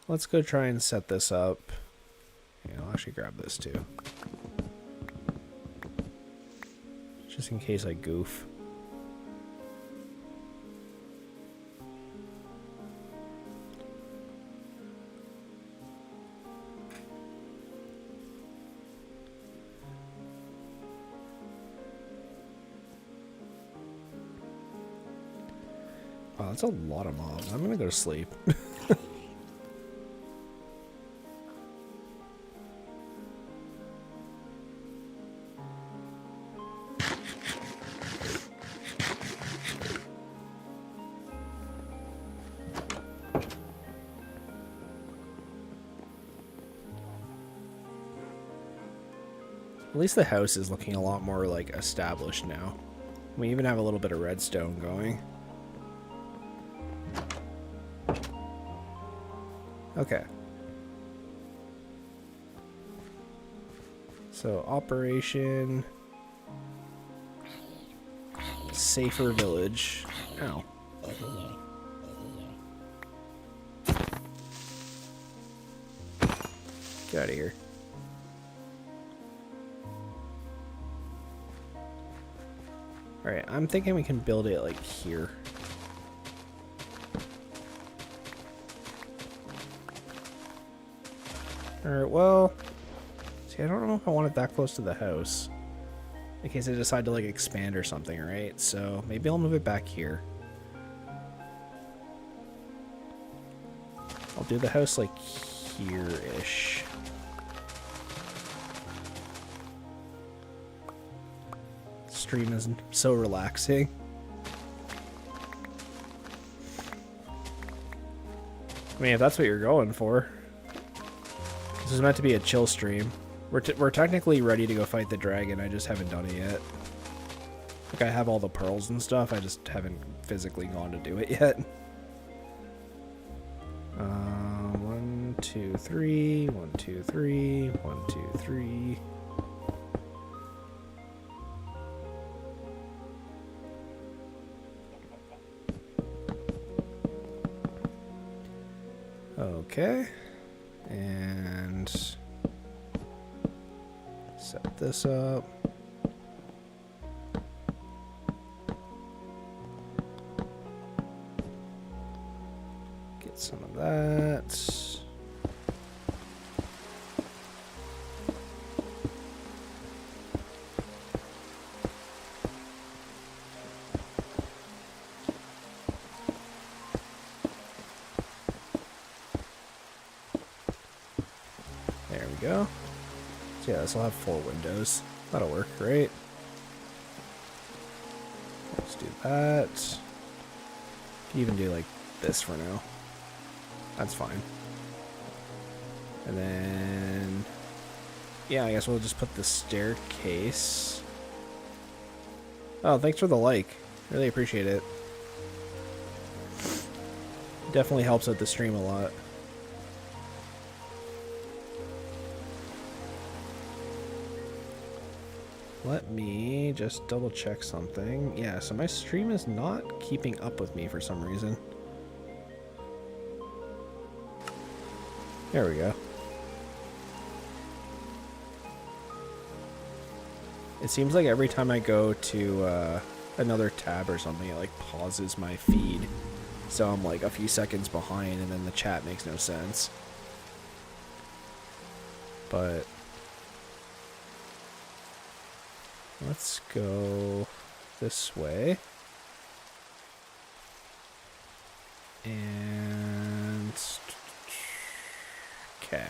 Let's go try and set this up. Yeah, I'll actually grab this too. Just in case I goof. Wow, that's a lot of mobs. I'm gonna go to sleep. At least the house is looking a lot more like established now. We even have a little bit of redstone going. Okay. So operation safer village. Ow. Get out of here. Alright, I'm thinking we can build it like here. Alright, well, see, I don't know if I want it that close to the house. In case I decide to like expand or something, right? So maybe I'll move it back here. I'll do the house like here-ish. Stream is so relaxing. I mean, if that's what you're going for. This is meant to be a chill stream. We're technically ready to go fight the dragon. I just haven't done it yet. Like, I have all the pearls and stuff. I just haven't physically gone to do it yet. 1, 2, 3. 1, 2, 3. 1, 2, 3. Okay. And set this up. Get some of that. There we go. So yeah, this will have 4 windows. That'll work, right? Let's do that. Can even do like this for now. That's fine. And then, yeah, I guess we'll just put the staircase. Oh, thanks for the like. Really appreciate it. Definitely helps out the stream a lot. Let me just double check something. Yeah, so my stream is not keeping up with me for some reason. There we go. It seems like every time I go to another tab or something, it like pauses my feed. So I'm like a few seconds behind and then the chat makes no sense. But let's go this way. And okay.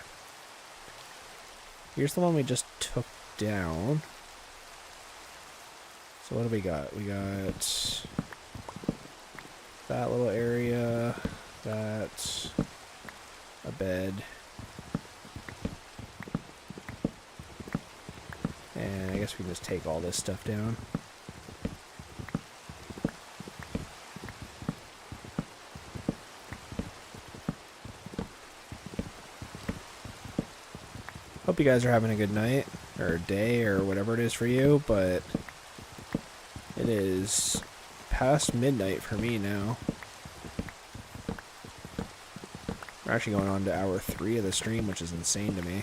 Here's the one we just took down. So what do we got? We got that little area, that, a bed, and I guess we can just take all this stuff down. Hope you guys are having a good night, or day, or whatever it is for you, but it is past midnight for me now. We're actually going on to hour 3 of the stream, which is insane to me.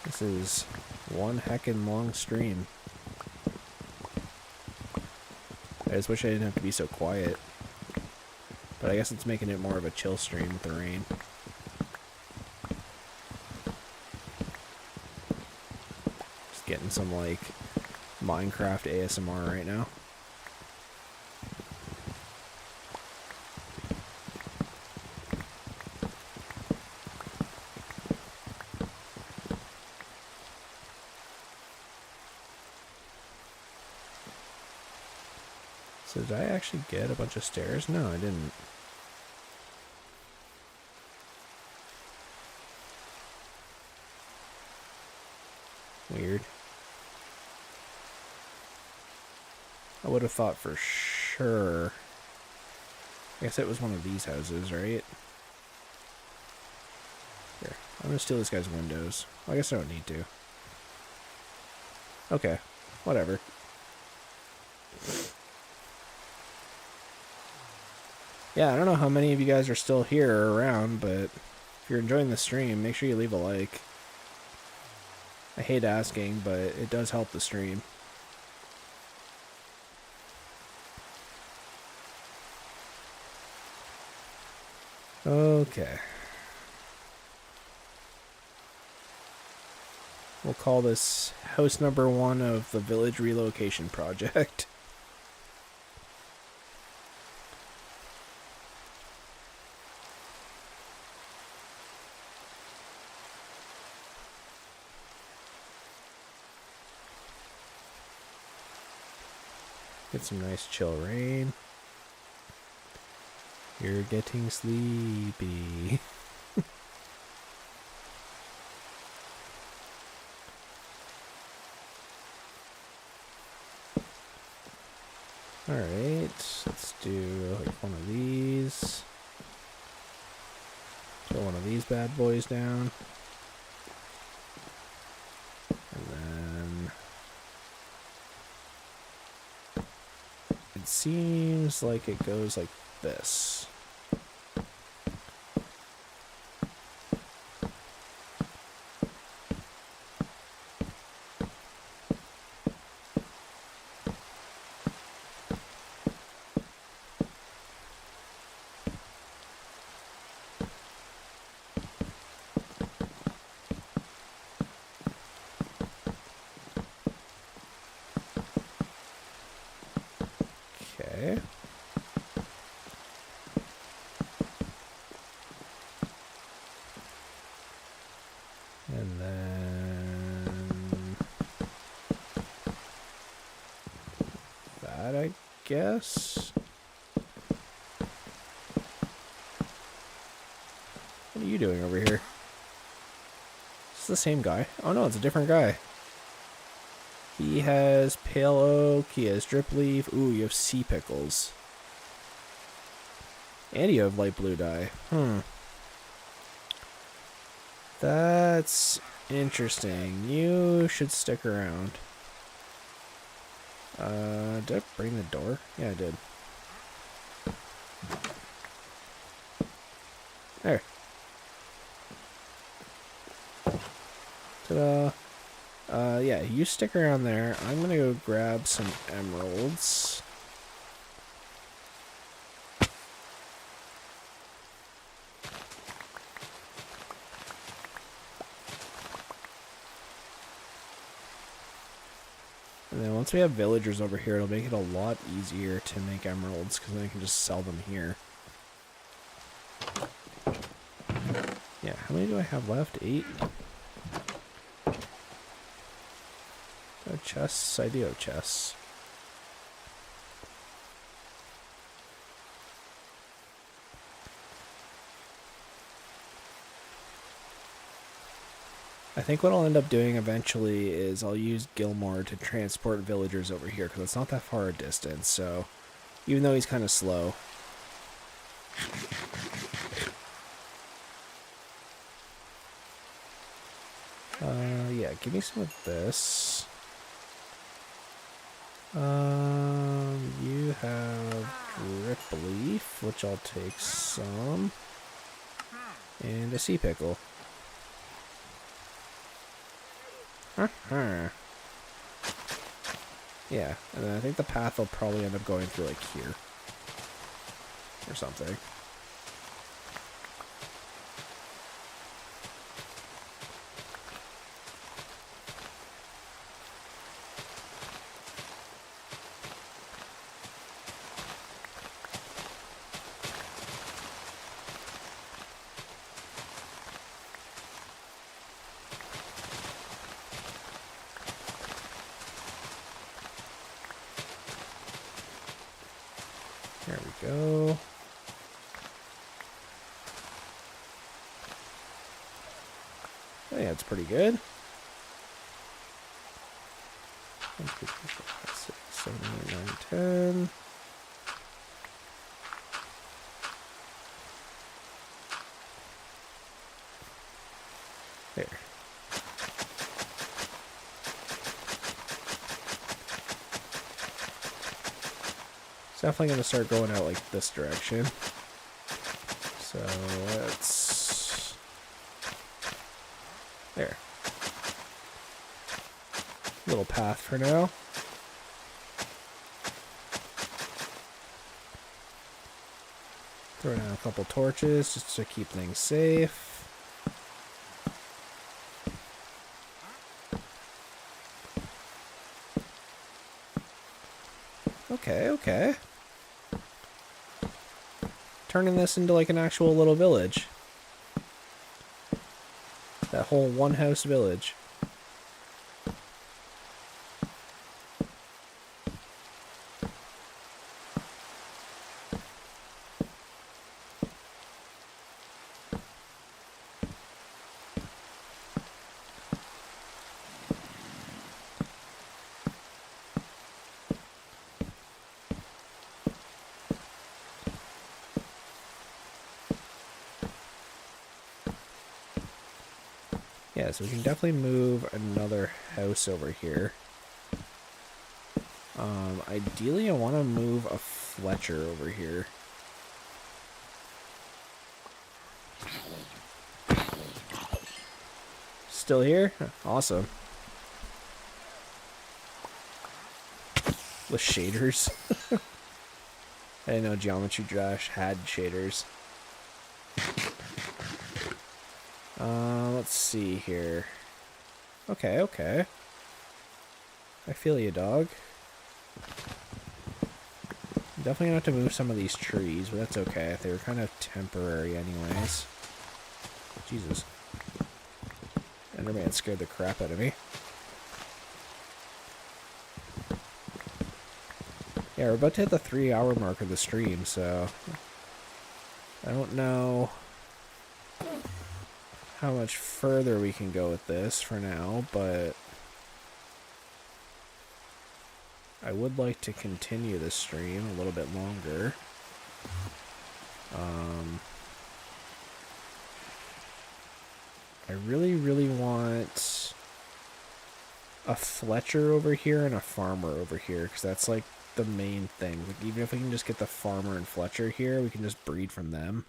This is one heckin' long stream. I just wish I didn't have to be so quiet. But I guess it's making it more of a chill stream with the rain. Just getting some, like, Minecraft ASMR right now. So did I actually get a bunch of stairs? No, I didn't. Weird. I would have thought for sure. I guess it was one of these houses, right? Here, I'm gonna steal this guy's windows. Well, I guess I don't need to. Okay, whatever. Yeah, I don't know how many of you guys are still here or around, but if you're enjoying the stream, make sure you leave a like. I hate asking, but it does help the stream. Okay. We'll call this house number 1 of the village relocation project. Get some nice chill rain. You're getting sleepy. Alright, let's do like one of these. Throw one of these bad boys down. And then it seems like it goes like this. Okay. And then that, I guess. What are you doing over here? It's the same guy. Oh no, it's a different guy. He has pale oak, he has drip leaf. Ooh, you have sea pickles. And you have light blue dye. That's interesting. You should stick around. Did I bring the door? Yeah, I did. There. Ta-da. Yeah, you stick around there. I'm gonna go grab some emeralds. And then once we have villagers over here, it'll make it a lot easier to make emeralds, because then I can just sell them here. Yeah, how many do I have left? 8? Oh, chests? I do have chests. I think what I'll end up doing eventually is I'll use Gilmore to transport villagers over here, because it's not that far a distance, so even though he's kind of slow. Yeah, give me some of this. You have drip leaf, which I'll take some, and a sea pickle. Yeah, and then I think the path will probably end up going through like here or something. There we go. Oh, yeah, it's pretty good. 1, 2, 3, 4, 5, 6, 7, 8, 9, 10. There. It's definitely going to start going out like this direction. So let's... There. Little path for now. Throw down a couple torches just to keep things safe. Okay. Turning this into like an actual little village. That whole one house village. Yeah, so we can definitely move another house over here. Ideally, I want to move a Fletcher over here. Still here? Awesome. With shaders. I didn't know Geometry Dash had shaders. Let's see here. Okay. I feel you, dog. I'm definitely gonna have to move some of these trees, but that's okay. They were kind of temporary anyways. Jesus. Enderman scared the crap out of me. Yeah, we're about to hit the 3-hour mark of the stream, so I don't know how much further we can go with this for now, but I would like to continue this stream a little bit longer. I really want a Fletcher over here and a farmer over here, because that's like the main thing. Like, even if we can just get the farmer and Fletcher here, we can just breed from them.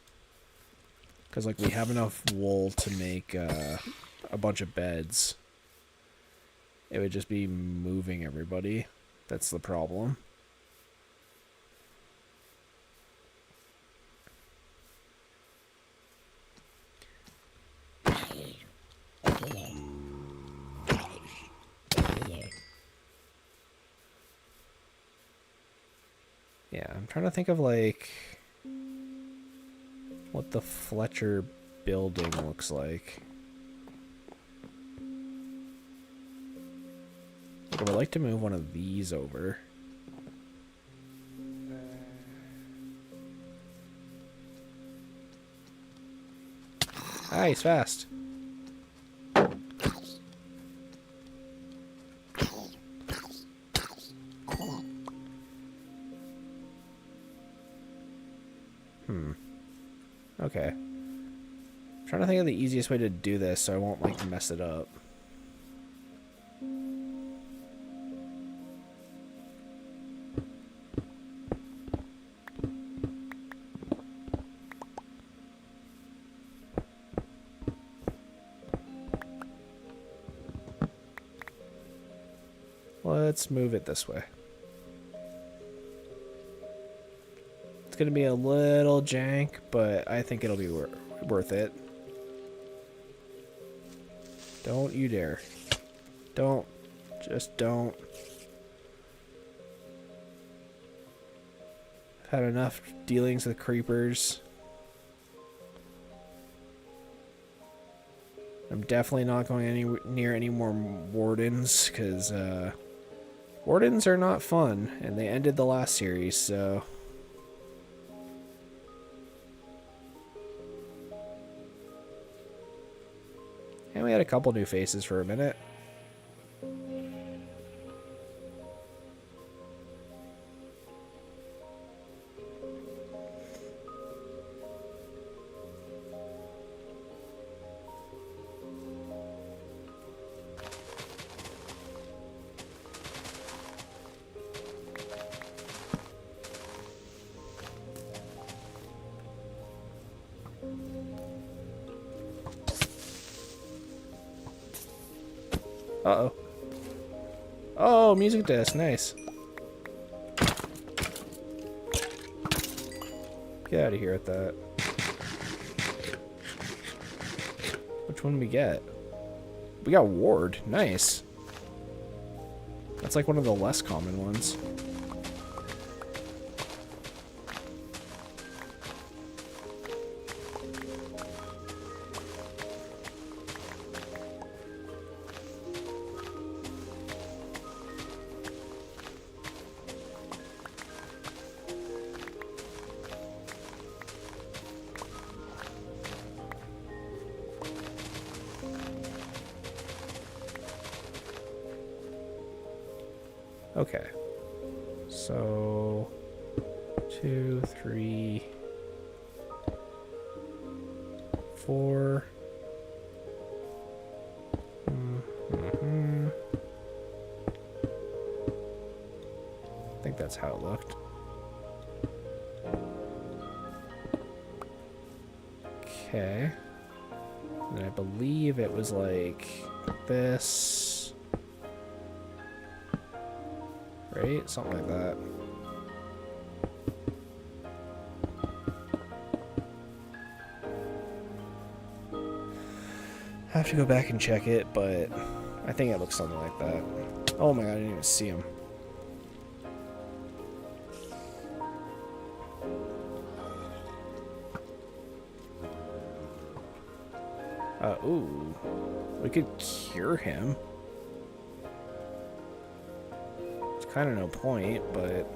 Because, like, we have enough wool to make a bunch of beds. It would just be moving everybody. That's the problem. I'm trying to think of like what the Fletcher building looks like. I would like to move one of these over. Ah, he's fast. Okay. I'm trying to think of the easiest way to do this so I won't like mess it up. Let's move it this way. It's gonna be a little jank, but I think it'll be worth it. Don't you dare. Don't. Just don't. I've had enough dealings with creepers. I'm definitely not going near any more wardens, because wardens are not fun, and they ended the last series, so... And we had a couple new faces for a minute. Uh-oh. Oh, music disc. Nice. Get out of here with that. Which one did we get? We got Ward. Nice. That's like one of the less common ones. Okay, so 2, 3, 4. I think that's how it looked. Okay, and I believe it was like this. Right? Something like that. I have to go back and check it, but I think it looks something like that. Oh my god, I didn't even see him. Ooh. We could cure him. Kind of no point, but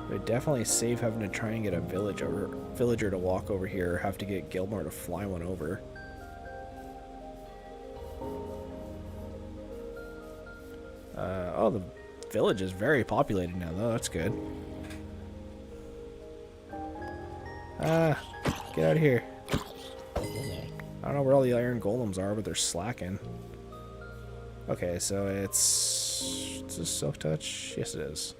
it definitely save having to try and get a villager to walk over here, or have to get Gilmore to fly one over. Oh, the village is very populated now, though. That's good. Get out of here. I don't know where all the iron golems are, but they're slacking. Okay, so it's a silk touch? Yes, it is.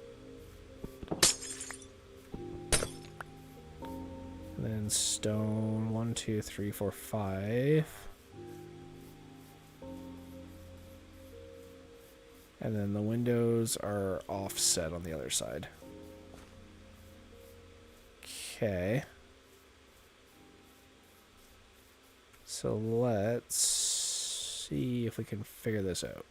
And then stone, 1, 2, 3, 4, 5. And then the windows are offset on the other side. Okay. So let's see if we can figure this out.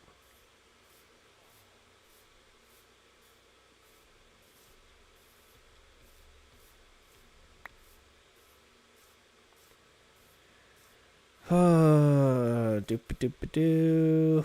Doop-a-doo.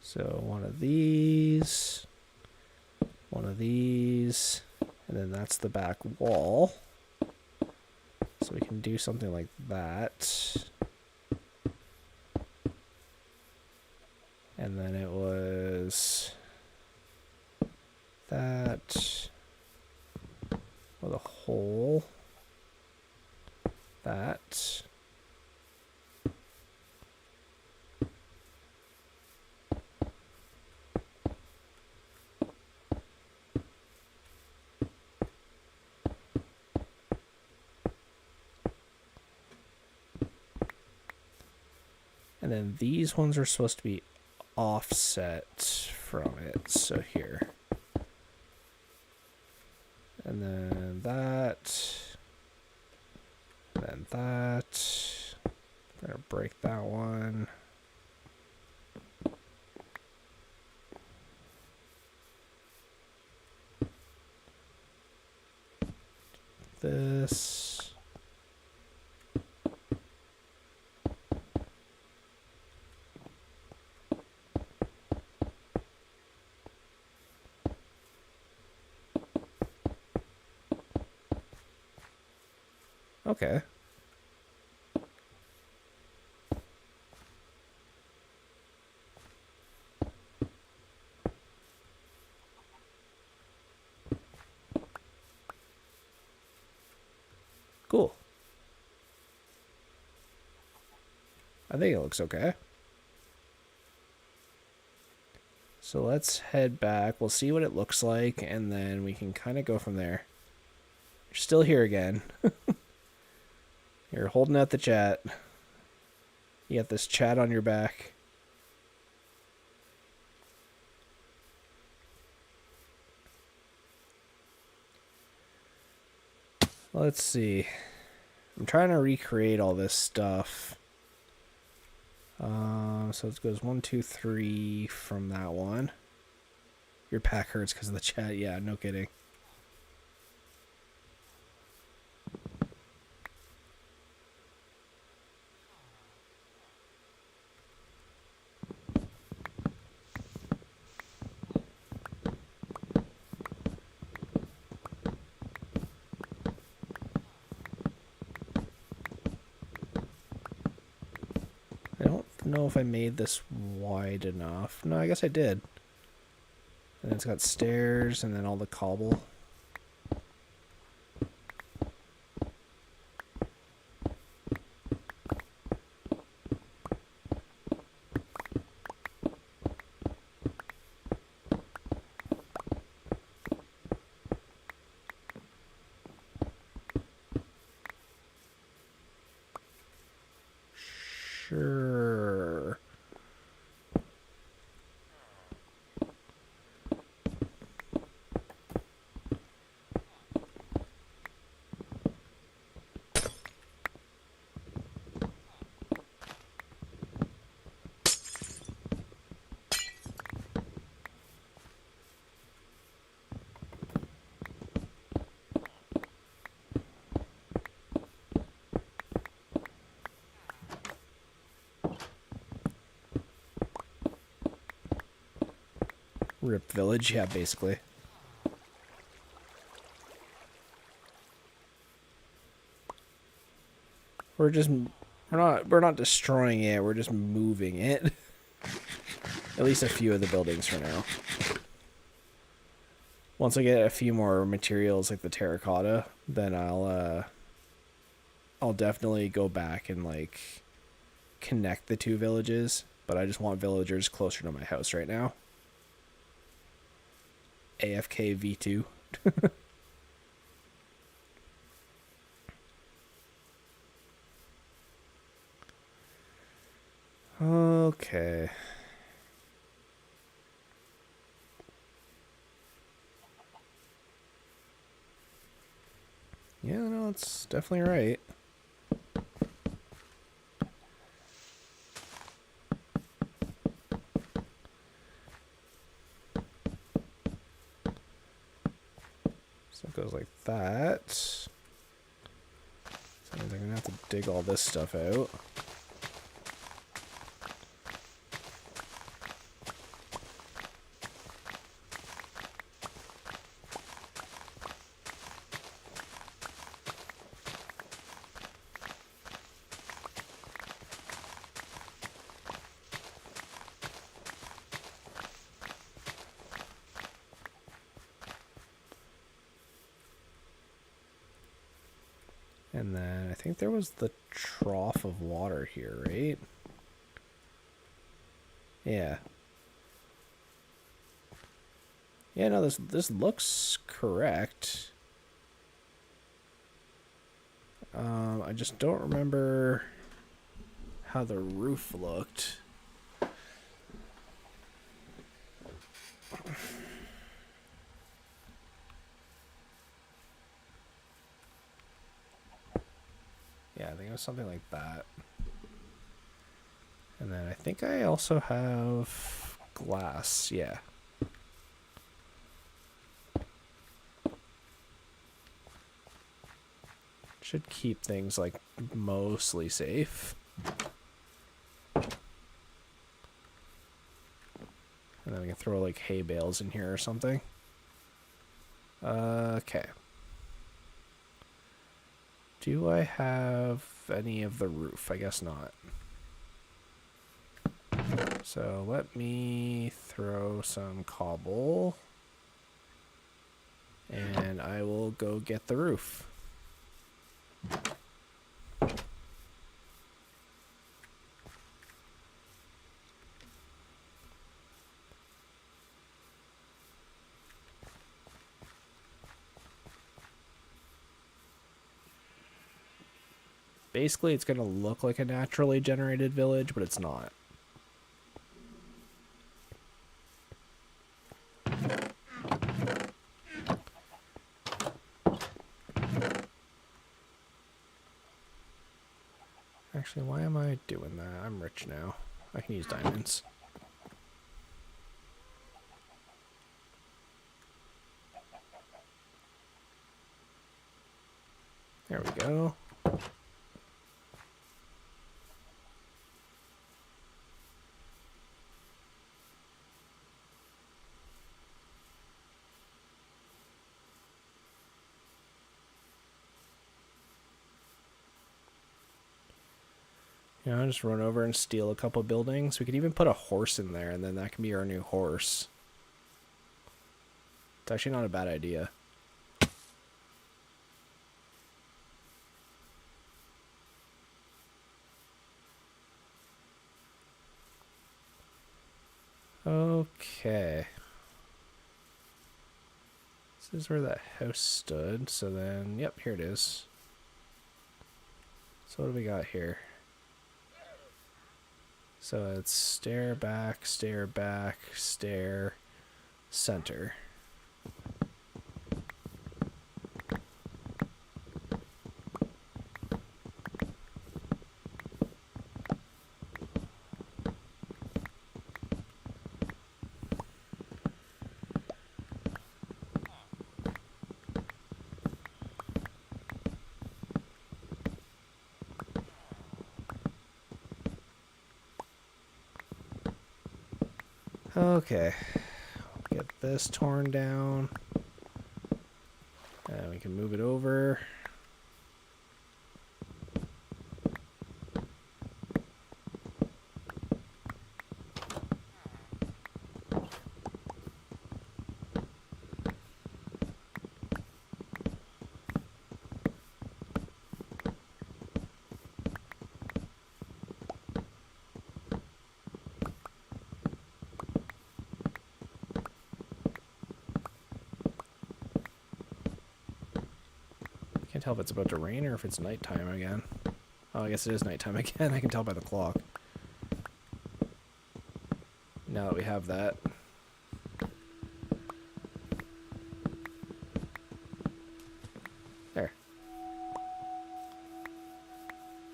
So one of these, and then that's the back wall. So we can do something like that. And then it was that with a hole. That. And then these ones are supposed to be offset from it. So here. And then that. And then that. I'm going to break that one. This. Okay. Cool. I think it looks okay. So let's head back. We'll see what it looks like, and then we can kind of go from there. You're still here again. You're holding out the chat. You got this chat on your back. Let's see. I'm trying to recreate all this stuff. So it goes 1, 2, 3 from that one. Your back hurts because of the chat. Yeah, no kidding. I don't know if I made this wide enough. No, I guess I did. And it's got stairs and then all the cobble. Sure. Rip village, yeah, basically. We're not destroying it, we're just moving it. At least a few of the buildings for now. Once I get a few more materials like the terracotta, then I'll definitely go back and like connect the two villages, but I just want villagers closer to my house right now. AFK V2. Okay. Yeah, no, it's definitely right. it goes like that. So I'm gonna have to dig all this stuff out. And then I think there was the trough of water here, right? Yeah. Yeah, no, this looks correct. I just don't remember how the roof looked. Yeah, I think it was something like that. And then I think I also have glass, yeah. Should keep things like mostly safe. And then we can throw like hay bales in here or something. Okay. Do I have any of the roof? I guess not. So let me throw some cobble. And I will go get the roof. Basically, it's going to look like a naturally generated village, but it's not. Actually, why am I doing that? I'm rich now. I can use diamonds. There we go. You know, just run over and steal a couple buildings. We could even put a horse in there, and then that can be our new horse. It's actually not a bad idea. Okay. This is where that house stood. So then, yep, here it is. So what do we got here? So it's stair, stair, center. Okay, get this torn down, and we can move it over. Can't tell if it's about to rain or if it's nighttime again. Oh, I guess it is nighttime again. I can tell by the clock. Now that we have that. There.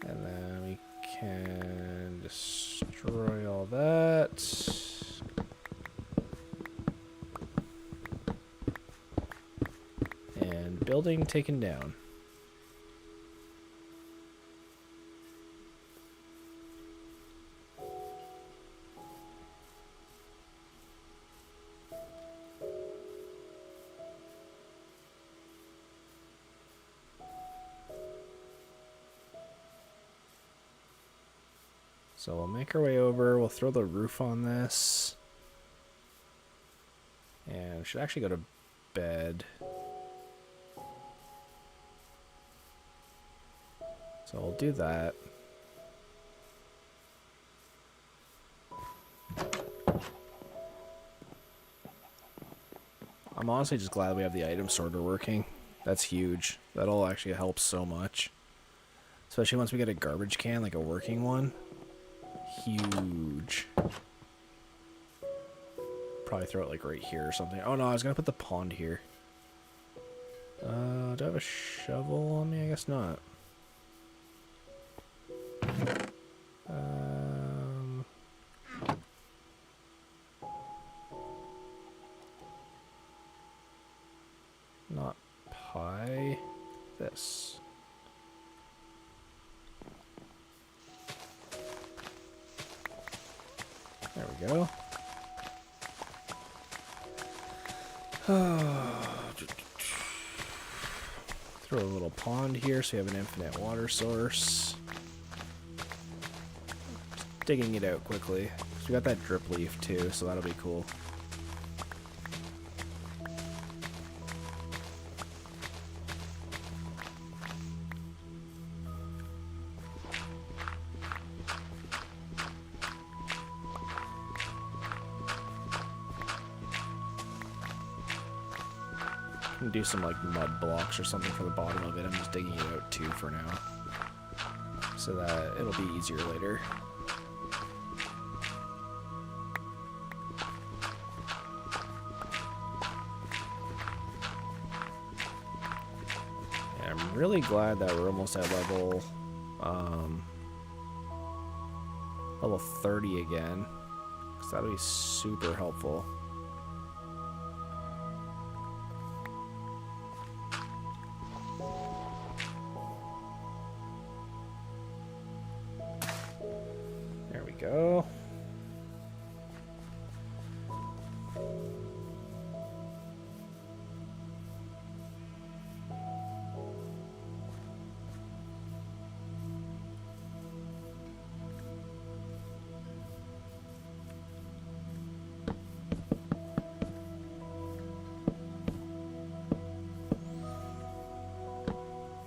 And then we can destroy all that. And Building taken down. So we'll make our way over. We'll throw the roof on this. And we should actually go to bed. So we'll do that. I'm honestly just glad we have the item sorter working. That's huge. That'll actually help so much. Especially once we get a garbage can, like a working one. Huge. Probably throw it like right here or something. Oh no, I was gonna put the pond here. Do I have a shovel on me? I guess not. Not pie. This. There we go. Throw a little pond here so you have an infinite water source. Just digging it out quickly. We got that drip leaf too, so that'll be cool. Can do some like mud blocks or something for the bottom of it. I'm just digging it out too for now, so that it'll be easier later. And I'm really glad that we're almost at level 30 again, because that'll be super helpful. Go.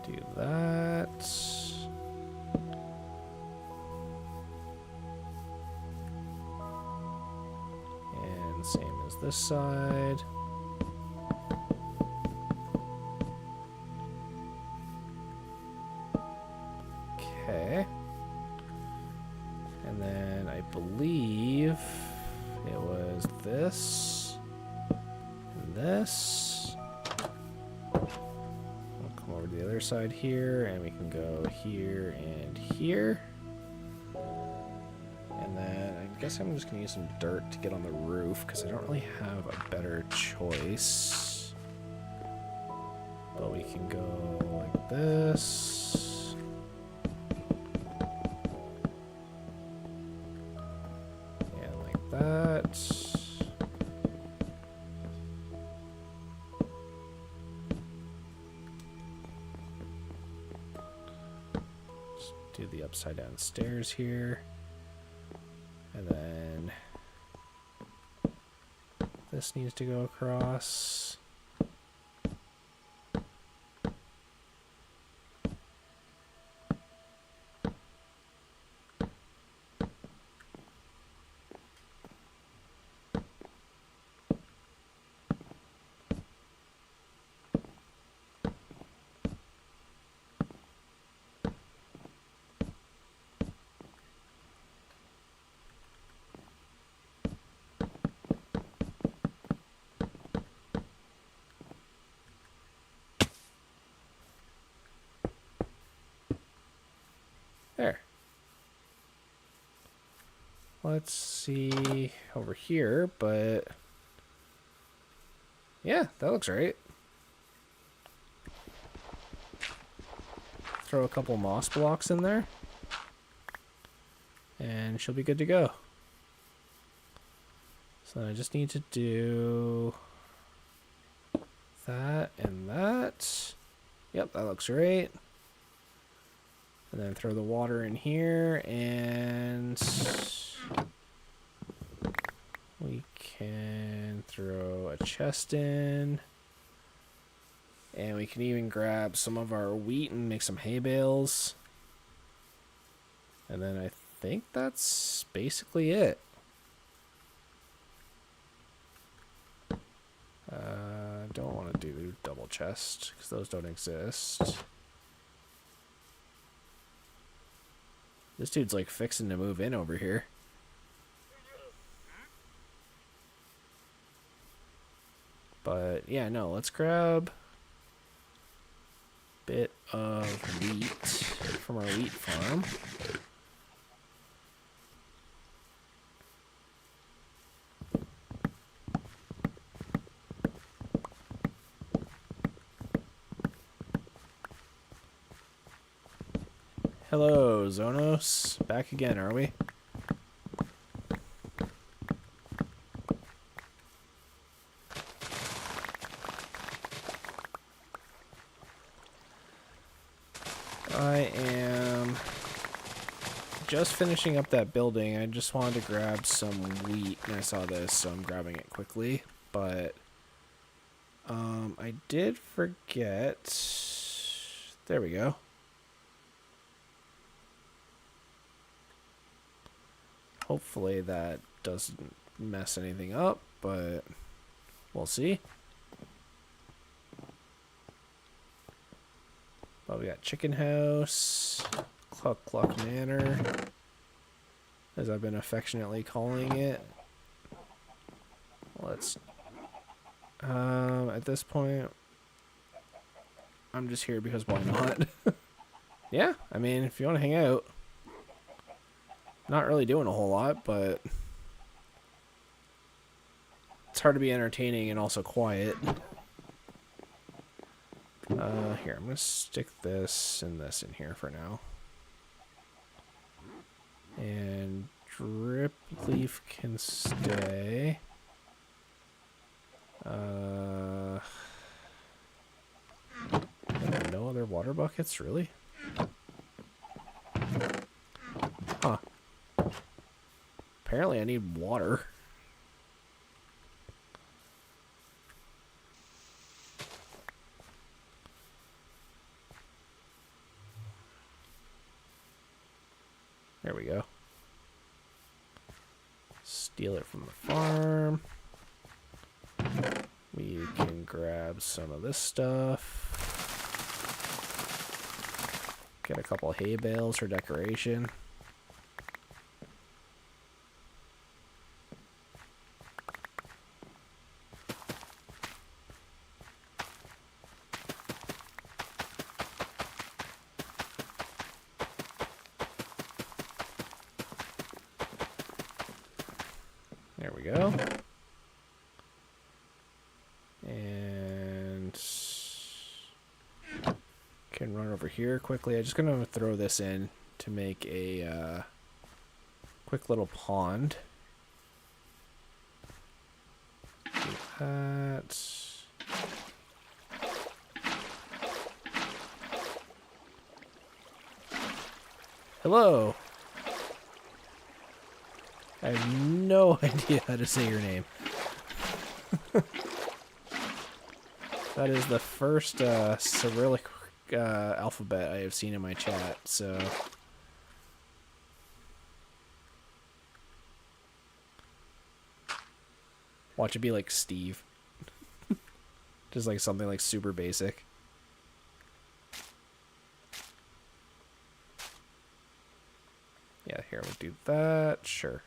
Do that. Same as this side. Okay. And then I believe it was this and this. We'll come over to the other side here, and we can go here and here. And then I guess I'm just going to use some dirt to get on the roof, because I don't really have a better choice. But we can go like this. And like that. Just do the upside down stairs here. And then this needs to go across. There. Let's see over here, but yeah, that looks right. throw a couple moss blocks in there, and she'll be good to go. So I just need to do that and that. Yep, that looks right. And then throw the water in here, and we can throw a chest in. And we can even grab some of our wheat and make some hay bales. And then I think that's basically it. Don't want to do double chest because those don't exist. This dude's like fixing to move in over here. But yeah, no, let's grab a bit of wheat from our wheat farm. Hello, Zonos. Back again, are we? I am just finishing up that building. I just wanted to grab some wheat, and I saw this, so I'm grabbing it quickly. But I did forget. There we go. Hopefully that doesn't mess anything up, but we'll see. But we got Chicken House, Cluck Cluck Manor, as I've been affectionately calling it. Let's, at this point, I'm just here because why not? Yeah, I mean, if you want to hang out. Not really doing a whole lot, but it's hard to be entertaining and also quiet. Here, I'm going to stick this and this in here for now. And drip leaf can stay. No other water buckets, really? Huh. Apparently I need water. There we go. Steal it from the farm. We can grab some of this stuff. Get a couple hay bales for decoration. There we go. And can run over here quickly. I'm just going to throw this in to make a quick little pond. Do that. Hello. I have no idea how to say your name. That is the first Cyrillic alphabet I have seen in my chat, so... Watch it be like Steve. Just like something like super basic. Yeah, here, we'll do that. Sure.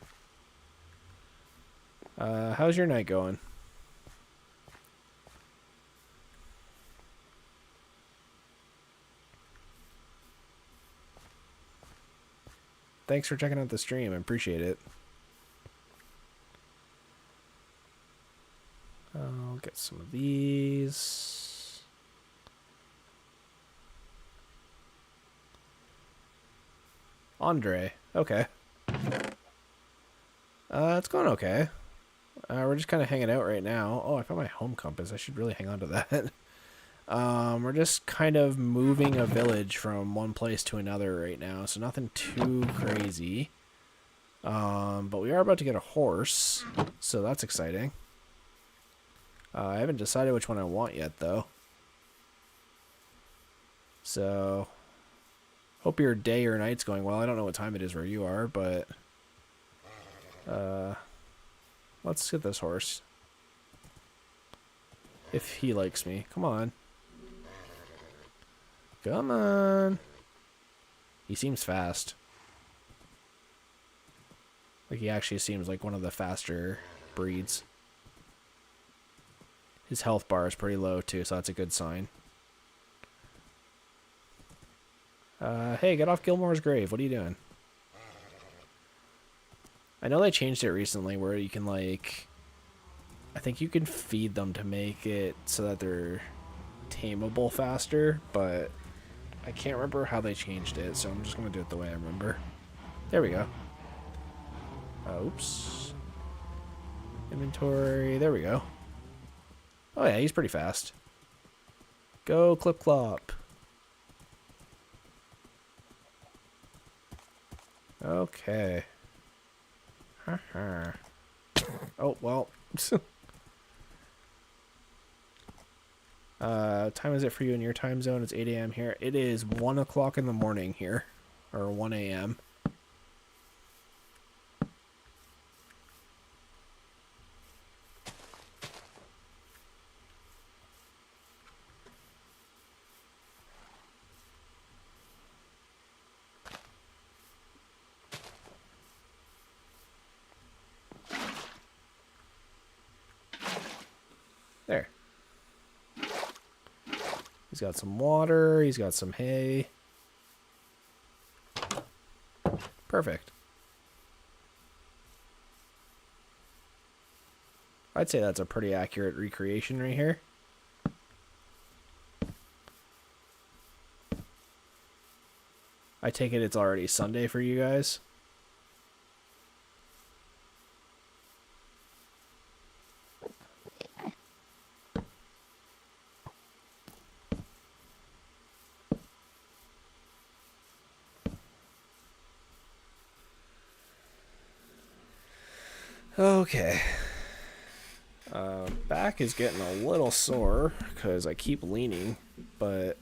How's your night going? Thanks for checking out the stream. I appreciate it. I'll get some of these. Andre. Okay. It's going okay. We're just kind of hanging out right now. Oh, I found my home compass. I should really hang on to that. We're just kind of moving a village from one place to another right now, so nothing too crazy. But we are about to get a horse, so that's exciting. I haven't decided which one I want yet, though. So, hope your day or night's going well. I don't know what time it is where you are, but let's get this horse. If he likes me. Come on. Come on. He seems fast. Like, he actually seems like one of the faster breeds. His health bar is pretty low, too, so that's a good sign. Hey, get off Gilmore's grave. What are you doing? I know they changed it recently where you can, like... I think you can feed them to make it so that they're tameable faster, but I can't remember how they changed it, so I'm just going to do it the way I remember. There we go. Oops. Inventory. There we go. Oh yeah, he's pretty fast. Go, Clip Clop. Okay. Oh, well. Time is it for you in your time zone? It's 8 a.m. here. It is 1 o'clock in the morning here. Or 1 a.m. There. He's got some water. He's got some hay. Perfect. I'd say that's a pretty accurate recreation right here. I take it it's already Sunday for you guys. Okay. Back is getting a little sore because I keep leaning, but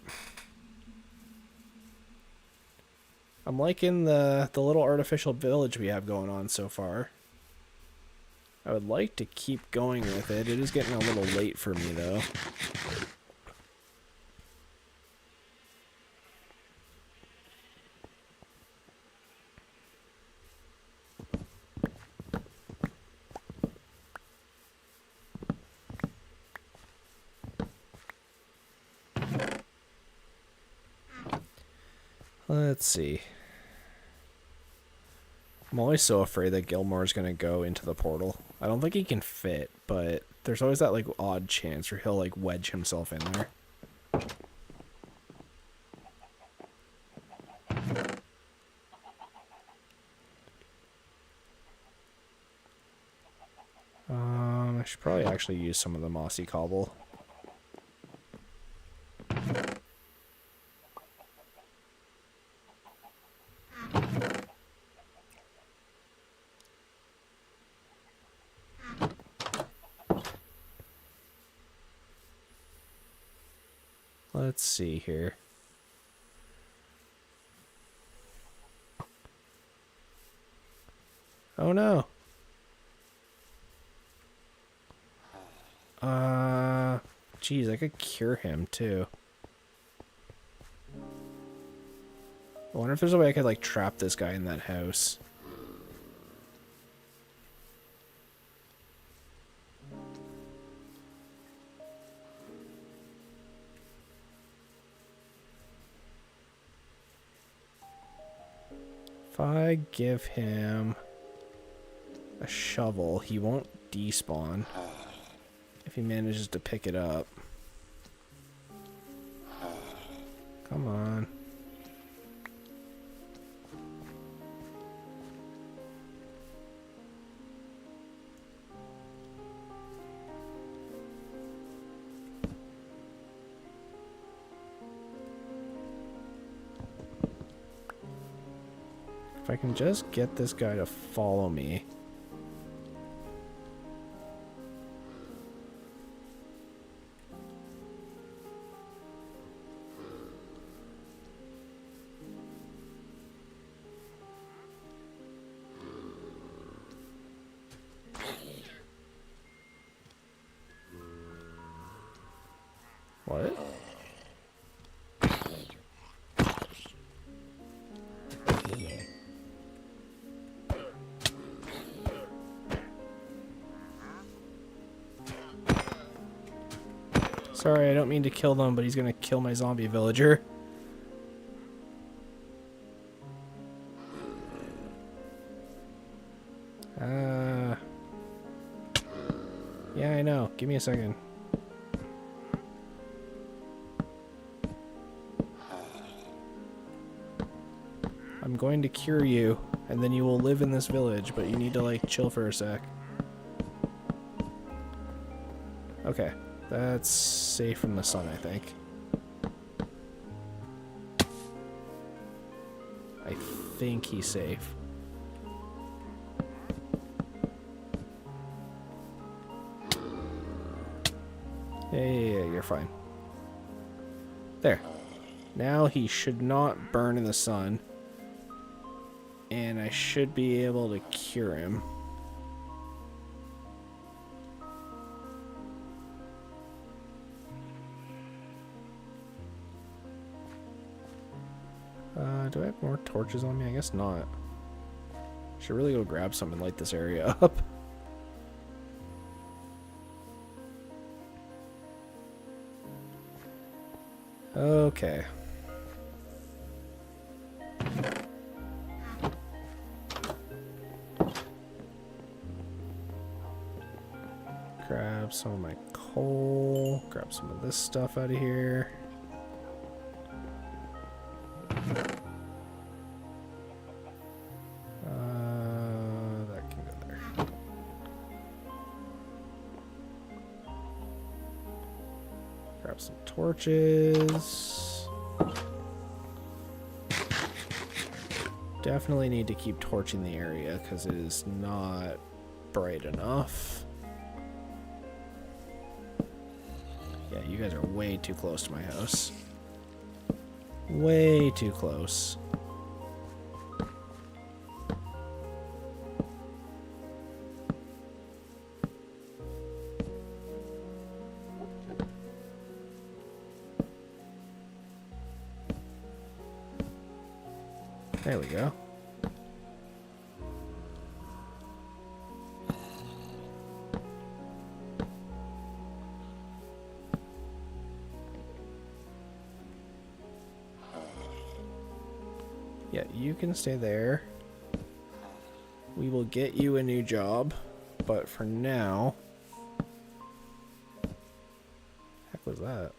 I'm liking the little artificial village we have going on so far. I would like to keep going with it. It is getting a little late for me, though. Let's see. I'm always so afraid that Gilmore's gonna go into the portal. I don't think he can fit, but there's always that, like, odd chance where he'll, like, wedge himself in there. I should probably actually use some of the mossy cobble. Let's see here. Oh no. Geez, I could cure him too. I wonder if there's a way I could, like, trap this guy in that house. If I give him a shovel, he won't despawn if he manages to pick it up. Come on. If I can just get this guy to follow me. What? Sorry, I don't mean to kill them, but he's gonna kill my zombie villager. Yeah, I know. Give me a second. I'm going to cure you, and then you will live in this village, but you need to, like, chill for a sec. Okay. That's safe from the sun, I think. I think he's safe. Yeah, you're fine. There. Now he should not burn in the sun. And I should be able to cure him. Do I have more torches on me? I guess not. Should really go grab some and light this area up. Okay. Grab some of my coal. Grab some of this stuff out of here. That can go there. Grab some torches. Definitely need to keep torching the area because it is not bright enough. Yeah, you guys are way too close to my house. Way too close. There we go. Yeah, you can stay there. We will get you a new job, but for now... Heck was that?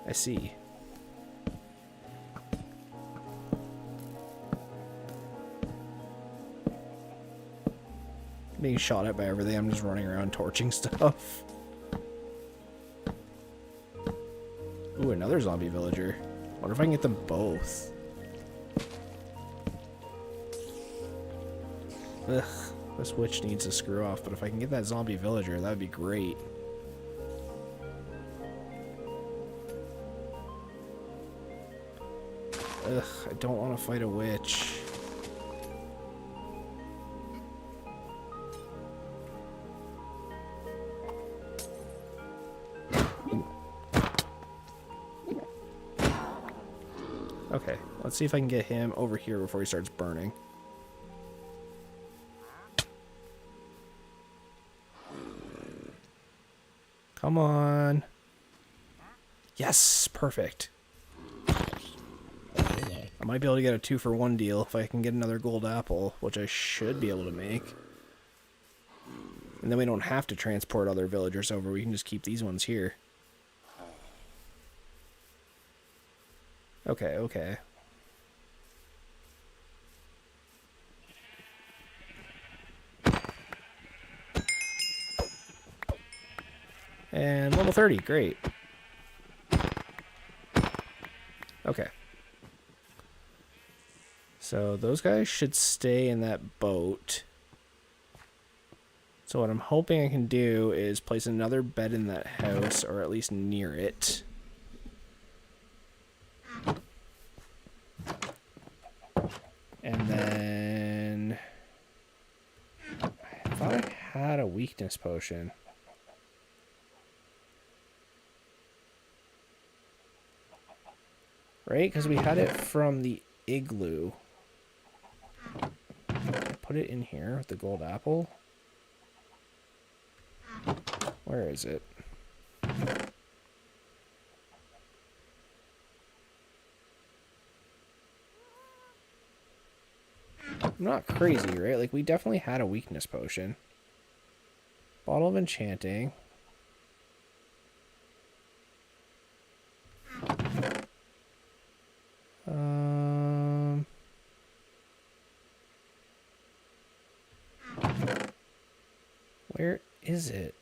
I see. Being shot at by everything, I'm just running around torching stuff. Ooh, another zombie villager. Wonder if I can get them both. Ugh, this witch needs to screw off, but if I can get that zombie villager, that would be great. Ugh, I don't want to fight a witch. Okay, let's see if I can get him over here before he starts burning. Come on. Yes, perfect. I might be able to get a 2-for-1 deal if I can get another gold apple, which I should be able to make. And then we don't have to transport other villagers over, we can just keep these ones here. Okay, okay. And level 30, great. Okay. So those guys should stay in that boat. So what I'm hoping I can do is place another bed in that house, or at least near it. And then I thought I had a weakness potion. Right? Because we had it from the igloo. Put it in here with the gold apple. Where is it? I'm not crazy, right? Like, we definitely had a weakness potion. Bottle of enchanting. Where is it?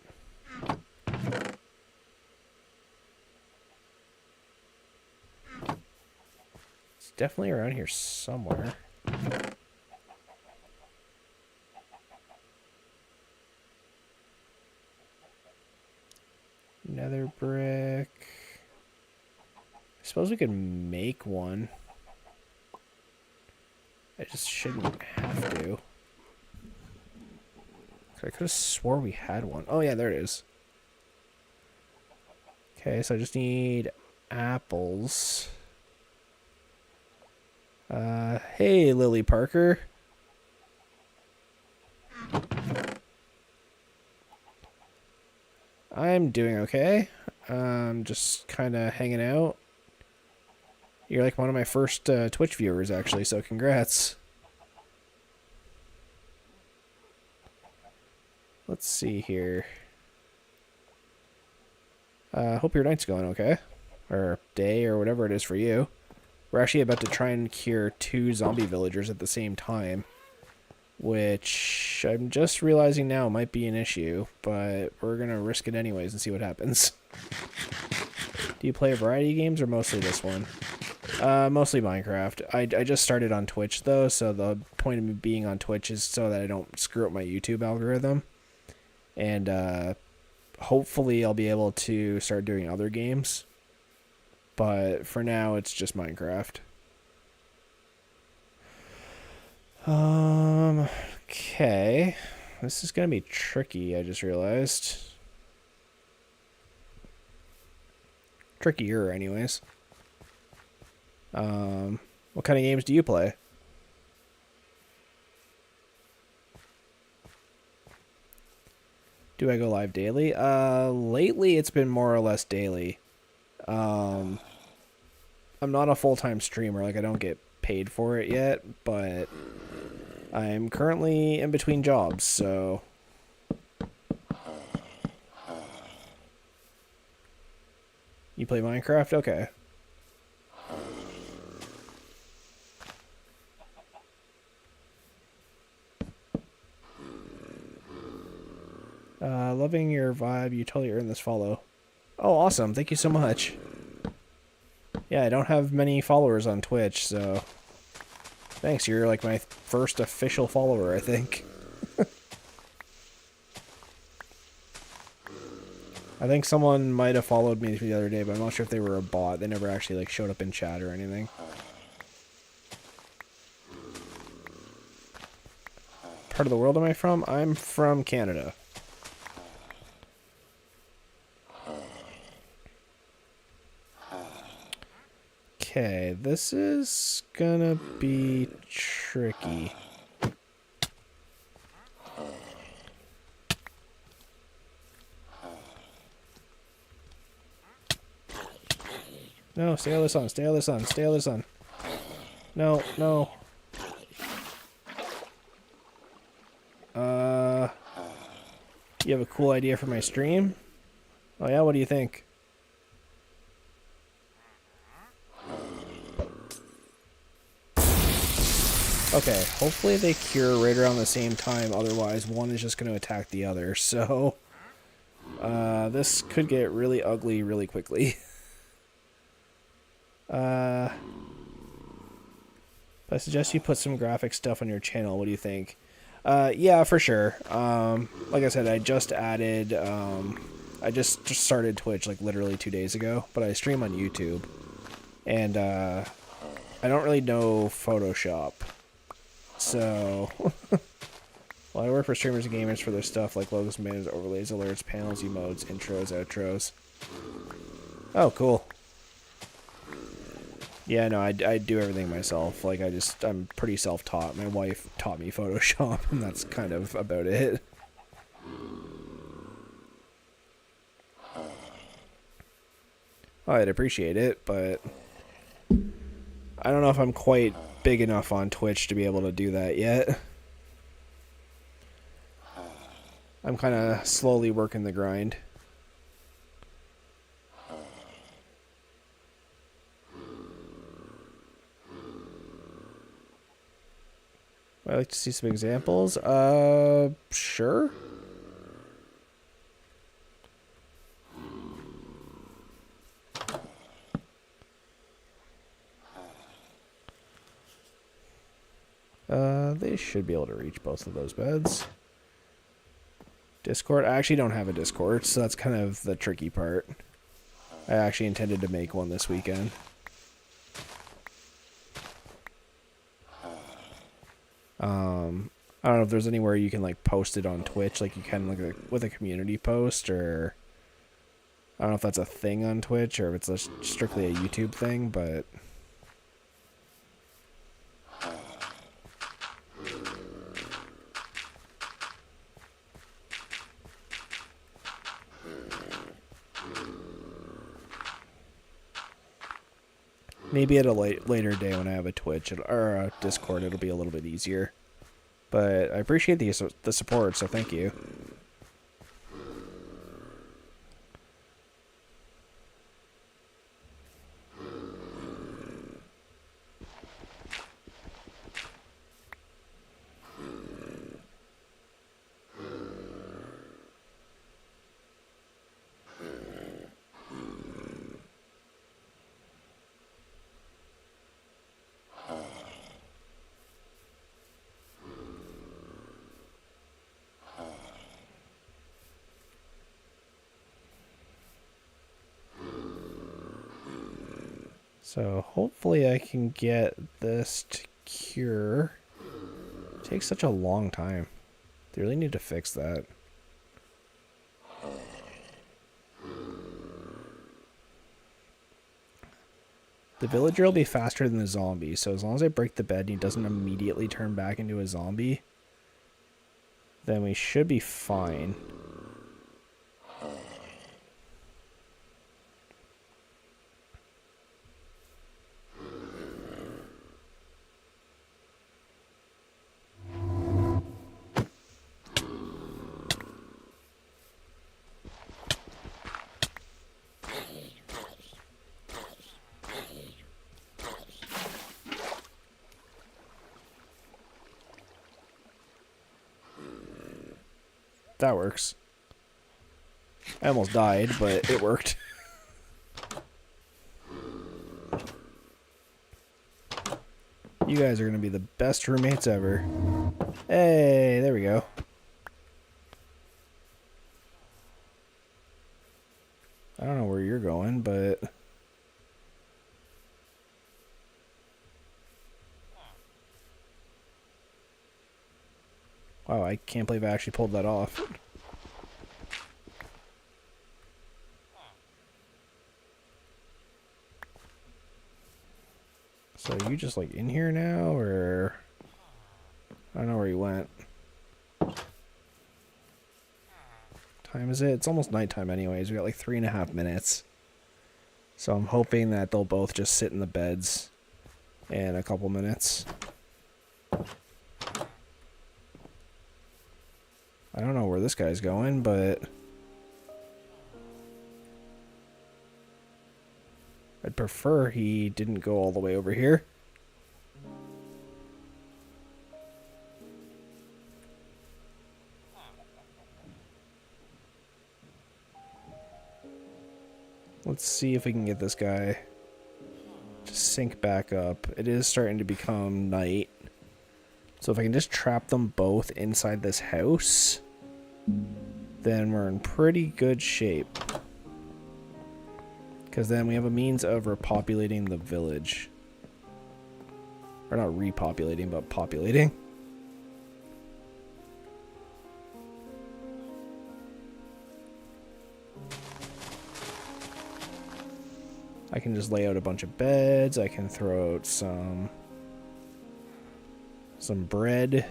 It's definitely around here somewhere. Nether brick. I suppose we could make one. I just shouldn't have to. I could have swore we had one. Oh yeah, there it is. Okay, so I just need apples. Hey, Lily Parker. I'm doing okay. Just kind of hanging out. You're like one of my first Twitch viewers, actually, so congrats. Let's see here. Hope your night's going okay. Or day, or whatever it is for you. We're actually about to try and cure 2 zombie villagers at the same time. Which I'm just realizing now might be an issue, but we're going to risk it anyways and see what happens. Do you play a variety of games or mostly this one? Mostly Minecraft. I just started on Twitch though, so the point of me being on Twitch is so that I don't screw up my YouTube algorithm. And hopefully I'll be able to start doing other games. But for now, it's just Minecraft. Okay. This is going to be tricky, I just realized. Trickier, anyways. What kind of games do you play? Do I go live daily? Lately it's been more or less daily. I'm not a full-time streamer, like I don't get paid for it yet, but I'm currently in between jobs, so you play Minecraft? Okay. Loving your vibe. You totally earned this follow. Oh, awesome. Thank you so much. Yeah, I don't have many followers on Twitch, so thanks. You're like my first official follower, I think. I think someone might have followed me the other day, but I'm not sure if they were a bot. They never actually like showed up in chat or anything. Part of the world am I from? I'm from Canada. Okay, this is gonna be tricky. No, stay out of the sun, stay out of the sun, stay out of the sun. No, no. You have a cool idea for my stream? Oh yeah, what do you think? Okay, hopefully they cure right around the same time, otherwise one is just going to attack the other, so This could get really ugly really quickly. I suggest you put some graphic stuff on your channel. What do you think? Yeah, for sure. Like I said, I just added, I just started Twitch like literally 2 days ago, but I stream on YouTube. And, I don't really know Photoshop. So, well, I work for streamers and gamers for their stuff like logos, menus, overlays, alerts, panels, emotes, intros, outros. Oh, cool. Yeah, no, I do everything myself. Like, I'm pretty self-taught. My wife taught me Photoshop, and that's kind of about it. Oh, I'd appreciate it, but I don't know if I'm quite big enough on Twitch to be able to do that yet. I'm kind of slowly working the grind. I'd like to see some examples. Sure. They should be able to reach both of those beds. Discord? I actually don't have a Discord, so that's kind of the tricky part. I actually intended to make one this weekend. I don't know if there's anywhere you can like post it on Twitch like you can like with a community post, or I don't know if that's a thing on Twitch or if it's strictly a YouTube thing, but maybe at a later day when I have a Twitch or a Discord, it'll be a little bit easier. But I appreciate the support, so thank you. So hopefully I can get this to cure. It takes such a long time. They really need to fix that. The villager will be faster than the zombie, so as long as I break the bed and he doesn't immediately turn back into a zombie, then we should be fine. That works. I almost died, but it worked. You guys are going to be the best roommates ever. Hey, there we go. I don't know where you're going, but... Wow, I can't believe I actually pulled that off. So are you just like in here now, or... I don't know where you went. Time is it? It's almost nighttime anyways. We got like 3.5 minutes. So I'm hoping that they'll both just sit in the beds in a couple minutes. I don't know where this guy's going, but... I'd prefer he didn't go all the way over here. Let's see if we can get this guy to sync back up. It is starting to become night. So if I can just trap them both inside this house, then we're in pretty good shape. Because then we have a means of repopulating the village. Or not repopulating, but populating. I can just lay out a bunch of beds. I can throw out some bread.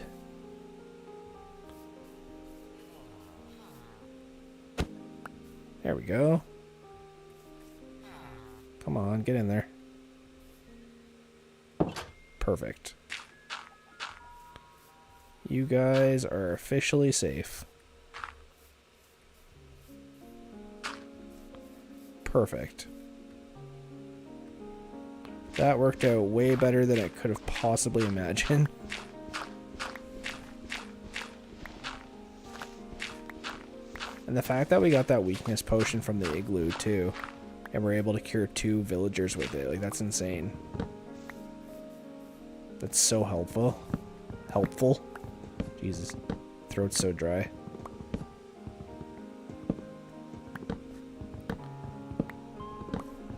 There we go. Come on, get in there. Perfect. You guys are officially safe. Perfect. That worked out way better than I could have possibly imagined. And the fact that we got that weakness potion from the igloo too, and we're able to cure 2 villagers with it, like, that's insane. That's so helpful. Helpful. Jesus, throat's so dry.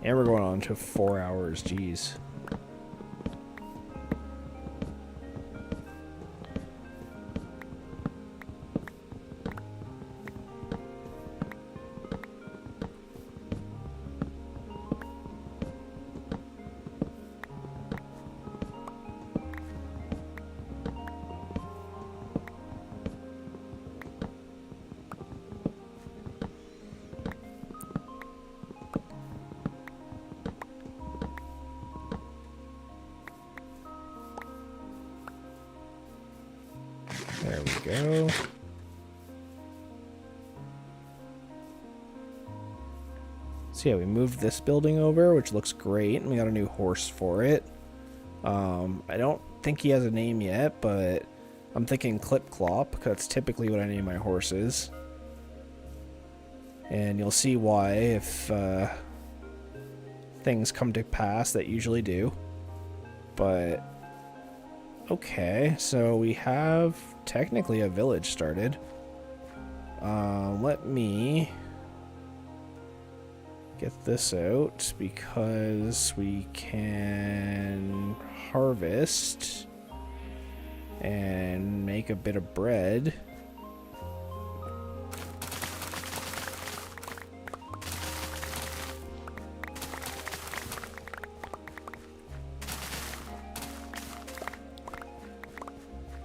And we're going on to 4 hours, jeez. There we go. So yeah, we moved this building over, which looks great, and we got a new horse for it. I don't think he has a name yet, but I'm thinking Clip Clop, because that's typically what I name my horses. And you'll see why if things come to pass that usually do. But okay, so we have technically a village started. Let me get this out because we can harvest and make a bit of bread.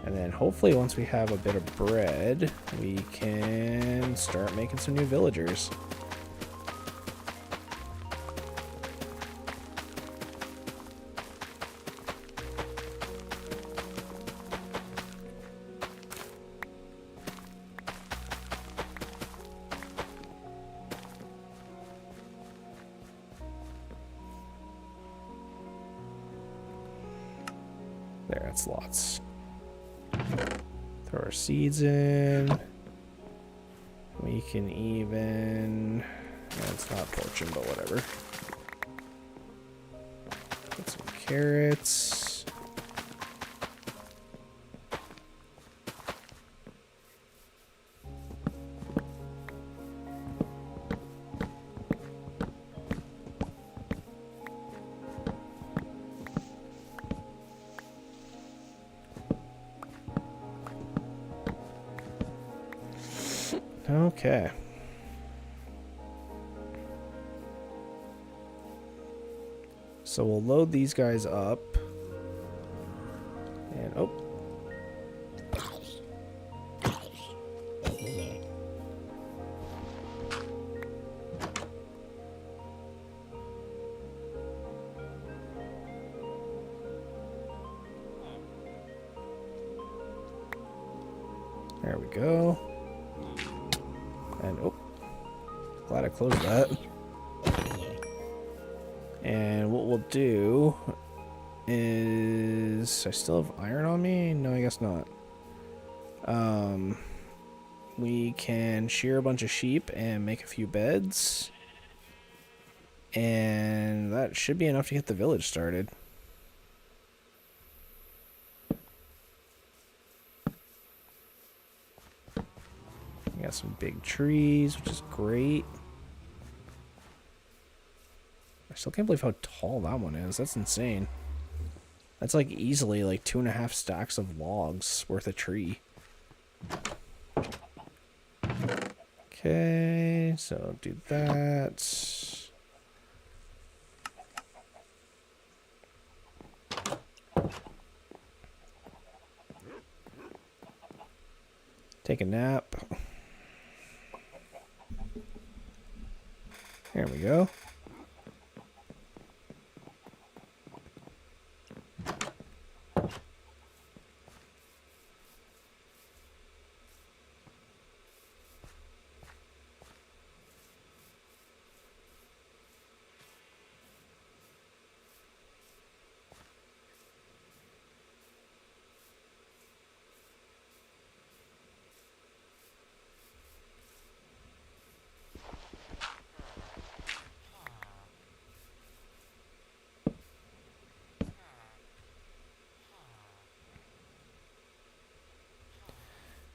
And then hopefully once we have a bit of bread, we can start making some new villagers. There, that's lots. Throw our seeds in. We can even... well, it's not poaching, but whatever. Get some carrots. Okay. So we'll load these guys up. And oh. There we go. And oh, glad I closed that. And what we'll do is, I still have iron on me? No, I guess not. We can shear a bunch of sheep and make a few beds. And that should be enough to get the village started. We got some big trees, which is great. I still can't believe how tall that one is. That's insane. That's like easily like 2.5 stacks of logs worth of tree. Okay, so do that. Take a nap. There we go.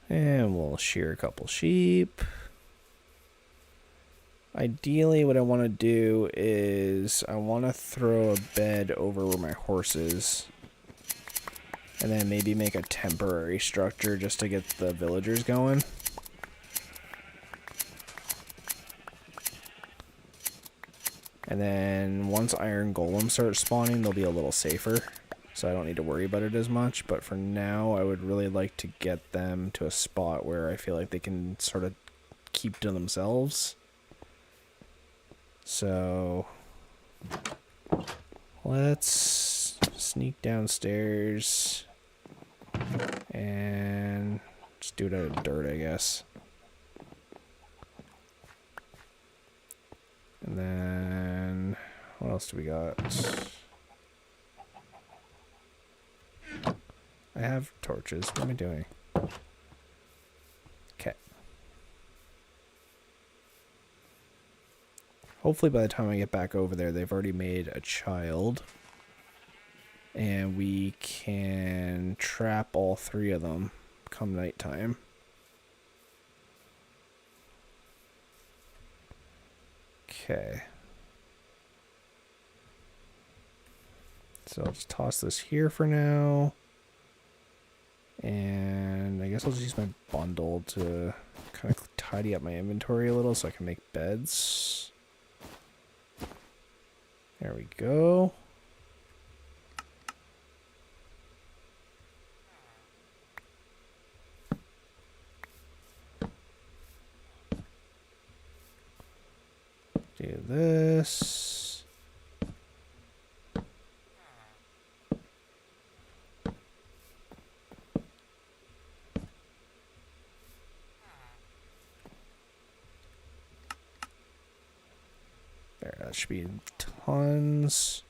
And we'll shear a couple sheep. Ideally, what I want to do is I want to throw a bed over where my horse is. And then maybe make a temporary structure just to get the villagers going. And then once iron golems start spawning, they'll be a little safer. So I don't need to worry about it as much. But for now, I would really like to get them to a spot where I feel like they can sort of keep to themselves. So let's sneak downstairs and just do it out of dirt, I guess. And then what else do we got? I have torches. What am I doing? Okay. Hopefully by the time I get back over there, they've already made a child. And we can trap all 3 of them come nighttime. Okay. So I'll just toss this here for now. And I guess I'll just use my bundle to kind of tidy up my inventory a little so I can make beds. There we go. Do this. There, that should be tons.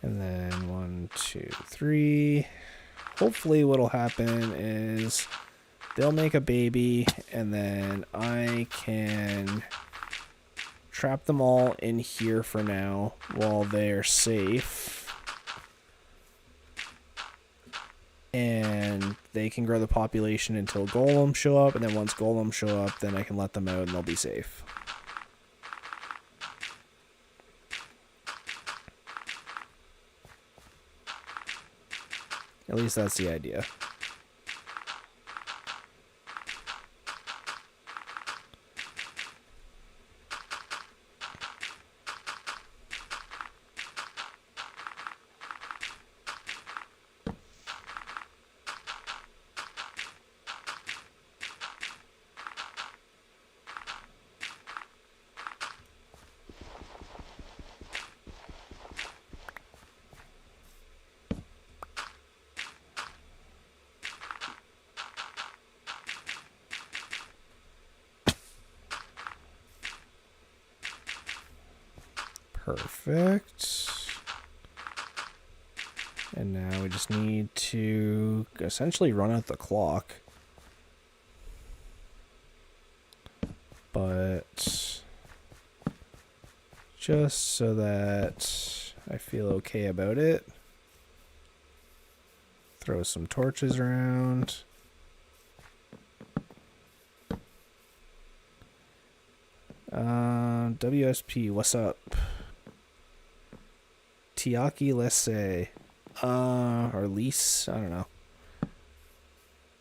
And then 1, 2, 3. Hopefully what'll happen is they'll make a baby and then I can trap them all in here for now while they're safe. And they can grow the population until golems show up, and then once golems show up, then I can let them out and they'll be safe. At least that's the idea. Perfect. And now we just need to essentially run out the clock. But just so that I feel okay about it, throw some torches around. WSP, what's up? Tiaki, let's say. Or lease, I don't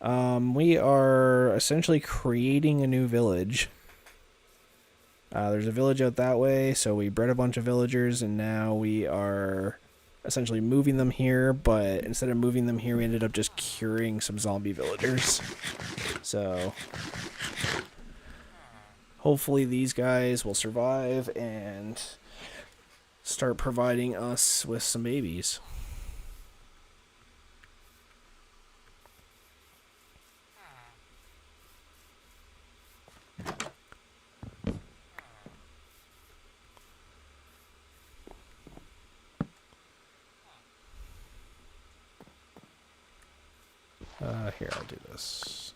know. We are essentially creating a new village. There's a village out that way, so we bred a bunch of villagers, and now we are essentially moving them here, but instead of moving them here, we ended up just curing some zombie villagers. So hopefully these guys will survive and start providing us with some babies. Here, I'll do this.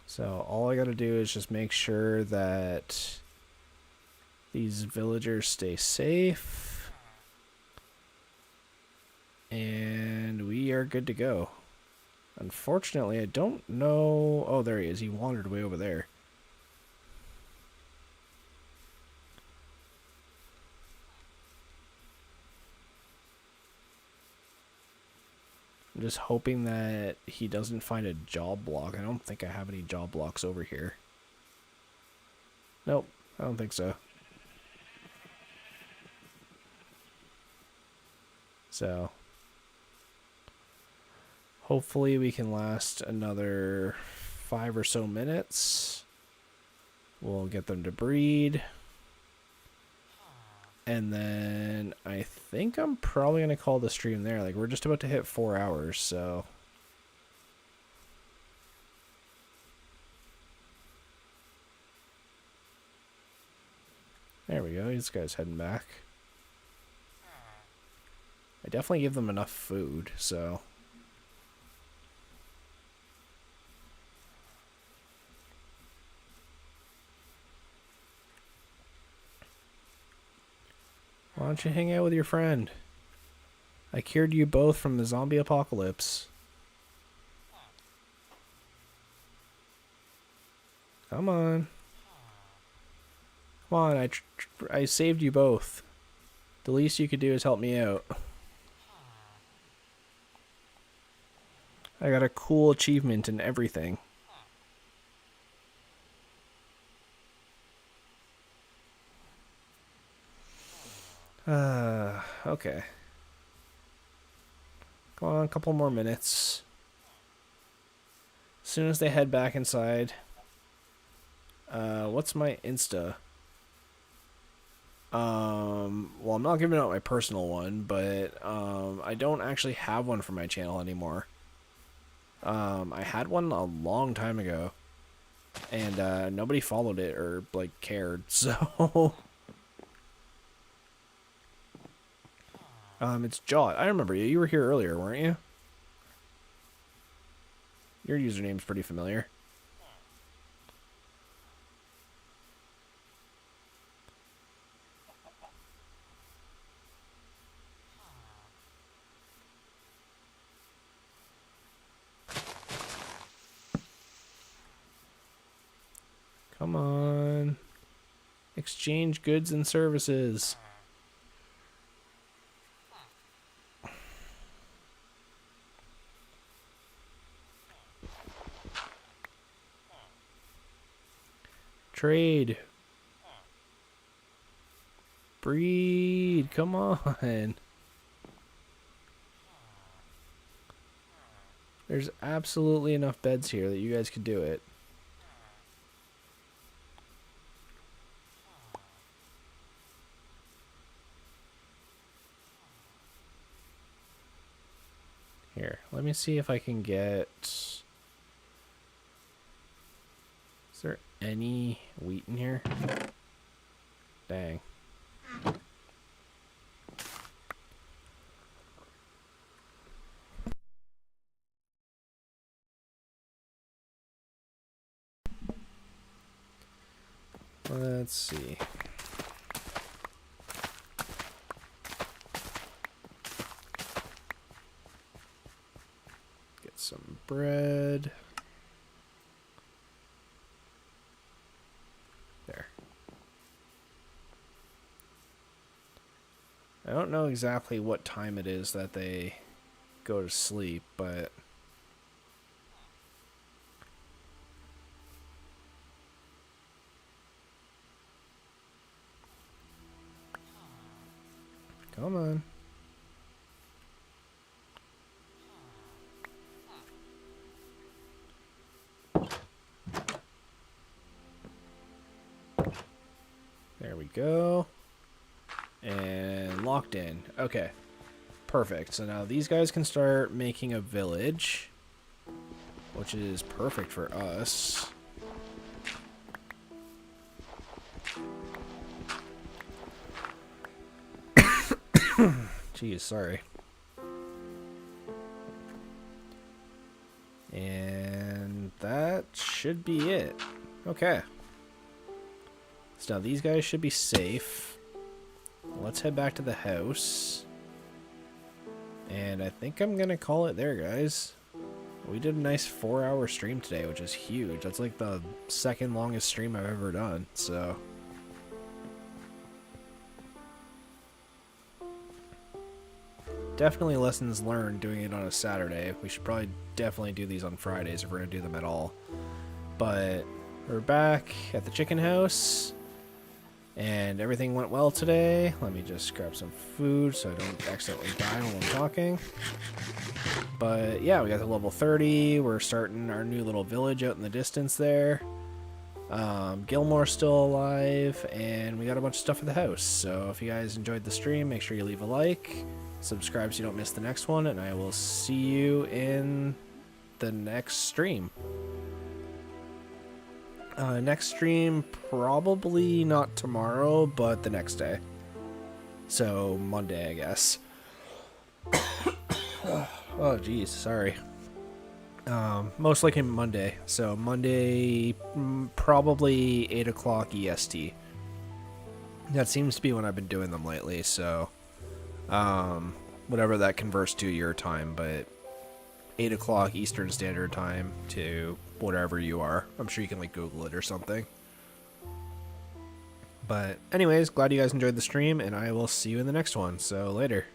So all I gotta do is just make sure that these villagers stay safe. And we are good to go. Unfortunately, I don't know... Oh, there he is. He wandered way over there. I'm just hoping that he doesn't find a job block. I don't think I have any job blocks over here. Nope, I don't think so. So hopefully we can last another 5 or so minutes. We'll get them to breed. And then I think I'm probably going to call the stream there. Like, we're just about to hit 4 hours, so... There we go. This guy's heading back. I definitely give them enough food, so... Why don't you hang out with your friend? I cured you both from the zombie apocalypse. Come on. Come on, I saved you both. The least you could do is help me out. I got a cool achievement and everything. Okay. Come on, a couple more minutes. As soon as they head back inside. What's my Insta? Well, I'm not giving out my personal one, but I don't actually have one for my channel anymore. I had one a long time ago, and nobody followed it or like cared, so it's Jot. I remember you. You were here earlier, weren't you? Your username's pretty familiar. Come on. Exchange goods and services. Trade. Breed. Come on. There's absolutely enough beds here that you guys could do it. Here, let me see if I can get... Is there any wheat in here? Dang. let's see. Get some bread. There. I don't know exactly what time it is that they go to sleep, but come on. There we go. And locked in. Okay. Perfect. So now these guys can start making a village, which is perfect for us. Jeez, sorry. And that should be it. Okay. So now these guys should be safe. Let's head back to the house. And I think I'm going to call it there, guys. We did a nice 4-hour stream today, which is huge. That's like the second longest stream I've ever done, so... Definitely lessons learned doing it on a Saturday. We should probably definitely do these on Fridays if we're going to do them at all. But we're back at the chicken house. And everything went well today. Let me just grab some food so I don't accidentally die while I'm talking. But yeah, we got to level 30. We're starting our new little village out in the distance there. Gilmore's still alive. And we got a bunch of stuff at the house. So if you guys enjoyed the stream, make sure you leave a like. Subscribe so you don't miss the next one. And I will see you in the next stream. Next stream, probably not tomorrow, but the next day. So, Monday, I guess. Oh, geez, sorry. Most likely Monday. So, Monday, probably 8 o'clock EST. That seems to be when I've been doing them lately, so... whatever that converts to your time, but... 8 o'clock Eastern Standard Time to whatever you are. I'm sure you can like Google it or something. But anyways, glad you guys enjoyed the stream, and I will see you in the next one. So later.